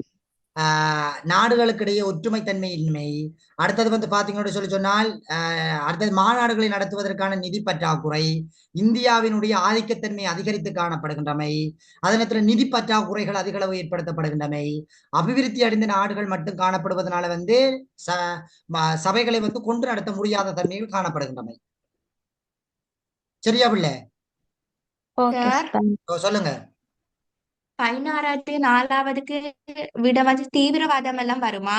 நாடுகளுக்கிடையே ஒற்றுமை தன்மையின்மை. அடுத்தது வந்து பாத்தீங்கன்னு சொல்லி சொன்னால் அடுத்தது மாநாடுகளை நடத்துவதற்கான நிதி பற்றாக்குறை, இந்தியாவினுடைய ஆதிக்கத்தன்மை அதிகரித்து காணப்படுகின்றமை, அதே நேரத்தில் நிதி பற்றாக்குறைகள் அதிக அளவு ஏற்படுத்தப்படுகின்றமை, அபிவிருத்தி அடைந்த நாடுகள் மட்டும் காணப்படுவதனால வந்து சபைகளை வந்து கொண்டு நடத்த முடியாத தன்மைகள் காணப்படுகின்றமை. சரியா பிள்ளை? சொல்லுங்க. 16வது 4வதுக்கு விட வந்து தீவிரவாதம் எல்லாம் வருமா?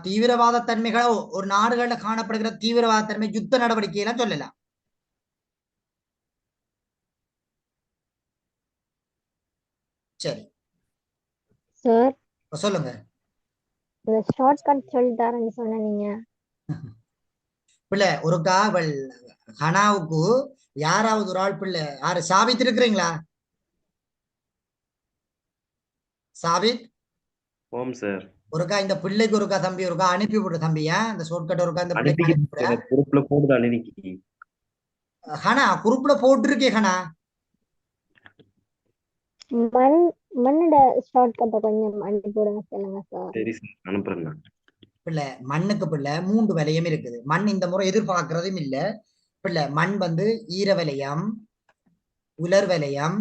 தீவிரவாத தன்மைகளோ ஒரு நாடுகள்ல காணப்படுகிற தீவிரவாத தன்மை யுத்த நடவடிக்கை எல்லாம் சொல்லலாம். சரி சார் சொல்லுங்க. ஷார்ட் கட் சொல்லிட்டாருன்னு சொன்னீங்க. பிள்ளை ஒருக்கா ஹனாவுக்கு யாராவது ஒரு ஆள் பிள்ளை யாரு சாபித் இருக்கிறீங்களா? சாபித். ஓம் சார். ஒருக்கா இந்த பிள்ளைக்கு ஒருக்கா தம்பி ஒருக்கா அனுப்பி விடு தம்பியா இந்த ஷார்ட்கட் ஒருக்கா இந்த குரூப்ல போடுதான் இன்னைக்கு. ஹனா குரூப்ல போட்டுருக்கே ஹனா. மண்ணோட ஷார்ட்கட்டை கொஞ்சம் அனுப்பி விடுங்க சொல்லுங்க சார். சரி சார் அனுப்புறேன். பிள்ளை மண்ணுக்கு பிள்ளை 3 வலயம் இருக்குது. மண் இந்த முறை எதிர்பார்க்கறதும் இல்ல பிள்ளை. மண் வந்து ஈர வலயம், உலர் வலயம்,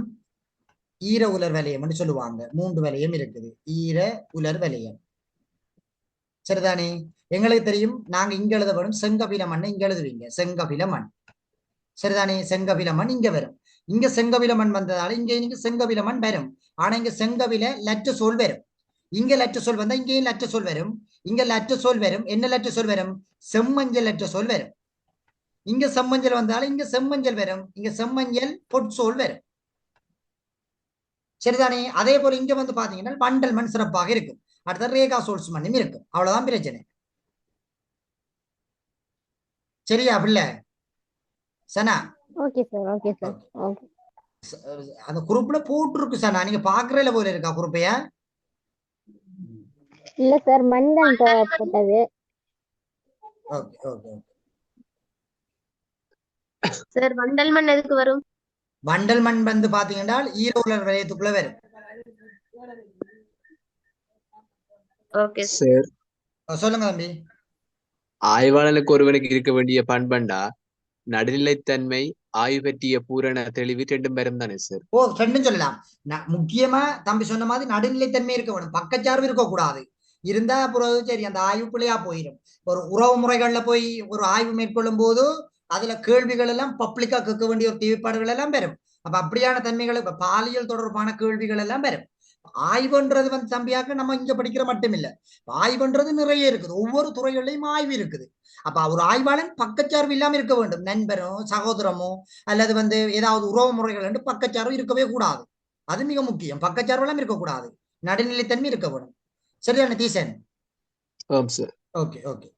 ஈர உலர் வலயம்னு சொல்லுவாங்க. 3 வலயம் இருக்குது. ஈர உலர் வலயம். சரிதானே? எங்களுக்கு தெரியும். நாங்க இங்க எழுத வரும் செங்கபில மண் இங்க எழுதுவீங்க. செங்கபில மண். சரிதானே? செங்கபில மண் இங்க வரும். இங்க செங்கபில மண் வந்ததால இங்க செங்கபில மண் வரும். ஆனா இங்க செங்கபில லற்று சொல் வரும். இங்க லற்று சொல் வந்தா இங்கேயும் லற்று சொல் வரும். இங்க லற்று சொல் வரும். என்ன லற்று சொல் வரும்? செம்மஞ்சள் லற்று சொல் வரும். இங்க செம்மஞ்சள் வந்தாலும் இங்க செம்மஞ்சள் வரும். இங்க செம்மஞ்சள் பொற்சொல் வரும். சரிதானே? அதே போல இங்க வந்து பாத்தீங்கன்னா வண்டல் மண் சிறப்பாக இருக்கும். அடுத்த ரேகா சோல்ஸ் மண்ணும் இருக்கும். அவ்வளவுதான் பிரச்சனை. சரியா பிள்ளை? சனா okay sir. Okay sir. Okay. அந்த குரூப்ல போட்டுருக்கு சனா. நீங்க பாக்குறதுல போல இருக்கா குரூப்பைய? இல்ல சார், மண் தான் போட்டது. ஓகே ஓகே ஓகே சார் வண்டல் மண் எதுக்கு வரும்? வண்டல் மண் வந்து பாத்தீங்கன்னா ஈர உலர் வலயத்துக்குள்ள வரும். Okay sir. சொல்லுங்க தம்பி. ஆய்வாளனுக்கு ஒருவனுக்கு இருக்க வேண்டிய பண்பண்டா நடுநிலைத்தன்மை, ஆய்வு பற்றிய பூரண தெளிவு ரெண்டும் பேரும் தானே சார்? ரெண்டும் சொல்லலாம். முக்கியமா தம்பி சொன்ன மாதிரி நடுநிலைத்தன்மை இருக்க வேணும். பக்கச்சார்பு இருக்கக்கூடாது. இருந்தா அப்புறம் சரி அந்த ஆய்வு பிள்ளையா போயிடும். ஒரு உறவு முறைகள்ல போய் ஒரு ஆய்வு மேற்கொள்ளும் போது அதுல கேள்விகள் எல்லாம் பப்ளிக்கா கேட்க வேண்டிய ஒரு தேவைப்பாடுகள் எல்லாம் பெறும். அப்ப அப்படியான தன்மைகள் இப்ப பாலியல் தொடர்பான கேள்விகள் எல்லாம் பெறும். ஆய்வுன்றது வந்து தம்பியாக்க நம்ம இங்க படிக்கிற மட்டும் இல்ல. ஆய்வுன்றது நிறைய இருக்குது. ஒவ்வொரு துறைகள்லயும் ஆய்வு இருக்குது. அப்ப ஒரு ஆய்வாளன் பக்கச்சார்பு இல்லாம இருக்க வேண்டும். நண்பரோ சகோதரமோ அல்லது வந்து ஏதாவது உறவு முறைகள் என்று பக்கச்சார்பு இருக்கவே கூடாது. அது மிக முக்கியம். பக்கச்சார்பு எல்லாம் இருக்கக்கூடாது. நடுநிலைத்தன்மை இருக்க வேணும். சரியான தீசன்? Okay okay.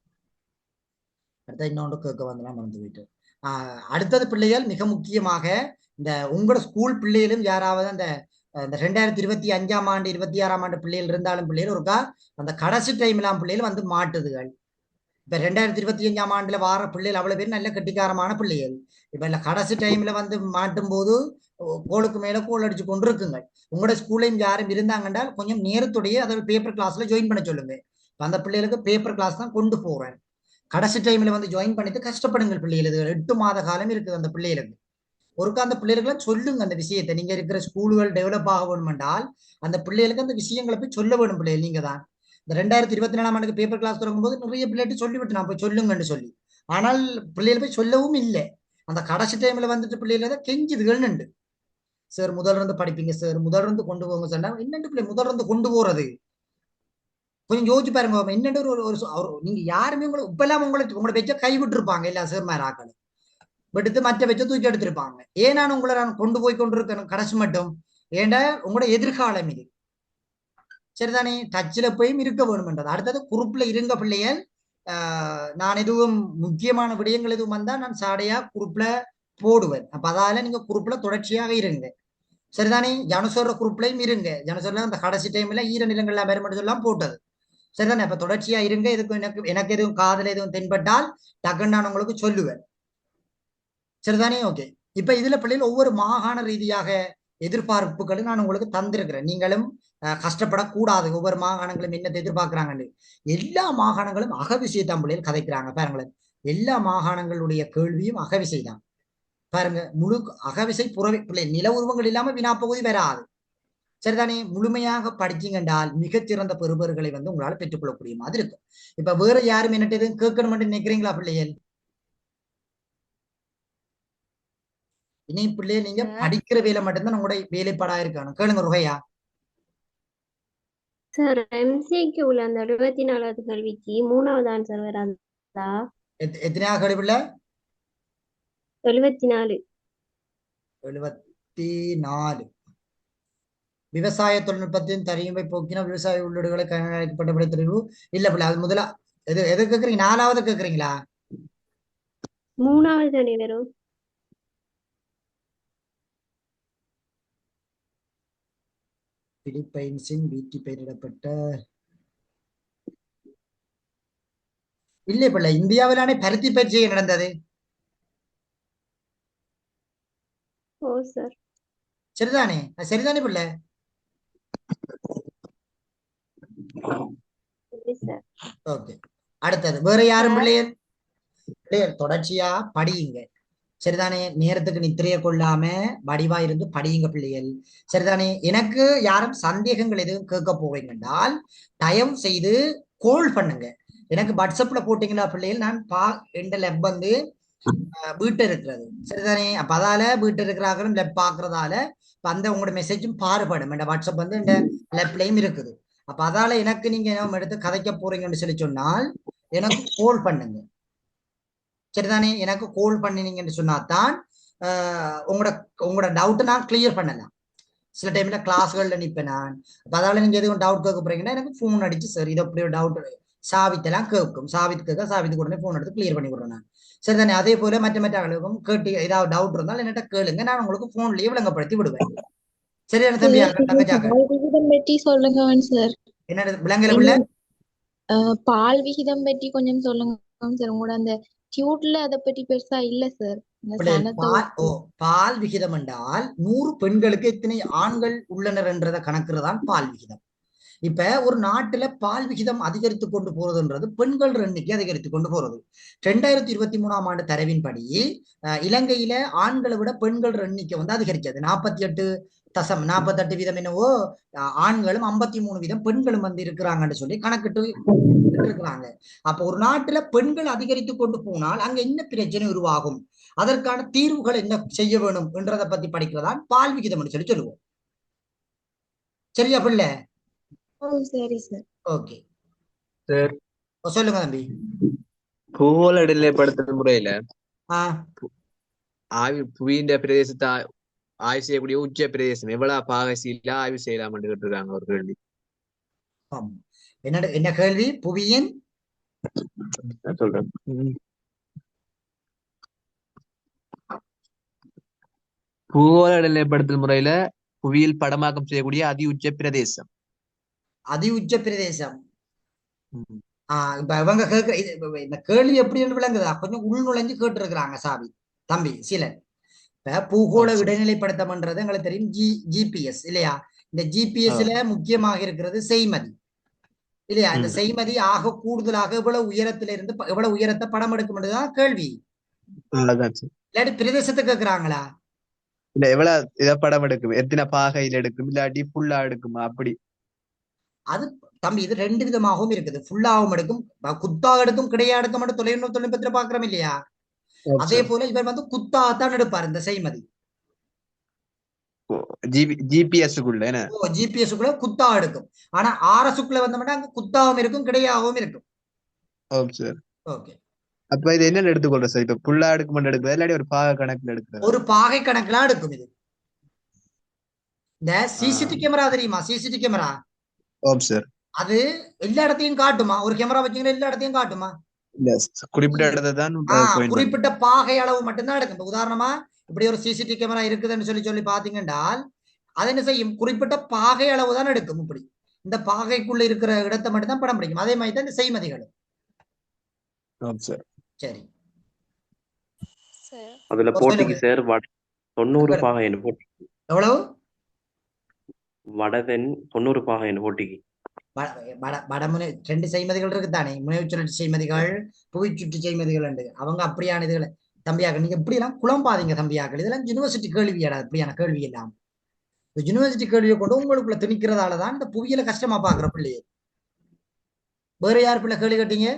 அடுத்த இன்னொன்று கேட்க வந்தெல்லாம் மறந்து போயிட்டு. அடுத்தது பிள்ளைகள் மிக முக்கியமாக இந்த உங்களோட ஸ்கூல் பிள்ளைகளும் யாராவது அந்த 2025ஆம் ஆண்டு 26ஆம் ஆண்டு பிள்ளைகள் இருந்தாலும் பிள்ளைகள் ஒருக்கா அந்த கடைசி டைம்லாம் பிள்ளைகள் வந்து மாட்டுதுகள். இப்ப 2025ஆம் ஆண்டுல வார பிள்ளைகள் அவ்வளவு பேர் நல்ல கெட்டிக்காரமான பிள்ளைகள். இப்ப இல்ல கடைசி டைம்ல வந்து மாட்டும் போது கோளுக்கு மேல கோல் அடிச்சு கொண்டு இருக்குங்க. உங்களோட ஸ்கூல்லையும் யாரும் இருந்தாங்கன்றால் கொஞ்சம் நேரத்துடைய அதாவது பேப்பர் கிளாஸ்ல ஜாயின் பண்ண சொல்லுங்க. அந்த பிள்ளைகளுக்கு பேப்பர் கிளாஸ் தான் கொண்டு போறேன். கடைசி டைம்ல வந்து ஜாயின் பண்ணிட்டு கஷ்டப்படுங்க பிள்ளைகளுக்கு. 8 மாத காலம் இருக்குது அந்த பிள்ளைகளுக்கு. ஒருக்கா அந்த பிள்ளைகளுக்கு சொல்லுங்க அந்த விஷயத்தை. நீங்க இருக்கிற ஸ்கூல்கள் டெவலப் ஆக வேணும் என்றால் அந்த பிள்ளைகளுக்கு அந்த விஷயங்களை போய் சொல்ல வேணும். பிள்ளைகள் நீங்க தான் இந்த 2024ஆம் ஆண்டுக்கு பேப்பர் கிளாஸ் தொடங்கும் போது நிறைய பிள்ளைகிட்ட சொல்லிவிட்டு நான் போய் சொல்லுங்கன்னு சொல்லி. ஆனால் பிள்ளைகள் போய் சொல்லவும் இல்லை. அந்த கடைசி டைம்ல வந்துட்டு பிள்ளைகள் கெஞ்சுதுகள் உண்டு. சார் முதல்ல இருந்து படிப்பீங்க சார், முதல்ல இருந்து கொண்டு போங்க சொன்னா என்னென்று பிள்ளை முதல்ல இருந்து கொண்டு போறது? கொஞ்சம் யோசிச்சு பாருங்க. என்னென்று நீங்க யாருமே உங்களை இப்ப எல்லாம் உங்களை வச்ச கைவிட்டு இருப்பாங்க எல்லா சேர்மார் ஆக்களும் எடுத்து மற்ற வச்ச தூக்கி எடுத்திருப்பாங்க. ஏன் நான் உங்களை நான் கொண்டு போய் கொண்டு இருக்கேன் கடைசி மட்டும்? ஏண்டா உங்களோட எதிர்காலம் இது, சரிதானே? டச்சில் போயும் இருக்க வேணும்ன்றது. அடுத்தது குரூப்ல இருங்க பிள்ளைகள். நான் எதுவும் முக்கியமான விடயங்கள் எதுவும் வந்தா நான் சாடையா குரூப்ல போடுவேன். அப்ப அதால நீங்க குரூப்ல தொடர்ச்சியாக இருங்க, சரிதானே? ஜனசோர குரூப்லயும் இருங்க. ஜனசோர்ல அந்த கடைசி டைம்ல ஈர நிலங்கள்லாம் பெருமட்டு எல்லாம் போட்டது, சரிதானே? அப்ப தொடர்ச்சியா இருங்க. இதுக்கு எனக்கு எதுவும் காதல் எதுவும் தென்பட்டால் டக்குன்னு நான் உங்களுக்கு சொல்லுவேன், சரிதானே? ஓகே. இப்ப இதுல பிள்ளைகள் ஒவ்வொரு மாகாண ரீதியாக எதிர்பார்ப்புகளும் நான் உங்களுக்கு தந்திருக்கிறேன். நீங்களும் கஷ்டப்படக்கூடாது. ஒவ்வொரு மாகாணங்களும் என்னத்தை எதிர்பார்க்கிறாங்கன்னு. எல்லா மாகாணங்களும் அகவிசைத்தான் பிள்ளைகள் கதைக்கிறாங்க பாருங்களேன். எல்லா மாகாணங்களுடைய கேள்வியும் அகவிசை தான் பாருங்க. முழு அகவிசை புறவி பிள்ளை நில உருவங்கள் இல்லாம வினாப்பகுதி வராது, சரிதானே? முழுமையாக படிச்சீங்கன்றால் மிகச்சிறந்த பெறுபர்களை வந்து உங்களால பெற்றுக்கொள்ளக்கூடிய மாதிரி இருக்கும். இப்ப வேற யாரும் என்னட்டு எதுவும் கேட்கணும் நினைக்கிறீங்களா பிள்ளைகள்? இனி பிள்ளைய நீங்க படிக்கிற வேலை மட்டும்தான் உங்களுடைய வேலைப்பாடா இருக்கணும். கேளுங்க ருகையா. சார் எம்சிக்யூல அந்த 74வது கேள்விக்கு 3வது ஆன்சர் வராதா? எத்தனையாக கேள்வி? 74. விவசாய தொழில்நுட்பத்தின் தரியுமை போக்கின விவசாய உள்ளீடுகளை கண்காணிக்கப்பட்ட தெரிவு இல்ல பிள்ளை. அது முதல்ல எது கேக்குறீங்க? 4வது கேக்குறீங்களா? 3வது தானே வரும். பிலிப்பைன்ஸின் வீட்டி பெயரிடப்பட்ட இல்லை பிள்ளை, இந்தியாவிலானே பருத்தி பயிற்சி நடந்தது. ஓ சார், சரிதானே? சரிதானே பிள்ளை? ஓகே. அடுத்தது வேற யாரும் பிள்ளையர்? பிள்ளையர் தொடர்ச்சியா படியுங்க, சரிதானே? நேரத்துக்கு நித்திரைய கொள்ளாம வடிவா இருந்து படியுங்க பிள்ளைகள், சரிதானே? எனக்கு யாரும் சந்தேகங்கள் எதுவும் கேட்க போவீங்கன்றால் தயவு செய்து கோல் பண்ணுங்க. எனக்கு வாட்ஸ்அப்ல போட்டீங்களா பிள்ளைகள்? நான் எந்த லெப் வந்து வீட்டு இருக்கிறது, சரிதானே? அப்ப அதால வீட்டு இருக்கிறாங்களும் லெப் பாக்குறதால அந்த உங்களோட மெசேஜும் பாறுபடும். இந்த வாட்ஸ்அப் வந்து இந்த லெப்லயும் இருக்குது. அப்ப அதால எனக்கு நீங்க என்ன எடுத்து கதைக்க போறீங்கன்னு சொல்லி சொன்னால் எனக்கு கோல் பண்ணுங்க, சரிதானே? எனக்கு கோல் பண்ணினீங்கன்னு சொன்னாதான் உங்களோட டவுட்டை நான் கிளியர் பண்ணலாம். சில டைம்ல கிளாஸ்கள்ல நிப்பேன் நான். அதால நீங்க எதுவும் டவுட் கேட்க போறீங்கன்னா எனக்கு போன் அடிச்சு சார் இது அப்படி ஒரு டவுட் சாவித்தெல்லாம் கேட்கும். சாவித்துக்கு உடனே போன் எடுத்து கிளியர் பண்ணி விடுறேன் நான், சரிதானே? அதே போல மற்ற ஆளுக்கும் கேட்டு ஏதாவது டவுட் இருந்தாலும் என்னட்ட கேளுங்க, நான் உங்களுக்கு போன்லயே விளங்கப்படுத்தி விடுவேன். சரியான தம்பியா? சொல்லுங்க சார். என்ன விளங்கல பிள்ளை? பால் விகிதம் பற்றி கொஞ்சம் சொல்லுங்க சார். உங்களோட அந்த டியூட்ல அதை பற்றி பெருசா இல்ல சார். பால் விகிதம் என்றால் 100 பெண்களுக்கு எத்தனை ஆண்கள் உள்ளனர் என்றதை கணக்குறதான் பால் விகிதம். இப்ப ஒரு நாட்டுல பால் விகிதம் அதிகரித்து கொண்டு போறதுன்றது பெண்கள் எண்ணிக்கை அதிகரித்து கொண்டு போறது. 2023ஆம் ஆண்டு தரவின்படி இலங்கையில ஆண்களை விட பெண்கள் எண்ணிக்கை வந்து அதிகரிச்சது. 48 வீதம் என்னவோ ஆண்களும் 53 வீதம் பெண்களும் வந்து இருக்கிறாங்கன்னு சொல்லி கணக்கிட்டு இருக்கிறாங்க. அப்ப ஒரு நாட்டுல பெண்கள் அதிகரித்து கொண்டு போனால் அங்க என்ன பிரச்சனை உருவாகும், அதற்கான தீர்வுகள் என்ன செய்ய வேணும் என்றதை பத்தி படிக்கிறதான் பால் விகிதம் சொல்லி சொல்லுவோம். சரியா பிள்ளை? சரி சார். ஓகே சார் சொல்லுங்க தம்பி. பூகோள இடைநிலைப்படுத்தல் முறையில புவியின் பிரதேசத்தை ஆய்வு செய்யக்கூடிய உச்ச பிரதேசம் எவ்வளவு பாகசியில ஆய்வு செய்யலாம் என்று கேட்டிருக்காங்க ஒரு கேள்வி. என்ன கேள்வி? புவியின் சொல்றேன். பூகோள இடைநிலைப்படுத்தல் முறையில புவியில் படமாக்கம் செய்யக்கூடிய அதி உச்ச பிரதேசம். இப்ப இவங்க கேட்கிற இந்த கேள்வி எப்படி விளங்குதா? கொஞ்சம் உள்நுழைஞ்சு கேட்டு இருக்கிறாங்க சாவி தம்பி சிலர். இப்ப பூகோள இடைநிலைப்படுத்தம்ன்றது எங்களுக்கு தெரியும் ஜிபிஎஸ் இல்லையா? இந்த ஜிபிஎஸ்ல முக்கியமாக இருக்கிறது செய்மதி இல்லையா? இந்த செய்மதி ஆக கூடுதலாக எவ்வளவு உயரத்துல இருந்து எவ்வளவு உயரத்தை படம் எடுக்கும்ன்றதுதான் கேள்வி. இல்லாட்டி பிரதேசத்தை கேட்கிறாங்களா? இல்ல எவ்வளவு இத படம் எடுக்கும், எத்தனை பாகையில் எடுக்கும், இல்லாட்டி ஃபுல்லா எடுக்குமா? அப்படி அது தம்பி இது 2 விதமாகவும் இருக்குது. ஃபுல்லாகவும் எடுக்கும், குத்தாக எடுக்கும், கிடையா எடுக்க மட்டும் தொழில்நுட்பத்துல பாக்குறோம் இல்லையா? அதே போல இவர் வந்து குத்தாத்தான் எடுப்பார் இந்த செய்மதி. ஜிபிஎஸ்க்குள்ள என்ன ஜிபிஎஸ்க்குள்ள குத்தா எடுக்கும். ஆனா ஆர்எஸ்க்குள்ள வந்தோம்னா அங்க குத்தாவும் இருக்கும் கிடையாகவும் இருக்கும். Okay sir. ஓகே, அப்ப இது என்ன எடுத்துக்கொள்ற சார்? இப்ப புல்லா எடுக்குமெண்ட் எடுக்கிறது இல்லாட்டி ஒரு பாக கணக்குல எடுக்கிறது? ஒரு பாகை கணக்குல எடுக்கும். இது இந்த சிசிடி கேமரா தெரியுமா? சிசிடி கேமரா ஓம் சார். அது எல்லா இடத்தையும் காட்டுமா? ஒரு கேமரா வச்சீங்கன்னா எல்லா இடத்தையும் காட்டுமா? குறிப்பிட்ட இடத்தை தான் குறிப்பிட்ட பாகை அளவு மட்டும்தான் எடுக்கும். இப்ப உதாரணமா இப்படி ஒரு சிசிடி கேமரா இருக்குதுன்னு சொல்லி பாத்தீங்கன்னா அது என்ன செய்யும்? குறிப்பிட்ட பாகை அளவு தான் எடுக்கும். இப்படி இந்த பாகைக்குள்ள இருக்கிற இடத்தை மட்டும் தான் படம் பிடிக்கும். அதே மாதிரி தான் இந்த செய்மதிகள். சரி, அதுல போட்டிக்கு சார் 90 பாகை என்ன போட்டி? எவ்வளவு? வடதென் 90 பாகை என்ன போட்டிக்கு? வடமுனை 2 செய்மதிகள் இருக்குதானே, முனைவுச்சுழற்சி செய்மதிகள், புவிச்சுற்று செய்மதிகள் உண்டு. அவங்க அப்படியான இதுகளை தம்பியாக்கள் நீங்க இப்படி எல்லாம் குழம்பாதீங்க தம்பியாக்கள். இதெல்லாம் யூனிவர்சிட்டி கேள்வியாடா, இப்படியான கேள்வி எல்லாம். யூனிவர்சிட்டி கேள்வியை கொண்டு உங்களுக்குள்ள திணிக்கிறதாலதான் இந்த புவியில கஷ்டமா பாக்குற பிள்ளைய. வேற யார் பிள்ளை கேள்வி கேட்டீங்க?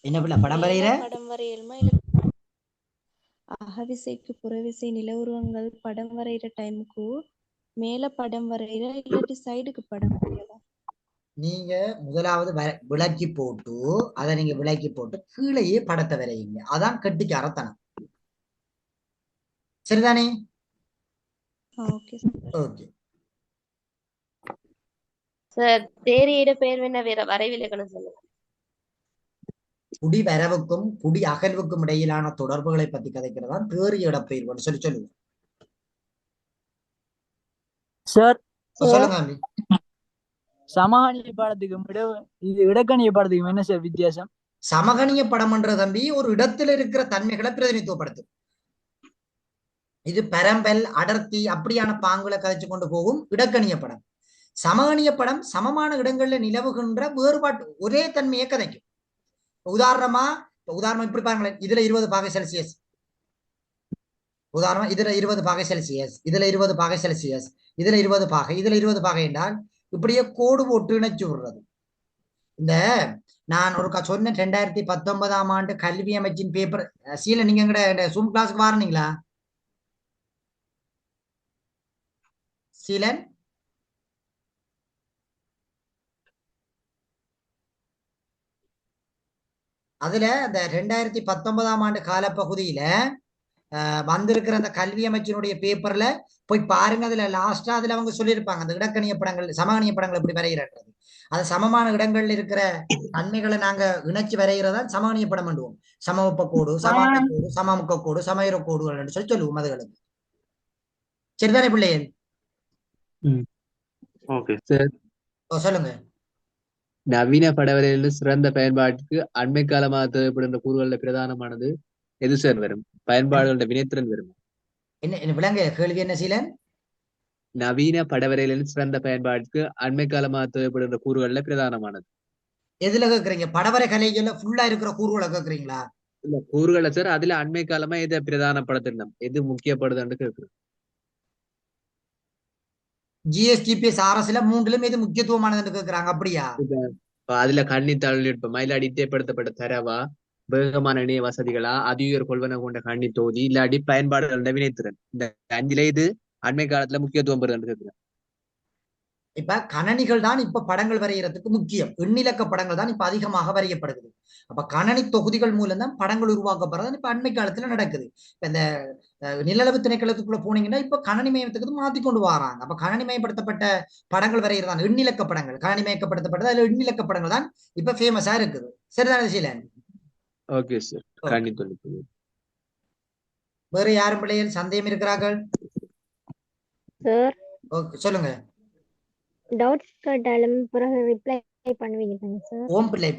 என்ன பிள்ளை படம் வரைகிற? அகவிசைக்கு புறவிசை நில உருவங்கள் படம் வரைகிற டைமுக்கு மேல படம் வரைகிற இல்லாட்டி சைடுக்கு படம் வரையலாம். நீங்க முதலாவது விளக்கி போட்டு அதை நீங்க விளக்கி போட்டு கீழேயே படத்தை வரையுங்க. அதான் கெட்டிக்காரத்தனம். சரிதானே? Okay sir. தேரியிட பேர் என்ன வேற வரைவிலக்கணம் சொல்லுங்க. குடி வரவுக்கும் குடி அகழ்வுக்கும் இடையிலான தொடர்புகளை பத்தி கதைக்கிறதா தேறியிட பெயர் சொல்லுங்க சார். சொல்லுங்க. சமகணிய பாடத்துக்கு இது இடக்கணிய பாடத்துக்கு என்ன சார் வித்தியாசம்? சமகணிய படம்ன்ற தம்பி ஒரு இடத்துல இருக்கிற தன்மைகளை பிரதிநிதித்துவப்படுத்தும். இது பரம்பல் அடர்த்தி அப்படியான பாங்குகளை கதைச்சு கொண்டு போகும் இடக்கணிய படம். சமகணிய படம் சமமான இடங்கள்ல நிலவுகின்ற வேறுபாட்டு ஒரே தன்மையை கதைக்கும். உதாரணம் இப்படி பாருங்களேன். இதுல 20 பாகை செல்சியஸ், உதாரணம் இதுல 20 பாகை செல்சியஸ், இதுல 20 பாகை செல்சியஸ், இதுல 20 பாகை, இதுல 20 பாகை என்றால் இப்படியே கோடு போட்டு இணைச்சு விடுறது. இந்த நான் ஒரு சொன்ன 2019ஆம் ஆண்டு கல்வி அமைச்சின் பேப்பர் சீல நீங்க எங்கட ஜூம் கிளாஸுக்கு வாரீங்களா சீலன்? அதுல அந்த 2019ஆம் ஆண்டு காலப்பகுதியில வந்திருக்கிற அந்த கல்வி அமைச்சினுடைய பேப்பர்ல போய் பாருங்க. அதுல லாஸ்டா அதுல அவங்க சொல்லியிருப்பாங்க அந்த இடக்கணிய படங்கள் சமகணிய படங்கள் எப்படி வரைகிறது. அது சமமான இடங்கள்ல இருக்கிற தன்மைகளை நாங்க இணைச்சு வரைகிறதா சமகணிய படம் பண்ணுவோம். சமவெப்ப கோடு, சமவெப்ப கோடு, சமமுக கோடு, சமயுர கோடுகள் சொல்லுவோம் அதுகளுக்கு. சரிதானே பிள்ளைகள்? சொல்லுங்க. நவீன படவரையில் சிறந்த பயன்பாட்டுக்கு அண்மை காலமாக தேவைப்படுகின்ற கூறுகள்ல பிரதானமானது எது சார் வரும்? பயன்பாடுகளோட வினைத்திறன் வரும். என்ன விளங்க கேள்வி என்ன சீலன்? நவீன படவரையிலின் சிறந்த பயன்பாட்டுக்கு அண்மை காலமாக தேவைப்படுகின்ற கூறுகள்ல பிரதானமானது எதுல கேக்குறீங்க? படவரை கலைகள்ல ஃபுல்லா இருக்கிற கூறுகளை கேக்குறீங்களா? இல்ல கூறுகளை சார். அதுல அண்மை காலமா எதை பிரதானப்படுத்தணும், எது முக்கியப்படுதுன்னு கேக்குறோம். ஜிஎஸ்டிபிஎஸ் ஆர்எஸ்ல 3லும் எது முக்கியத்துவமானதுன்னு கேக்குறாங்க. அப்படியா? அதுல கண்ணி தொழில்நுட்பமா இல்லாடி இடைப்படுத்தப்பட்ட தரவா, வேகமான இணைய வசதிகளா, அதிக கொள்வன கொண்ட கண்ணி தொகுதி இல்லாடி பயன்பாடுகள வினைத்திறன், இந்த 5ல இது அண்மை காலத்துல முக்கியத்துவம் பெறுதுன்னு கேக்குறேன். இப்ப கணனிகள் தான் இப்ப படங்கள் வரைகிறதுக்கு முக்கியம். எண்ணிலக்க படங்கள் தான் இப்ப அதிகமாக வரையப்படுகிறது. அப்ப கணனி தொகுதிகள் மூலம் தான் படங்கள் உருவாக்கப்படுறது இப்ப அண்மை காலத்துல நடக்குது. இப்ப இந்த நிலளவு திணைக்களத்துக்குள்ள போனீங்கன்னா இப்ப கணனி மயத்துக்கு மாத்தி கொண்டு வராங்க. அப்ப கணனி மயப்படுத்தப்பட்ட படங்கள் வரைகிறதான் எண்ணிலக்க படங்கள். கணனி மயக்கப்படுத்தப்பட்டது அதுல எண்ணிலக்க படங்கள் தான் இப்ப ஃபேமஸா இருக்குது. சரிதானே சீலன்? Okay sir. கண்ணி தொழில்நுட்பம். வேற யாரும் பிள்ளைகள் சந்தேகம் இருக்கிறார்கள்? சொல்லுங்க. டவுட்ஸ் கேட்டாலும் பிறகு ரிப்ளை பண்ணுவீங்க சார்? ஓம் பிள்ளை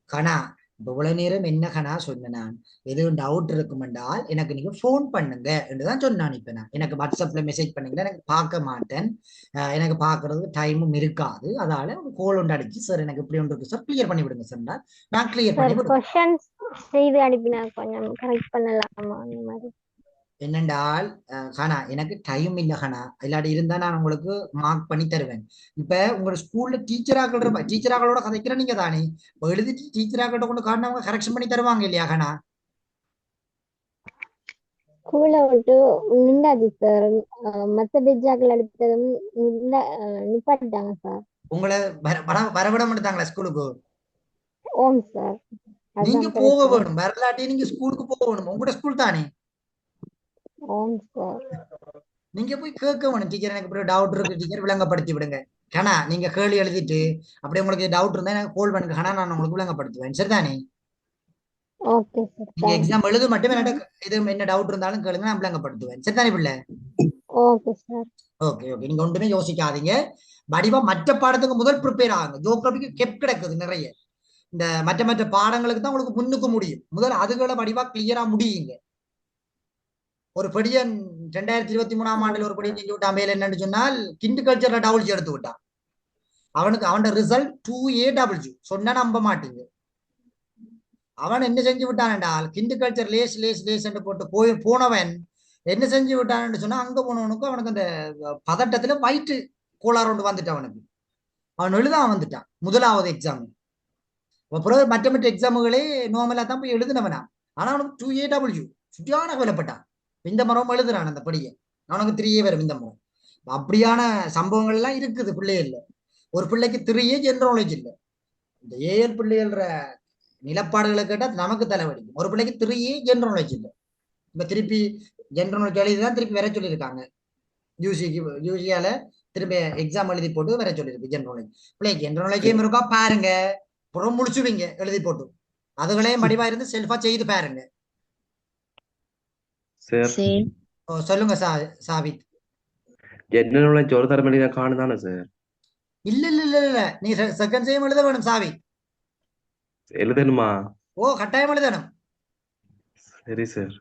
கணா இவ்வளவு நேரம் என்ன கணா சொன்ன, நான் எதுவும் டவுட் இருக்கும் என்றால் எனக்கு நீங்க போன் பண்ணுங்க என்றுதான் சொன்னான். இப்ப நான் எனக்கு வாட்ஸ்அப்ல மெசேஜ் பண்ணீங்கன்னா எனக்கு பார்க்க மாட்டேன், எனக்கு பாக்குறதுக்கு டைமும் இருக்காது. அதால ஒரு கோல் ஒன்று அடிச்சு சார் எனக்கு இப்படி ஒன்று இருக்கு சார் கிளியர் பண்ணி விடுங்க சார், நான் கிளியர் பண்ணி விடுவேன். செய்து அனுப்பினா கொஞ்சம் கரெக்ட் பண்ணலாமா? அந்த மாதிரி என்னென்றால் ஹானா எனக்கு டைம் இல்லை ஹானா, இல்லாட்டி இருந்தா நான் உங்களுக்கு மார்க் பண்ணி தருவேன். இப்ப உங்களோட ஸ்கூல்ல டீச்சராக்களோட கதைக்கிற நீங்க தானே எழுதிட்டு டீச்சராக்கிட்ட கொண்டு காட்டினவங்க கரெக்ஷன் பண்ணி தருவாங்க இல்லையா ஹானா? ஸ்கூல விட்டு நின்றாது சார். மற்ற பெஜாக்கள் எடுத்ததும் நிப்பாட்டிட்டாங்க சார். உங்களை வரவிட மாட்டாங்களா ஸ்கூலுக்கு? ஓம் சார். நீங்க போக வேணும், வரலாட்டி நீங்க ஸ்கூலுக்கு போக வேணும். உங்களோட ஸ்கூல் தானே. ஓம் சார். நீங்க போய் கேட்க வேணும், டீச்சர் எனக்கு இப்படி டவுட் இருக்கு டீச்சர் விளங்கப்படுத்தி விடுங்க. கணா நீங்க கேள்வி எழுதிட்டு அப்படியே உங்களுக்கு டவுட் இருந்தா எனக்கு கால் பண்ணுங்க கணா, நான் உங்களுக்கு விளங்கப்படுத்துவேன். சரிதானே? Okay sir. நீங்க எக்ஸாம் எழுத மட்டும் இது என்ன டவுட் இருந்தாலும் கேளுங்க, நான் விளங்கப்படுத்துவேன். சரிதானே பிள்ளை? Okay sir. ஓகே ஓகே, நீங்க ஒன்றுமே யோசிக்காதீங்க. வடிவா மற்ற பாடத்துக்கு முதல் ப்ரிப்பேர் ஆகுங்க. ஜியோகிராபிக்கு கெப் கிடக்குது நிறைய. இந்த மற்ற பாடங்களுக்கு தான் உங்களுக்கு முன்னுக்கு முடியும். முதல் அதுகளை வடிவா கிளியரா முடியுங்க. ஒரு படியன் 2023ஆம் ஆண்டுல ஒரு படியன் செஞ்சு விட்டான் மேல என்னன்னு சொன்னால் கிண்டு கல்ச்சர்ல டவுல்ஜி எடுத்து விட்டான். அவன் ரிசல்ட் 2AW சொன்னா நம்ப மாட்டீங்க. அவன் என்ன செஞ்சு விட்டான் என்றால் கிண்டு கல்ச்சர் லேஸ் லேஸ் லேஸ் என்று போட்டு போனவன் என்ன செஞ்சு விட்டான்னு சொன்னா அங்க போனவனுக்கு அவனுக்கு அந்த பதட்டத்துல வயிற்று கோளாறு ஒன்று வந்துட்டு அவன் எழுதாம வந்துட்டான் முதலாவது எக்ஸாம். அப்புறம் மற்ற எக்ஸாமுகளே நார்மலா தான் போய் எழுதினவனா. ஆனா அவனுக்கு 2AW சுற்றியான கொல்லப்பட்டான். இந்த மரம் எழுதுறான் அந்த படியை, அவனுக்கு 3A வரும் இந்த மரம். அப்படியான சம்பவங்கள் எல்லாம் இருக்குது பிள்ளைகள்ல. ஒரு பிள்ளைக்கு 3A ஜெனரல் நாலேஜ் இல்லை. இந்த ஏஎல் பிள்ளைகள நிலப்பாடுகளை கேட்டா நமக்கு தலைவலிக்கும். ஒரு பிள்ளைக்கு 3A ஜெனரல் நாலேஜ் இல்லை. இப்ப திருப்பி ஜெனரல் நாலேஜ் எழுதிதான் திருப்பி வர சொல்லியிருக்காங்க. யூசியால திருப்பி எக்ஸாம் எழுதி போட்டு வர சொல்லியிருக்கு ஜெனரல் நாலேஜ். பிள்ளை ஜெனரல் நாலேஜையும் இருக்கா பாருங்க, புறம் முடிச்சுவீங்க எழுதி போட்டு. அதுகளையும் வடிவா இருந்து செல்ஃபா செய்து பாருங்க. சொல்லுங்க சாவித். ஜெனரல் நாலேஜ் ஒரு தரம் எழுதி காணுதானே சார்? இல்ல இல்ல இல்ல இல்ல, நீ செகண்ட் டைம் எழுத வேணும் சாவித். எழுதணுமா? ஓ கட்டாயம் எழுதணும். சரி சார்.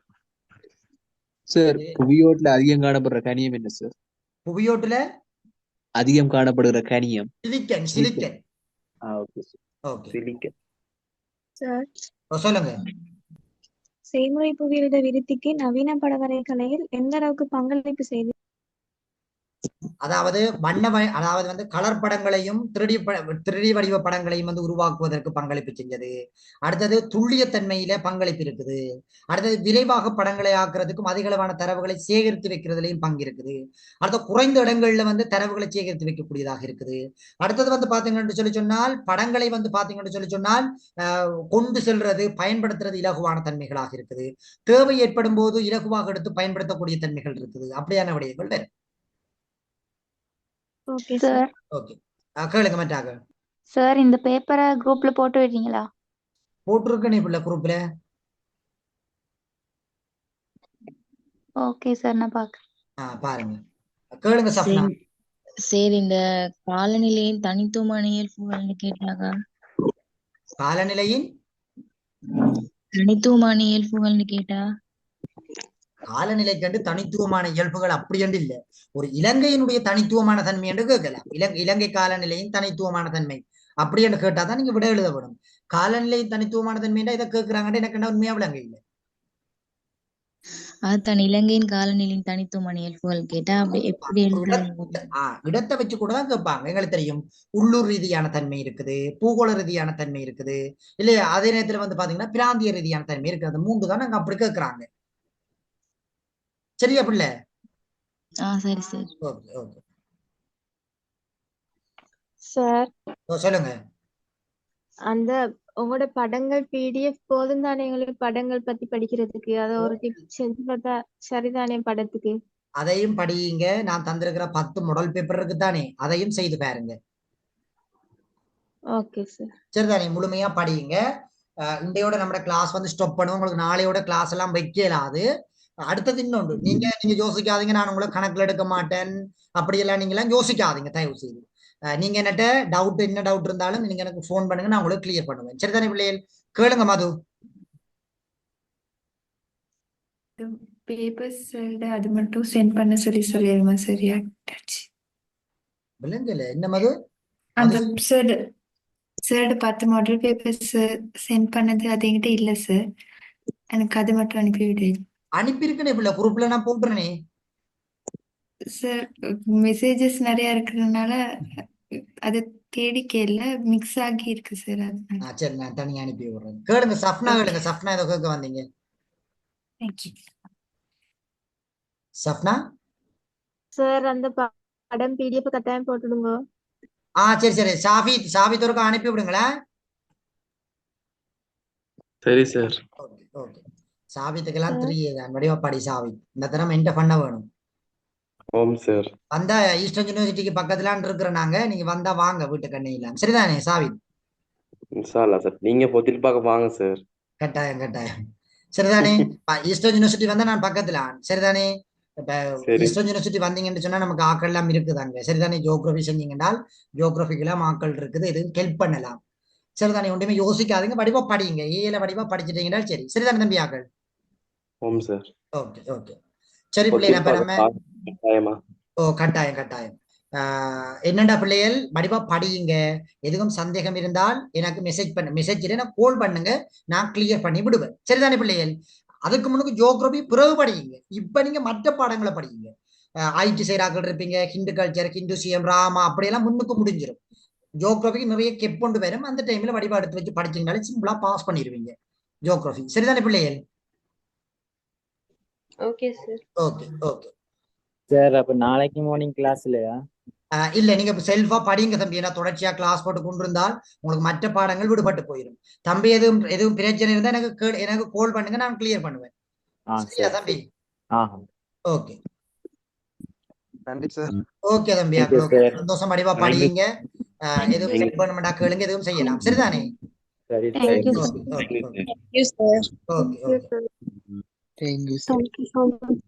சார் புவியோட்டுல அதிகம் காணப்படுற கனியம் என்ன சார்? புவியோட்டுல அதிகம் காணப்படுகிற Kaniyam silicon. Silicon. Okay sir. Okay silicon. Sir சொல்லுங்க. செய்முறை புவியியல் விருத்திக்கு நவீன படவரை கலையில் எந்த அளவுக்கு பங்களிப்பு செய்து? அதாவது அதாவது வந்து கலர் படங்களையும் 3D வடிவ படங்களையும் வந்து உருவாக்குவதற்கு பங்களிப்பு செஞ்சது. அடுத்தது துல்லியத்தன்மையில பங்களிப்பு இருக்குது. அடுத்தது விரைவாக படங்களை ஆக்குறதுக்கும் அதிகளவான தரவுகளை சேகரித்து வைக்கிறதுலையும் பங்கு இருக்குது. அடுத்த குறைந்த இடங்கள்ல வந்து தரவுகளை சேகரித்து வைக்கக்கூடியதாக இருக்குது. அடுத்தது வந்து பாத்தீங்கன்னு சொல்லி சொன்னால் படங்களை வந்து பாத்தீங்கன்னு சொல்லி சொன்னால் கொண்டு செல்றது பயன்படுத்துறது இலகுவான தன்மைகளாக இருக்குது. தேவை ஏற்படும் போது இலகுவாக எடுத்து பயன்படுத்தக்கூடிய தன்மைகள் இருக்குது. அப்படியான விடயங்கள் வேறு. Okay sir. ஓகே கேளுங்க மற்றாக. சார் இந்த பேப்பரை குரூப்ல போட்டு விடுறீங்களா? போட்டுருக்கேன் இப்ப குரூப்ல. ஓகே சார், நான் பாக்குறேன். பாருங்க கேளுங்க சப்னா. சரி, இந்த காலநிலையின் தனித்துவமான இயல்புகள்னு கேட்டாங்க. காலநிலையின் தனித்துவமான இயல்புகள்னு கேட்டா காலநிலை கண்டு தனித்துவமான இயல்புகள் அப்படி என்று இல்லை. ஒரு இலங்கையினுடைய தனித்துவமான தன்மை என்று கேட்கலாம். இலங்கை காலநிலையின் தனித்துவமான தன்மை அப்படி என்று கேட்டாதான் நீங்க விட எழுத வேணும். காலநிலையின் தனித்துவமான தன்மை இதை கேட்கிறாங்கன்னு எனக்கு என்ன உண்மையா விளங்க இல்லை. அதுதான் இலங்கையின் காலநிலையின் தனித்துவமான இயல்புகள் கேட்டா அப்படி எப்படி இடத்தை வச்சு கூட தான் கேட்பாங்க. எங்களுக்கு தெரியும் உள்ளூர் ரீதியான தன்மை இருக்குது, பூகோள ரீதியான தன்மை இருக்குது இல்லையா. அதே நேரத்துல வந்து பாத்தீங்கன்னா பிராந்திய ரீதியான தன்மை இருக்குது. அந்த 3 தான் நாங்க அப்படி கேட்கிறாங்க. சரியா பிள்ளை? சரி சார். ஓகே ஓகே சார் சொல்லுங்க. அந்த உங்களோட படங்கள் பிடிஎஃப் போதும் தானே எங்களுக்கு படங்கள் பத்தி படிக்கிறதுக்கு? அதை ஒரு டிப் செஞ்சு பார்த்தா சரிதானே படத்துக்கு? அதையும் படியுங்க. நான் தந்திருக்கிற 10 மாடல் பேப்பர் இருக்கு தானே, அதையும் செய்து பாருங்க. Okay sir. சரிதானே, முழுமையா படியுங்க. இன்றையோட நம்ம கிளாஸ் வந்து ஸ்டாப் பண்ணுவோம். உங்களுக்கு நாளையோட கிளாஸ் எல்லாம் வைக்கலாது. அடுத்தது இன்னொன்று, நீங்க யோசிக்காதீங்க நான் உங்களை கணக்குல எடுக்க மாட்டேன் அப்படியெல்லாம் நீங்க எல்லாம் யோசிக்காதீங்க தயவு செய்து. நீங்க என்னட்ட என்ன டவுட் இருந்தாலும் நீங்க எனக்கு போன் பண்ணுங்க, நான் உங்களுக்கு கிளியர் பண்ணுவேன். சரிதானே பிள்ளைகள்? கேளுங்க மது. பேப்பர்ஸ் அது மட்டும் சென்ட் பண்ண சொல்லிடுமா? சரியா விளங்கல என்ன மது? அந்த சார் 10 மாடல் பேப்பர்ஸ் சென்ட் பண்ணது அது என்கிட்ட இல்ல சார். எனக்கு அது மட்டும் அனுப்பிவிடு. அனுப்பியிருக்கேன் பிள்ளை, குரூப்ல நான் போட்டுறேனே சார். மெசேஜஸ் நிறைய இருக்கிறதுனால அது தேடிக்கல மிக்ஸ் ஆகி இருக்கு சார். அது சரி, நான் தனியா அனுப்பி விடுறேன். கேளுங்க சப்னா, கேளுங்க சப்னா, ஏதோ கேட்க வந்தீங்க. தேங்க்யூ. சப்னா சார் அந்த படம் பிடிஎஃப் கட்டாயம் போட்டுடுங்க. சரி சரி சாபித் ஒருக்கா அனுப்பி விடுங்களேன். சரி சார். Okay okay. சாபித்துக்கெல்லாம் 3 தான் வடிவா படி சாபித். இந்த தரம் என்ன பண்ண வேணும்? ஓம் சார். வந்தா ஈஸ்டர்ன் யூனிவர்சிட்டிக்கு பக்கத்துலான் இருக்கிற நாங்க, நீங்க வந்தா வாங்க வீட்டு கண்ணையில. சரிதானே சாபித்? இன்ஷா அல்லாஹ் சார். நீங்க பொத்திட்டு பார்க்க வாங்க சார். கட்டாயம் கட்டாயம். சரிதானே? ஈஸ்டர்ன் யூனிவர்சிட்டி வந்தா நான் பக்கத்துல. சரிதானே? இப்ப ஈஸ்டர்ன் யூனிவர்சிட்டி வந்தீங்கன்னு சொன்னா நமக்கு ஆக்கள் எல்லாம் இருக்குது அங்க. சரிதானே? ஜியோகிராபி செஞ்சீங்கன்னா ஜியோகிராபிக்கெல்லாம் ஆக்கள் இருக்குது, எதுவும் ஹெல்ப் பண்ணலாம். சரிதானே? ஒன்றுமே யோசிக்காதீங்க, வடிவா படிங்க. ஏல வடிவா படிச்சுட்டீங்கன்னா சரி. சரிதானே தம்பி ஆக்கள்? ஓம் சார். Okay okay. சரி பிள்ளைங்க, அப்ப நம்ம கட்டாயமா? கட்டாயம் கட்டாயம். என்னடா பிள்ளைகள் வடிவா படியுங்க. எதுவும் சந்தேகம் இருந்தால் எனக்கு மெசேஜ் நான் கால் பண்ணுங்க, நான் கிளியர் பண்ணி விடுவேன். சரிதானே பிள்ளைகள்? அதுக்கு முன்னுக்கு ஜியோகிராபி பிறகு படியுங்க. இப்ப நீங்க மற்ற பாடங்களை படியுங்க. ஐடி சைடாக்கள் இருப்பீங்க, ஹிந்து கல்ச்சர், ஹிந்துசியம், ராமா அப்படியெல்லாம் முன்னுக்கு முடிஞ்சிடும். ஜியோகிராபிக்கு நிறைய கெப் கொண்டு வரும். அந்த டைம்ல வடிவா எடுத்து வச்சு படிச்சீங்கனாலே சிம்பிளா பாஸ் பண்ணிடுவீங்க ஜியோகிராபி. சரிதானே பிள்ளைகள்? Okay sir. Okay okay sir. அப்ப நாளைக்கு மார்னிங் கிளாஸ் இல்லையா? இல்ல, நீங்க செல்ஃபா படிங்க தம்பி. ஏன்னா தொடர்ச்சியா கிளாஸ் போட்டு கொண்டு இருந்தால் உங்களுக்கு மற்ற பாடங்கள் விடுபட்டு போயிடும். தம்பி எதுவும் பிரச்சனை இருந்தா எனக்கு கால் பண்ணுங்க, நான் கிளியர் பண்ணுவேன். சரியா தம்பி? ஓகே நன்றி சார். ஓகே தம்பி, சந்தோஷம். வடிவா படிங்க. எதுவும் செக் பண்ண கேளுங்க, எதுவும் செய்யலாம். சரிதானே? சரி. Okay okay okay. Thank you, sir. Okay okay. Thank you, sir. Thank you so much.